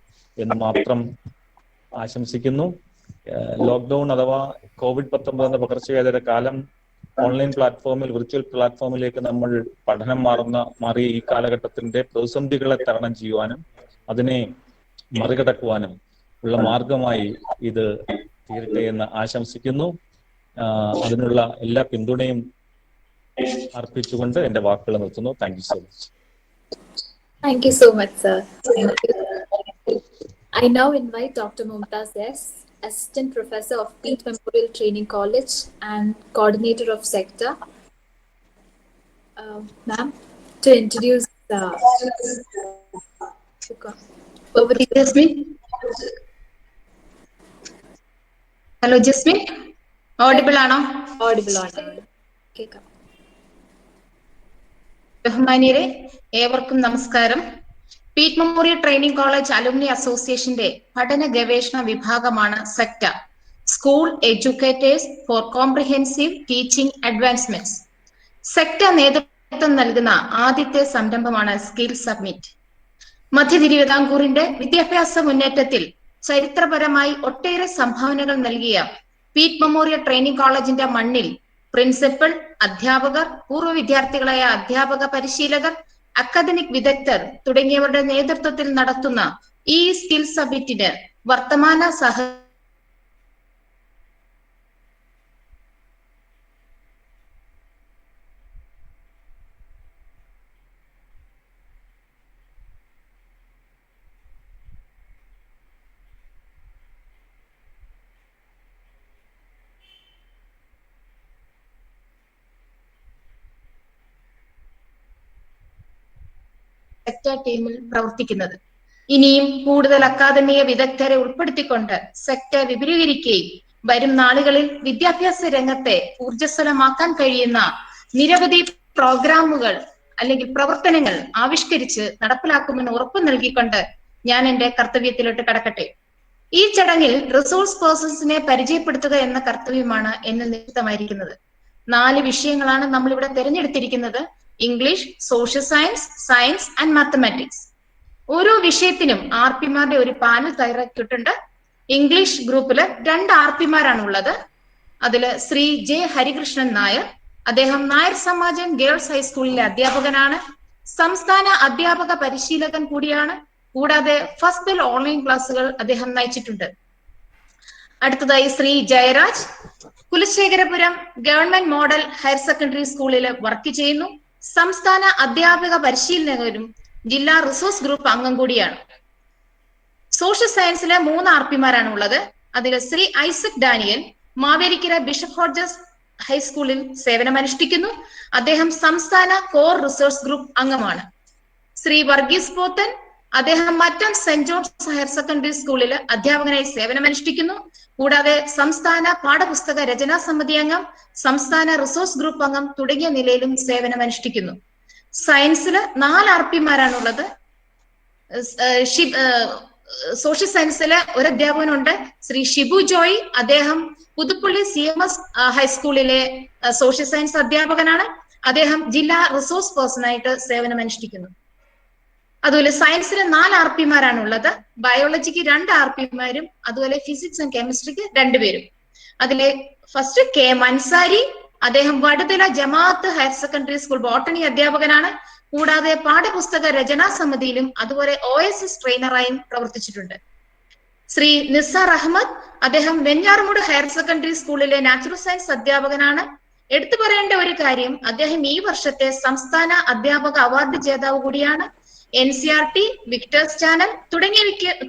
എന്ന് മാത്രം ആശംസിക്കുന്നു. ലോക്ക്ഡൌൺ അഥവാ COVID-19 എന്ന പകർച്ചവ്യാധിയുടെ കാലം ഓൺലൈൻ പ്ലാറ്റ്ഫോമിൽ, വിർച്വൽ പ്ലാറ്റ്ഫോമിലേക്ക് നമ്മൾ പഠനം മാറിയ ഈ കാലഘട്ടത്തിന്റെ പ്രതിസന്ധികളെ തരണം ചെയ്യുവാനും അതിനെ മറികടക്കുവാനും ഉള്ള മാർഗമായി ഇത് തീരട്ടെ എന്ന് ആശംസിക്കുന്നു. അതിനുള്ള എല്ലാ പിന്തുണയും അർപ്പിച്ചുകൊണ്ട് എൻ്റെ വാക്കുകൾ നിർത്തുന്നു. Thank you so much. Thank you so much, sir. Thank you. I now invite Dr. Mumtaz S., Assistant Professor of Pitt Memorial Training College and Coordinator of Sector, ma'am, to introduce over to Jasmine. Hello, Jasmine. Audible ആണോ? Audible ആണ്. കേൾക്കാം. ബഹുമാന്യരെ, ഏവർക്കും നമസ്കാരം. Peet memorial training college alumni അസോസിയേഷന്റെ പഠന ഗവേഷണ വിഭാഗമാണ് SECTA, school educators for comprehensive teaching advancements. SECTA നേതൃത്വം നൽകുന്ന ആദ്യത്തെ സംരംഭമാണ് സ്കിൽ സബ്മിറ്റ്. മധ്യ തിരുവിതാംകൂറിന്റെ വിദ്യാഭ്യാസ മുന്നേറ്റത്തിൽ ചരിത്രപരമായി ഒട്ടേറെ സംഭാവനകൾ നൽകിയ പീറ്റ് മെമ്മോറിയൽ ട്രെയിനിങ് കോളേജിന്റെ മണ്ണിൽ പ്രിൻസിപ്പൽ, അധ്യാപകർ, പൂർവ്വ വിദ്യാർത്ഥികളായ അധ്യാപക പരിശീലകർ, അക്കാദമിക് വിദഗ്ധർ തുടങ്ങിയവരുടെ നേതൃത്വത്തിൽ നടത്തുന്ന ഈ സ്കിൽ സബ്മിറ്റിന് വർത്തമാന സെക്ടർ ടീമിൽ പ്രവർത്തിക്കുന്നത്. ഇനിയും കൂടുതൽ അക്കാദമിക വിദഗ്ധരെ ഉൾപ്പെടുത്തിക്കൊണ്ട് സെക്ടർ വിപുലീകരിക്കുകയും വരും നാളുകളിൽ വിദ്യാഭ്യാസ രംഗത്തെ ഊർജ്ജസ്വലമാക്കാൻ കഴിയുന്ന നിരവധി പ്രോഗ്രാമുകൾ അല്ലെങ്കിൽ പ്രവർത്തനങ്ങൾ ആവിഷ്കരിച്ച് നടപ്പിലാക്കുമെന്ന് ഉറപ്പു നൽകിക്കൊണ്ട് ഞാൻ എന്റെ കർത്തവ്യത്തിലോട്ട് കടക്കട്ടെ. ഈ ചടങ്ങിൽ റിസോഴ്സ് പേഴ്സൺസിനെ പരിചയപ്പെടുത്തുക എന്ന കർത്തവ്യമാണ് എന്നിൽ നിശ്ചിതമായിരിക്കുന്നത്. 4 വിഷയങ്ങളാണ് നമ്മൾ ഇവിടെ തിരഞ്ഞെടുത്തിരിക്കുന്നത്: English, social science, science and mathematics. ഓരോ വിഷയത്തിനും ആർപിമാരുടെ ഒരു പാനൽ തയ്യാറാക്കിയിട്ടുണ്ട്. ഇംഗ്ലീഷ് ഗ്രൂപ്പില് 2 ആർപിമാരാണ് ഉള്ളത്. അതില് ശ്രീ ജെ ഹരികൃഷ്ണൻ നായർ, അദ്ദേഹം നായർ സമാജം ഗേൾസ് ഹൈസ്കൂളിലെ അധ്യാപകനാണ്, സംസ്ഥാന അധ്യാപക പരിശീലകൻ കൂടിയാണ്. കൂടാതെ ഫസ്റ്റ് ബെൽ ഓൺലൈൻ ക്ലാസ്സുകൾ അദ്ദേഹം നയിച്ചിട്ടുണ്ട്. അടുത്തതായി Shri Jayaraj, Kulasekharapuram government model higher secondary സ്കൂളിൽ വർക്ക് ചെയ്യുന്നു, സംസ്ഥാന അധ്യാപക പരിശീലകരും ജില്ലാ റിസോഴ്സ് ഗ്രൂപ്പ് അംഗം കൂടിയാണ്. സോഷ്യൽ സയൻസിലെ 3 ആർപിമാരാണ് ഉള്ളത്. അതിൽ ശ്രീ ഐസക് ഡാനിയൽ മാവേലിക്കര ബിഷപ്പ് ഹോർജസ് ഹൈസ്കൂളിൽ സേവനമനുഷ്ഠിക്കുന്നു. അദ്ദേഹം സംസ്ഥാന കോർ റിസോഴ്സ് ഗ്രൂപ്പ് അംഗമാണ്. ശ്രീ വർഗീസ് പോത്തൻ, അദ്ദേഹം Mattom Saint John's higher secondary സ്കൂളിൽ അധ്യാപകനായി സേവനമനുഷ്ഠിക്കുന്നു. കൂടാതെ സംസ്ഥാന പാഠപുസ്തക രചനാ സമിതി അംഗം, സംസ്ഥാന റിസോഴ്സ് ഗ്രൂപ്പ് അംഗം തുടങ്ങിയ നിലയിലും സേവനമനുഷ്ഠിക്കുന്നു. സയൻസിൽ 4 ആർപിമാരാണുള്ളത്. സോഷ്യൽ സയൻസിലെ ഒരു അധ്യാപകനുണ്ട്, ശ്രീ ഷിബു ജോയ്. അദ്ദേഹം പുതുപ്പള്ളി CMS ഹൈസ്കൂളിലെ സോഷ്യൽ സയൻസ് അധ്യാപകനാണ്. അദ്ദേഹം ജില്ലാ റിസോഴ്സ് പേഴ്സണായിട്ട് സേവനമനുഷ്ഠിക്കുന്നു. അതുപോലെ സയൻസിന് 4 ആർപിമാരാണ് ഉള്ളത്. ബയോളജിക്ക് 2 ആർപിമാരും അതുപോലെ ഫിസിക്സ് ആൻഡ് കെമിസ്ട്രിക്ക് 2 പേരും. അതിലെ ഫസ്റ്റ് കെ മൻസാരി, അദ്ദേഹം വടുതല ജമാഅത്ത് ഹയർ സെക്കൻഡറി സ്കൂൾ ബോട്ടണി അധ്യാപകനാണ്. കൂടാതെ പാഠപുസ്തക രചനാ സമിതിയിലും അതുപോലെ OSS ട്രെയിനറായും പ്രവർത്തിച്ചിട്ടുണ്ട്. ശ്രീ നിസാർ അഹമ്മദ്, അദ്ദേഹം വെഞ്ഞാറമൂട് ഹയർ സെക്കൻഡറി സ്കൂളിലെ നാച്ചുറൽ സയൻസ് അധ്യാപകനാണ്. എടുത്തു പറയേണ്ട ഒരു കാര്യം, അദ്ദേഹം ഈ വർഷത്തെ സംസ്ഥാന അധ്യാപക അവാർഡ് ജേതാവ് കൂടിയാണ്. NCERT, വിക്ടേഴ്സ് ചാനൽ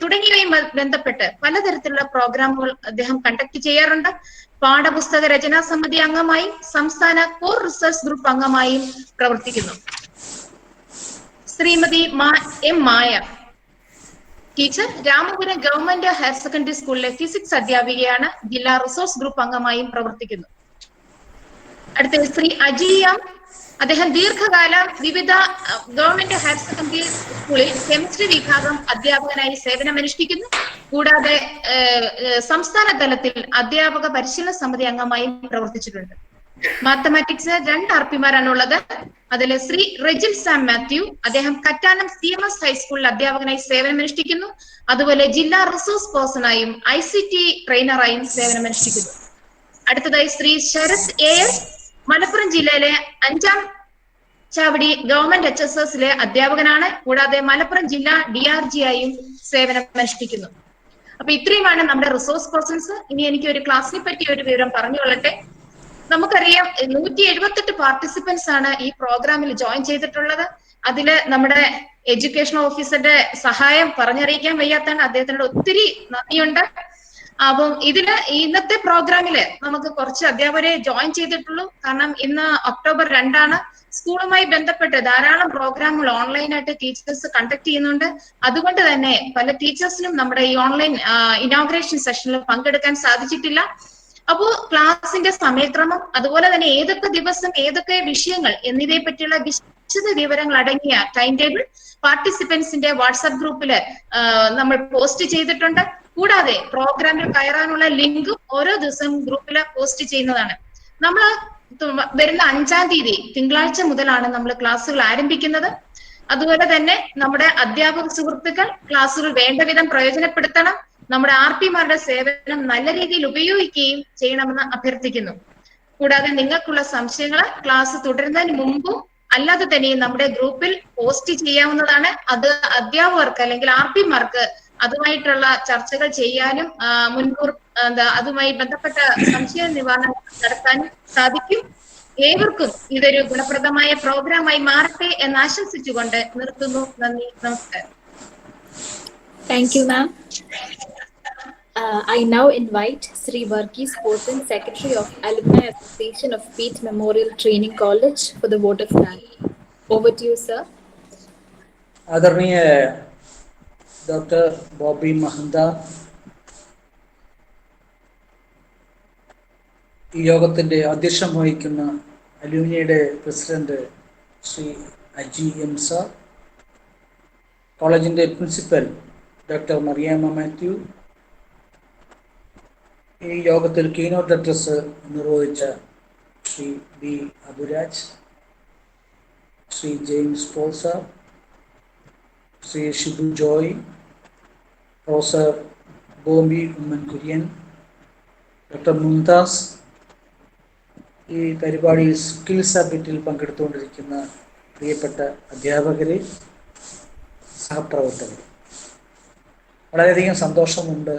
തുടങ്ങിയവയും ബന്ധപ്പെട്ട് പലതരത്തിലുള്ള പ്രോഗ്രാമുകൾ അദ്ദേഹം കണ്ടക്ട് ചെയ്യാറുണ്ട്. പാഠപുസ്തക രചനാ സമിതി അംഗമായും സംസ്ഥാന കോർ റിസർച്ച് ഗ്രൂപ്പ് അംഗമായും പ്രവർത്തിക്കുന്നു. Shrimati M. Maya teacher, Ramapuram government higher secondary സ്കൂളിലെ ഫിസിക്സ് അധ്യാപികയാണ്. ജില്ലാ റിസോഴ്സ് ഗ്രൂപ്പ് അംഗമായും പ്രവർത്തിക്കുന്നു. അടുത്ത ശ്രീ അജിയാം, അദ്ദേഹം ദീർഘകാലം വിവിധ ഗവൺമെന്റ് ഹയർ സെക്കൻഡറി സ്കൂളിൽ കെമിസ്ട്രി വിഭാഗം അധ്യാപകനായി സേവനമനുഷ്ഠിക്കുന്നു. കൂടാതെ സംസ്ഥാന തലത്തിൽ അധ്യാപക പരിശീലന സമിതി അംഗമായും പ്രവർത്തിച്ചിട്ടുണ്ട്. മാത്തമാറ്റിക്സ് 2 ആർപിമാരാണുള്ളത്. അതിൽ ശ്രീ റെജിൽ സാം മാത്യു, അദ്ദേഹം കറ്റാനം CMS ഹൈസ്കൂളിൽ അധ്യാപകനായി സേവനമനുഷ്ഠിക്കുന്നു. അതുപോലെ ജില്ലാ റിസോഴ്സ് പേഴ്സണായും ICT ട്രെയിനറായും സേവനമനുഷ്ഠിക്കുന്നു. അടുത്തതായി ശ്രീ ശരത് AS, മലപ്പുറം ജില്ലയിലെ 5ാം ചാവടി ഗവൺമെന്റ് HSSലെ അധ്യാപകനാണ്. കൂടാതെ മലപ്പുറം ജില്ലാ DRG ആയും സേവനമനുഷ്ഠിക്കുന്നു. അപ്പൊ ഇത്രയുമാണ് നമ്മുടെ റിസോഴ്സ് പേഴ്സൺസ്. ഇനി എനിക്ക് ഒരു ക്ലാസ്സിനെ പറ്റി ഒരു വിവരം പറഞ്ഞുകൊള്ളട്ടെ. നമുക്കറിയാം 178 പാർട്ടിസിപ്പൻസ് ആണ് ഈ പ്രോഗ്രാമിൽ ജോയിൻ ചെയ്തിട്ടുള്ളത്. അതില് നമ്മുടെ എഡ്യൂക്കേഷൻ ഓഫീസറുടെ സഹായം പറഞ്ഞറിയിക്കാൻ വയ്യാത്താണ്. അദ്ദേഹത്തിനോട് ഒത്തിരി നന്ദിയുണ്ട്. അപ്പം ഇതില് ഇന്നത്തെ പ്രോഗ്രാമില് നമുക്ക് കുറച്ച് അധ്യാപകരെ ജോയിൻ ചെയ്തിട്ടുള്ളൂ. കാരണം ഇന്ന് ഒക്ടോബർ 2 സ്കൂളുമായി ബന്ധപ്പെട്ട് ധാരാളം പ്രോഗ്രാമുകൾ ഓൺലൈനായിട്ട് ടീച്ചേഴ്സ് കണ്ടക്ട് ചെയ്യുന്നുണ്ട്. അതുകൊണ്ട് തന്നെ പല ടീച്ചേഴ്സിനും നമ്മുടെ ഈ ഓൺലൈൻ ഇനോഗ്രേഷൻ സെഷനിൽ പങ്കെടുക്കാൻ സാധിച്ചിട്ടില്ല. അപ്പോ ക്ലാസിന്റെ സമയക്രമം, അതുപോലെ തന്നെ ഏതൊക്കെ ദിവസം ഏതൊക്കെ വിഷയങ്ങൾ എന്നിവയെ പറ്റിയുള്ള വിശദ വിവരങ്ങൾ അടങ്ങിയ ടൈം ടേബിൾ പാർട്ടിസിപ്പൻസിന്റെ വാട്സ്ആപ്പ് ഗ്രൂപ്പില് നമ്മൾ പോസ്റ്റ് ചെയ്തിട്ടുണ്ട്. കൂടാതെ പ്രോഗ്രാമിൽ കയറാനുള്ള ലിങ്കും ഓരോ ദിവസവും ഗ്രൂപ്പിൽ പോസ്റ്റ് ചെയ്യുന്നതാണ്. നമ്മൾ വരുന്ന 5-ാം തീയതി തിങ്കളാഴ്ച മുതലാണ് നമ്മൾ ക്ലാസ്സുകൾ ആരംഭിക്കുന്നത്. അതുപോലെ തന്നെ നമ്മുടെ അധ്യാപക സുഹൃത്തുക്കൾ ക്ലാസ്സുകൾ വേണ്ട വിധം പ്രയോജനപ്പെടുത്തണം. നമ്മുടെ RPമാരുടെ സേവനം നല്ല രീതിയിൽ ഉപയോഗിക്കുകയും ചെയ്യണമെന്ന് അഭ്യർത്ഥിക്കുന്നു. കൂടാതെ നിങ്ങൾക്കുള്ള സംശയങ്ങൾ ക്ലാസ് തുടരുന്നതിന് മുമ്പും അല്ലാതെ തന്നെ നമ്മുടെ ഗ്രൂപ്പിൽ പോസ്റ്റ് ചെയ്യാവുന്നതാണ്. അത് അധ്യാപകർക്ക് അല്ലെങ്കിൽ RPമാർക്ക് അതുമായിട്ടുള്ള ചർച്ചകൾ ചെയ്യാനും മുൻകൂർ അതുമായി ബന്ധപ്പെട്ട സംശയ നിവാരണം നടത്താനും സാധിക്കും. ഏവർക്കും ഇതൊരു ഗുണപ്രദമായ പ്രോഗ്രാമായി മാറട്ടെ എന്ന് ആശംസിച്ചുകൊണ്ട് നിർത്തുന്നു. നന്ദി, നമസ്കാരം. Thank you, ma'am. I now invite Sri Varghese Potan, Secretary of Alumni Association of Pete Memorial Training College, for the vote of thanks. Over to you, sir. ആദരണീയരായ ഡോക്ടർ ബോബി മഹന്ത, ഈ യോഗത്തിൻ്റെ അധ്യക്ഷം വഹിക്കുന്ന അലൂമിനിയുടെ president Shri Aji M sir, കോളേജിൻ്റെ principal doctor Mariamma Mathew, ഈ യോഗത്തിൽ keynote address നിർവഹിച്ച Shri B Aburaj, Shri James Paul sir, Shri Shibu Joy, professor Bobby Oommen Kurian, doctor Mumtaz, ഈ പരിപാടിയിൽ സ്കിൽ സബ്മിറ്റിൽ പങ്കെടുത്തുകൊണ്ടിരിക്കുന്ന പ്രിയപ്പെട്ട അധ്യാപകരെ, സഹപ്രവർത്തകർ, വളരെയധികം സന്തോഷമുണ്ട്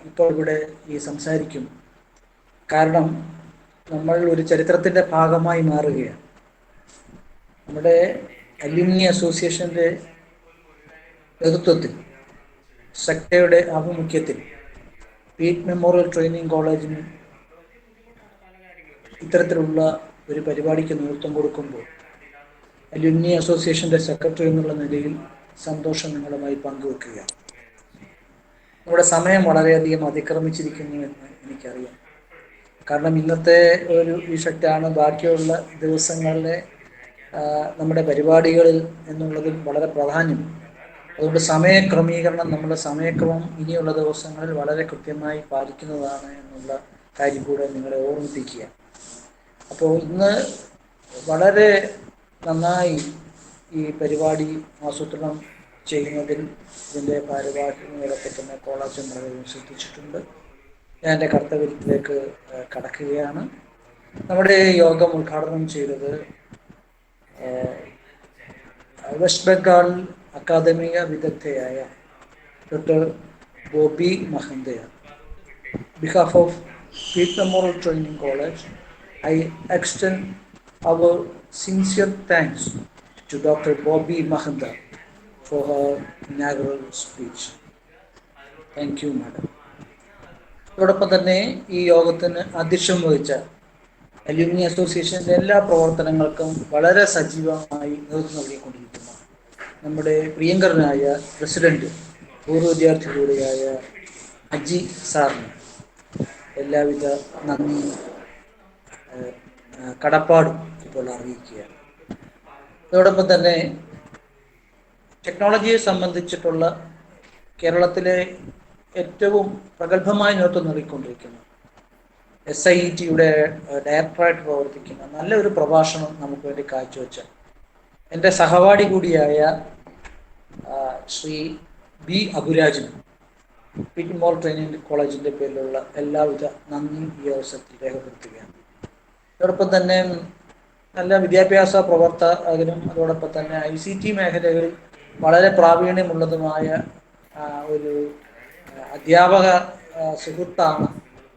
ഇപ്പോൾ ഇവിടെ ഈ സംസാരിക്കും. കാരണം നമ്മൾ ഒരു ചരിത്രത്തിൻ്റെ ഭാഗമായി മാറുകയാണ്. നമ്മുടെ അലുമിനി അസോസിയേഷൻ്റെ നേതൃത്വത്തിൽ, സെക്ടയുടെ ആഭിമുഖ്യത്തിൽ പീറ്റ് മെമ്മോറിയൽ ട്രെയിനിങ് കോളേജിന് ഇത്തരത്തിലുള്ള ഒരു പരിപാടിക്ക് നേതൃത്വം കൊടുക്കുമ്പോൾ അലുമിനി അസോസിയേഷൻ്റെ സെക്രട്ടറി എന്നുള്ള നിലയിൽ സന്തോഷം നിങ്ങളുമായി പങ്കുവെക്കുകയാണ്. നമ്മുടെ സമയം വളരെയധികം അതിക്രമിച്ചിരിക്കുന്നു എന്ന് എനിക്കറിയാം. കാരണം ഇന്നത്തെ ഒരു ഇഫക്റ്റാണ് ബാക്കിയുള്ള ദിവസങ്ങളിലെ നമ്മുടെ പരിപാടികളിൽ എന്നുള്ളതിൽ വളരെ പ്രാധാന്യം. അതുകൊണ്ട് സമയക്രമീകരണം, നമ്മുടെ സമയക്രമം ഇനിയുള്ള ദിവസങ്ങളിൽ വളരെ കൃത്യമായി പാലിക്കുന്നതാണ് എന്നുള്ള കാര്യം കൂടെ നിങ്ങളെ ഓർമ്മിപ്പിക്കുക. അപ്പോൾ ഇന്ന് വളരെ നന്നായി ഈ പരിപാടി ആസൂത്രണം ചെയ്യുന്നതിൽ ഇതിൻ്റെ ഭാരവാഹികളൊക്കെ തന്നെ കോളേജ് വളരെയധികം ശ്രദ്ധിച്ചിട്ടുണ്ട്. ഞാൻ എൻ്റെ കർത്തവ്യത്തിലേക്ക് കടക്കുകയാണ്. നമ്മുടെ യോഗം ഉദ്ഘാടനം ചെയ്തത് വെസ്റ്റ് ബംഗാൾ അക്കാദമിക വിദഗ്ധയായ ഡോക്ടർ ബോബി മഹന്തയാണ്. Behalf of Peet memorial training college, I extend our sincere thanks to Dr. Bobby Mahanta for her inaugural speech. Thank you, madam. അതോടൊപ്പം തന്നെ ഈ യോഗത്തിന് അധ്യക്ഷം വഹിച്ച അലുമിനി അസോസിയേഷൻ്റെ എല്ലാ പ്രവർത്തനങ്ങൾക്കും വളരെ സജീവമായി നേതൃത്വം നൽകിക്കൊണ്ടിരിക്കുന്ന നമ്മുടെ പ്രിയങ്കരനായ പ്രസിഡന്റ്, പൂർവ്വ വിദ്യാർത്ഥി കൂടിയായ അജി സാറിന് എല്ലാവിധ നന്ദി കടപ്പാടും ഇപ്പോൾ അറിയിക്കുകയാണ്. അതോടൊപ്പം തന്നെ ടെക്നോളജിയെ സംബന്ധിച്ചിട്ടുള്ള കേരളത്തിലെ ഏറ്റവും പ്രഗത്ഭമായി നേതൃത്വം നൽകിക്കൊണ്ടിരിക്കുന്ന SIETയുടെ ഡയറക്ടറായിട്ട് പ്രവർത്തിക്കുന്ന നല്ലൊരു പ്രഭാഷണം നമുക്ക് വേണ്ടി കാഴ്ചവെച്ച എൻ്റെ സഹപാഠി കൂടിയായ ശ്രീ ബി അബുരാജിന് പീറ്റ് മെമ്മോറിയൽ ട്രെയിനിങ് കോളേജിൻ്റെ പേരിലുള്ള എല്ലാവിധ നന്ദിയും ഈ അവസരത്തിൽ രേഖപ്പെടുത്തുകയാണ്. അതോടൊപ്പം തന്നെ നല്ല വിദ്യാഭ്യാസ പ്രവർത്തകരും അതോടൊപ്പം തന്നെ ICT മേഖലകളിൽ വളരെ പ്രാവീണ്യമുള്ളതുമായ ഒരു അധ്യാപക സുഹൃത്താണ്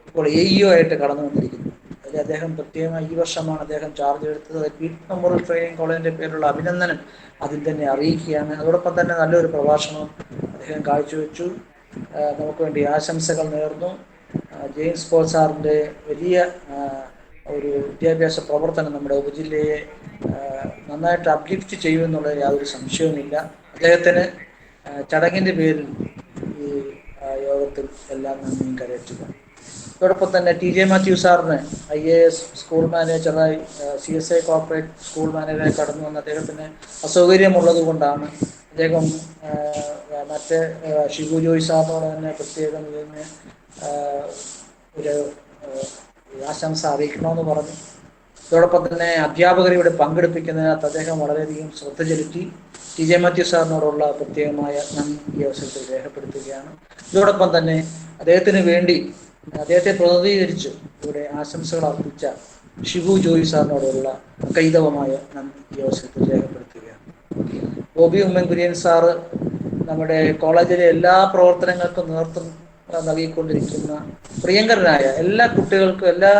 ഇപ്പോൾ AEO ആയിട്ട് കടന്നു വന്നിരിക്കുന്നത്. അതിൽ അദ്ദേഹം പ്രത്യേകമായി ഈ വർഷമാണ് അദ്ദേഹം ചാർജ് എടുത്തത്. പീറ്റ് മെമ്മോറിയൽ ട്രെയിനിങ് കോളേജിൻ്റെ പേരിലുള്ള അഭിനന്ദനം അതിൽ തന്നെ അറിയിക്കുകയാണ്. അതോടൊപ്പം തന്നെ നല്ലൊരു പ്രഭാഷണം അദ്ദേഹം കാഴ്ചവെച്ചു. നമുക്ക് വേണ്ടി ആശംസകൾ നേർന്നു. ജെയിംസ് പോൾ സാറിൻ്റെ വലിയ ഒരു വിദ്യാഭ്യാസ പ്രവർത്തനം നമ്മുടെ ഉപജില്ലയെ നന്നായിട്ട് അപ്ലിഫ്റ്റ് ചെയ്യുമെന്നുള്ളതിൽ യാതൊരു സംശയവുമില്ല. അദ്ദേഹത്തിന് ചടങ്ങിൻ്റെ പേരിൽ ഈ യോഗത്തിൽ എല്ലാം നന്ദിയും കരയറ്റുക. അതോടൊപ്പം തന്നെ TJ മാത്യു സാറിന് IAS സ്കൂൾ മാനേജറായി CSI കോർപ്പറേറ്റ് സ്കൂൾ മാനേജറായി കടന്നു വന്ന അദ്ദേഹത്തിന് അസൗകര്യമുള്ളത് കൊണ്ടാണ് അദ്ദേഹം മറ്റേ ഷിബു ജോയ് സാറിനോട് തന്നെ പ്രത്യേകം ഇതിന് ഒരു ആശംസ അറിയിക്കണമെന്ന് പറഞ്ഞു. അതോടൊപ്പം തന്നെ അധ്യാപകരെ ഇവിടെ പങ്കെടുപ്പിക്കുന്നതിനകത്ത് അദ്ദേഹം വളരെയധികം ശ്രദ്ധ ചെലുത്തി. TJ മാത്യു സാറിനോടുള്ള പ്രത്യേകമായ നന്ദി ഈ അവസരത്തിൽ രേഖപ്പെടുത്തുകയാണ്. ഇതോടൊപ്പം തന്നെ അദ്ദേഹത്തിന് വേണ്ടി അദ്ദേഹത്തെ പ്രതിനിധീകരിച്ച് ഇവിടെ ആശംസകൾ അർപ്പിച്ച ഷിബു ജോയ് സാറിനോടുള്ള കൈതവമായ നന്ദി ഈ അവസരത്തിൽ രേഖപ്പെടുത്തുകയാണ്. ബോബി ഉമ്മൻ കുര്യൻ സാറ് നമ്മുടെ കോളേജിലെ എല്ലാ പ്രവർത്തനങ്ങൾക്കും നേതൃത്വം നൽകിക്കൊണ്ടിരിക്കുന്ന പ്രിയങ്കരനായ എല്ലാ കുട്ടികൾക്കും എല്ലാ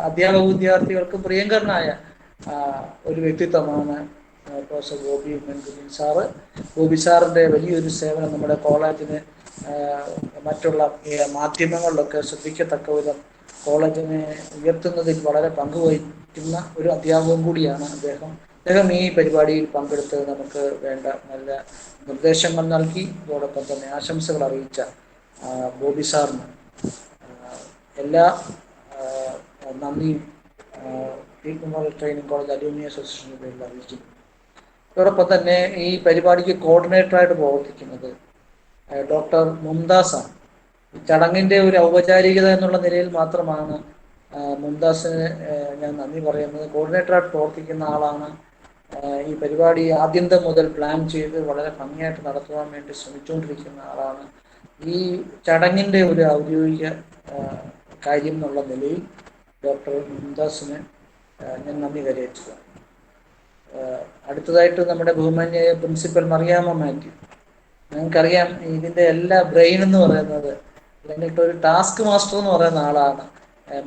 അധ്യാപക വിദ്യാർത്ഥികൾക്കും പ്രിയങ്കരനായ ഒരു വ്യക്തിത്വമാണ് professor Bobby Oommen Kurian sir. Bobby സാറിൻ്റെ വലിയൊരു സേവനം നമ്മുടെ കോളേജിന് മറ്റുള്ള മാധ്യമങ്ങളിലൊക്കെ ശ്രദ്ധിക്കത്തക്ക വിധം കോളേജിനെ ഉയർത്തുന്നതിൽ വളരെ പങ്കുവഹിക്കുന്ന ഒരു അധ്യാപകൻ കൂടിയാണ് അദ്ദേഹം. അദ്ദേഹം ഈ പരിപാടിയിൽ പങ്കെടുത്ത് നമുക്ക് വേണ്ട നല്ല നിർദ്ദേശങ്ങൾ നൽകി അതോടൊപ്പം തന്നെ ആശംസകൾ അറിയിച്ച ബോബി സാറിന് എല്ലാ നന്ദിയും മെമ്മോറിയൽ ട്രെയിനിങ് കോളേജ് അലൂമിനി അസോസിയേഷൻ്റെ പേരിൽ അറിയിക്കുന്നു. അതോടൊപ്പം തന്നെ ഈ പരിപാടിക്ക് കോർഡിനേറ്ററായിട്ട് പ്രവർത്തിക്കുന്നത് ഡോക്ടർ മുംതാസാണ്. ചടങ്ങിൻ്റെ ഒരു ഔപചാരികത എന്നുള്ള നിലയിൽ മാത്രമാണ് മുംതാസിന് ഞാൻ നന്ദി പറയുന്നത്. കോർഡിനേറ്ററായിട്ട് പ്രവർത്തിക്കുന്ന ആളാണ്. ഈ പരിപാടി ആദ്യന്തം മുതൽ പ്ലാൻ ചെയ്ത് വളരെ ഭംഗിയായിട്ട് നടത്തുവാൻ വേണ്ടി ശ്രമിച്ചുകൊണ്ടിരിക്കുന്ന ആളാണ്. ഈ ചടങ്ങിൻ്റെ ഒരു ഔദ്യോഗിക കാര്യം എന്നുള്ള നിലയിൽ ഡോക്ടർ മുംതാസിന് ഞാൻ നന്ദി കരയറ്റുക. അടുത്തതായിട്ട് നമ്മുടെ ബഹുമാന്യ പ്രിൻസിപ്പൽ മറിയാമ്മ മാത്യു. ഞങ്ങൾക്കറിയാം ഇതിൻ്റെ എല്ലാ ബ്രെയിൻ എന്ന് പറയുന്നത് അല്ലെങ്കിൽ ഒരു ടാസ്ക് മാസ്റ്റർ എന്ന് പറയുന്ന ആളാണ്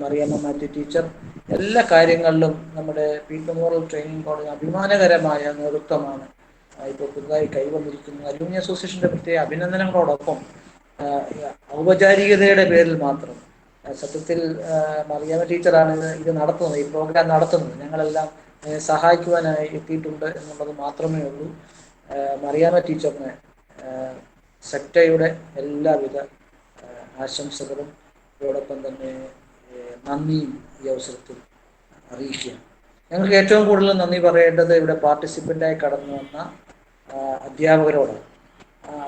മറിയാമ്മ മാത്യു ടീച്ചർ. എല്ലാ കാര്യങ്ങളിലും നമ്മുടെ മെമ്മോറിയൽ ട്രെയിനിങ് കോളേജ് അഭിമാനകരമായ നേതൃത്വമാണ് ഇപ്പോൾ പുതുതായി കൈവന്നിരിക്കുന്നത്. അലൂമിനി അസോസിയേഷൻ്റെ പ്രത്യേക അഭിനന്ദനങ്ങളോടൊപ്പം ഔപചാരികതയുടെ പേരിൽ മാത്രം സത്യത്തിൽ മറിയാമ്മ ടീച്ചറാണ് ഇത് നടത്തുന്നത്, ഈ പ്രോഗ്രാം നടത്തുന്നത്. ഞങ്ങളെല്ലാം സഹായിക്കുവാനായി എത്തിയിട്ടുണ്ട് എന്നുള്ളത് മാത്രമേ ഉള്ളൂ. മറിയാമ്മ ടീച്ചറിന് സെക്ടയുടെ എല്ലാവിധ ആശംസകളും അതോടൊപ്പം തന്നെ നന്ദിയും ഈ അവസരത്തിൽ അറിയിക്കുകയാണ്. ഞങ്ങൾക്ക് ഏറ്റവും കൂടുതൽ നന്ദി പറയേണ്ടത് ഇവിടെ പാർട്ടിസിപ്പൻ്റായി കടന്നു വന്ന അധ്യാപകരോടാണ്.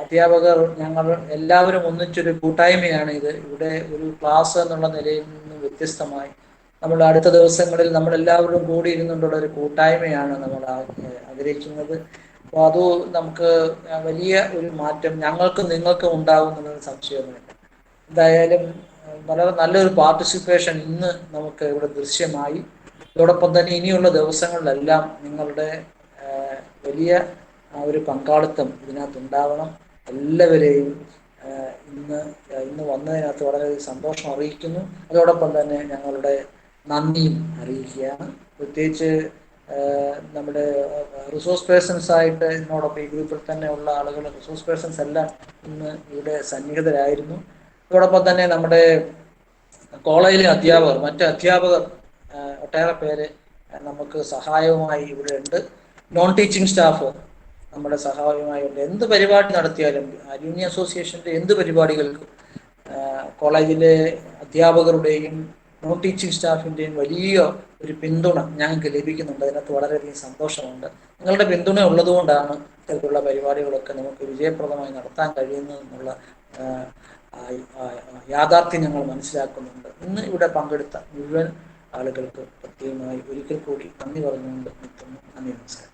അധ്യാപകർ ഞങ്ങൾ എല്ലാവരും ഒന്നിച്ചൊരു കൂട്ടായ്മയാണ് ഇത്. ഇവിടെ ഒരു ക്ലാസ് എന്നുള്ള നിലയിൽ നിന്ന് വ്യത്യസ്തമായി നമ്മൾ അടുത്ത ദിവസങ്ങളിൽ നമ്മളെല്ലാവരും കൂടി ഇരുന്നുകൊണ്ടുള്ള ഒരു കൂട്ടായ്മയാണ് നമ്മൾ ആഗ്രഹിക്കുന്നത്. അപ്പോൾ അത് നമുക്ക് വലിയ ഒരു മാറ്റം ഞങ്ങൾക്കും നിങ്ങൾക്കും ഉണ്ടാകുമെന്നൊരു സംശയമൊന്നുമില്ല. എന്തായാലും വളരെ നല്ലൊരു പാർട്ടിസിപ്പേഷൻ ഇന്ന് നമുക്ക് ഇവിടെ ദൃശ്യമായി. അതോടൊപ്പം തന്നെ ഇനിയുള്ള ദിവസങ്ങളിലെല്ലാം നിങ്ങളുടെ വലിയ ഒരു പങ്കാളിത്തം ഇതിനകത്ത് ഉണ്ടാവണം. എല്ലാവരെയും ഇന്ന് വന്നതിനകത്ത് വളരെ സന്തോഷം അറിയിക്കുന്നു. അതോടൊപ്പം തന്നെ ഞങ്ങളുടെ നന്ദിയും അറിയിക്കുകയാണ്. പ്രത്യേകിച്ച് നമ്മുടെ റിസോഴ്സ് പേഴ്സൺസ് ആയിട്ട് ഇതിനോടൊപ്പം ഈ ഗ്രൂപ്പിൽ തന്നെ ഉള്ള ആളുകൾ റിസോഴ്സ് പേഴ്സൺസ് എല്ലാം ഇന്ന് ഇവിടെ സന്നിഹിതരായിരുന്നു. അതോടൊപ്പം തന്നെ നമ്മുടെ കോളേജിലെ അധ്യാപകർ, മറ്റ് അധ്യാപകർ ഒട്ടേറെ പേര് നമുക്ക് സഹായവുമായി ഇവിടെ ഉണ്ട്. നോൺ ടീച്ചിങ് സ്റ്റാഫ് നമ്മുടെ സഹായവുമായി ഉണ്ട്. എന്ത് പരിപാടി നടത്തിയാലും അലൂമിനി അസോസിയേഷൻ്റെ എന്ത് പരിപാടികൾക്കും കോളേജിലെ അധ്യാപകരുടെയും നോൺ ടീച്ചിങ് സ്റ്റാഫിൻ്റെയും വലിയ ഒരു പിന്തുണ ഞങ്ങൾക്ക് ലഭിക്കുന്നുണ്ട്. അതിനകത്ത് വളരെയധികം സന്തോഷമുണ്ട്. നിങ്ങളുടെ പിന്തുണ ഉള്ളതുകൊണ്ടാണ് ഇത്തരത്തിലുള്ള പരിപാടികളൊക്കെ നമുക്ക് വിജയപ്രദമായി നടത്താൻ കഴിയുന്നതെന്നുള്ള യാഥാർത്ഥ്യം ഞങ്ങൾ മനസ്സിലാക്കുന്നുണ്ട്. ഇന്ന് ഇവിടെ പങ്കെടുത്ത മുഴുവൻ ആളുകൾക്ക് പ്രത്യേകമായി ഒരിക്കൽ കൂടി നന്ദി പറഞ്ഞുകൊണ്ട് നിർത്തുന്നു. നന്ദി, നമസ്കാരം.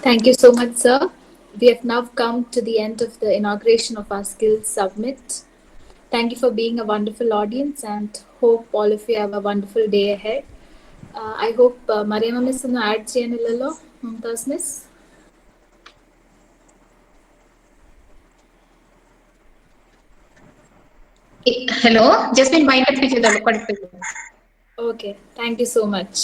Thank you so much, sir. We have now come to the end of the inauguration of our Skills Summit. Thank you for being a wonderful audience and hope all of you have a wonderful day ahead. I hope Mariamma Miss ഒന്ന് add ചെയ്യാനില്ലല്ലോ, Mumtaz miss? Hello, Jasmine wind up ചെയ്തോളൂ. Okay, thank you so much.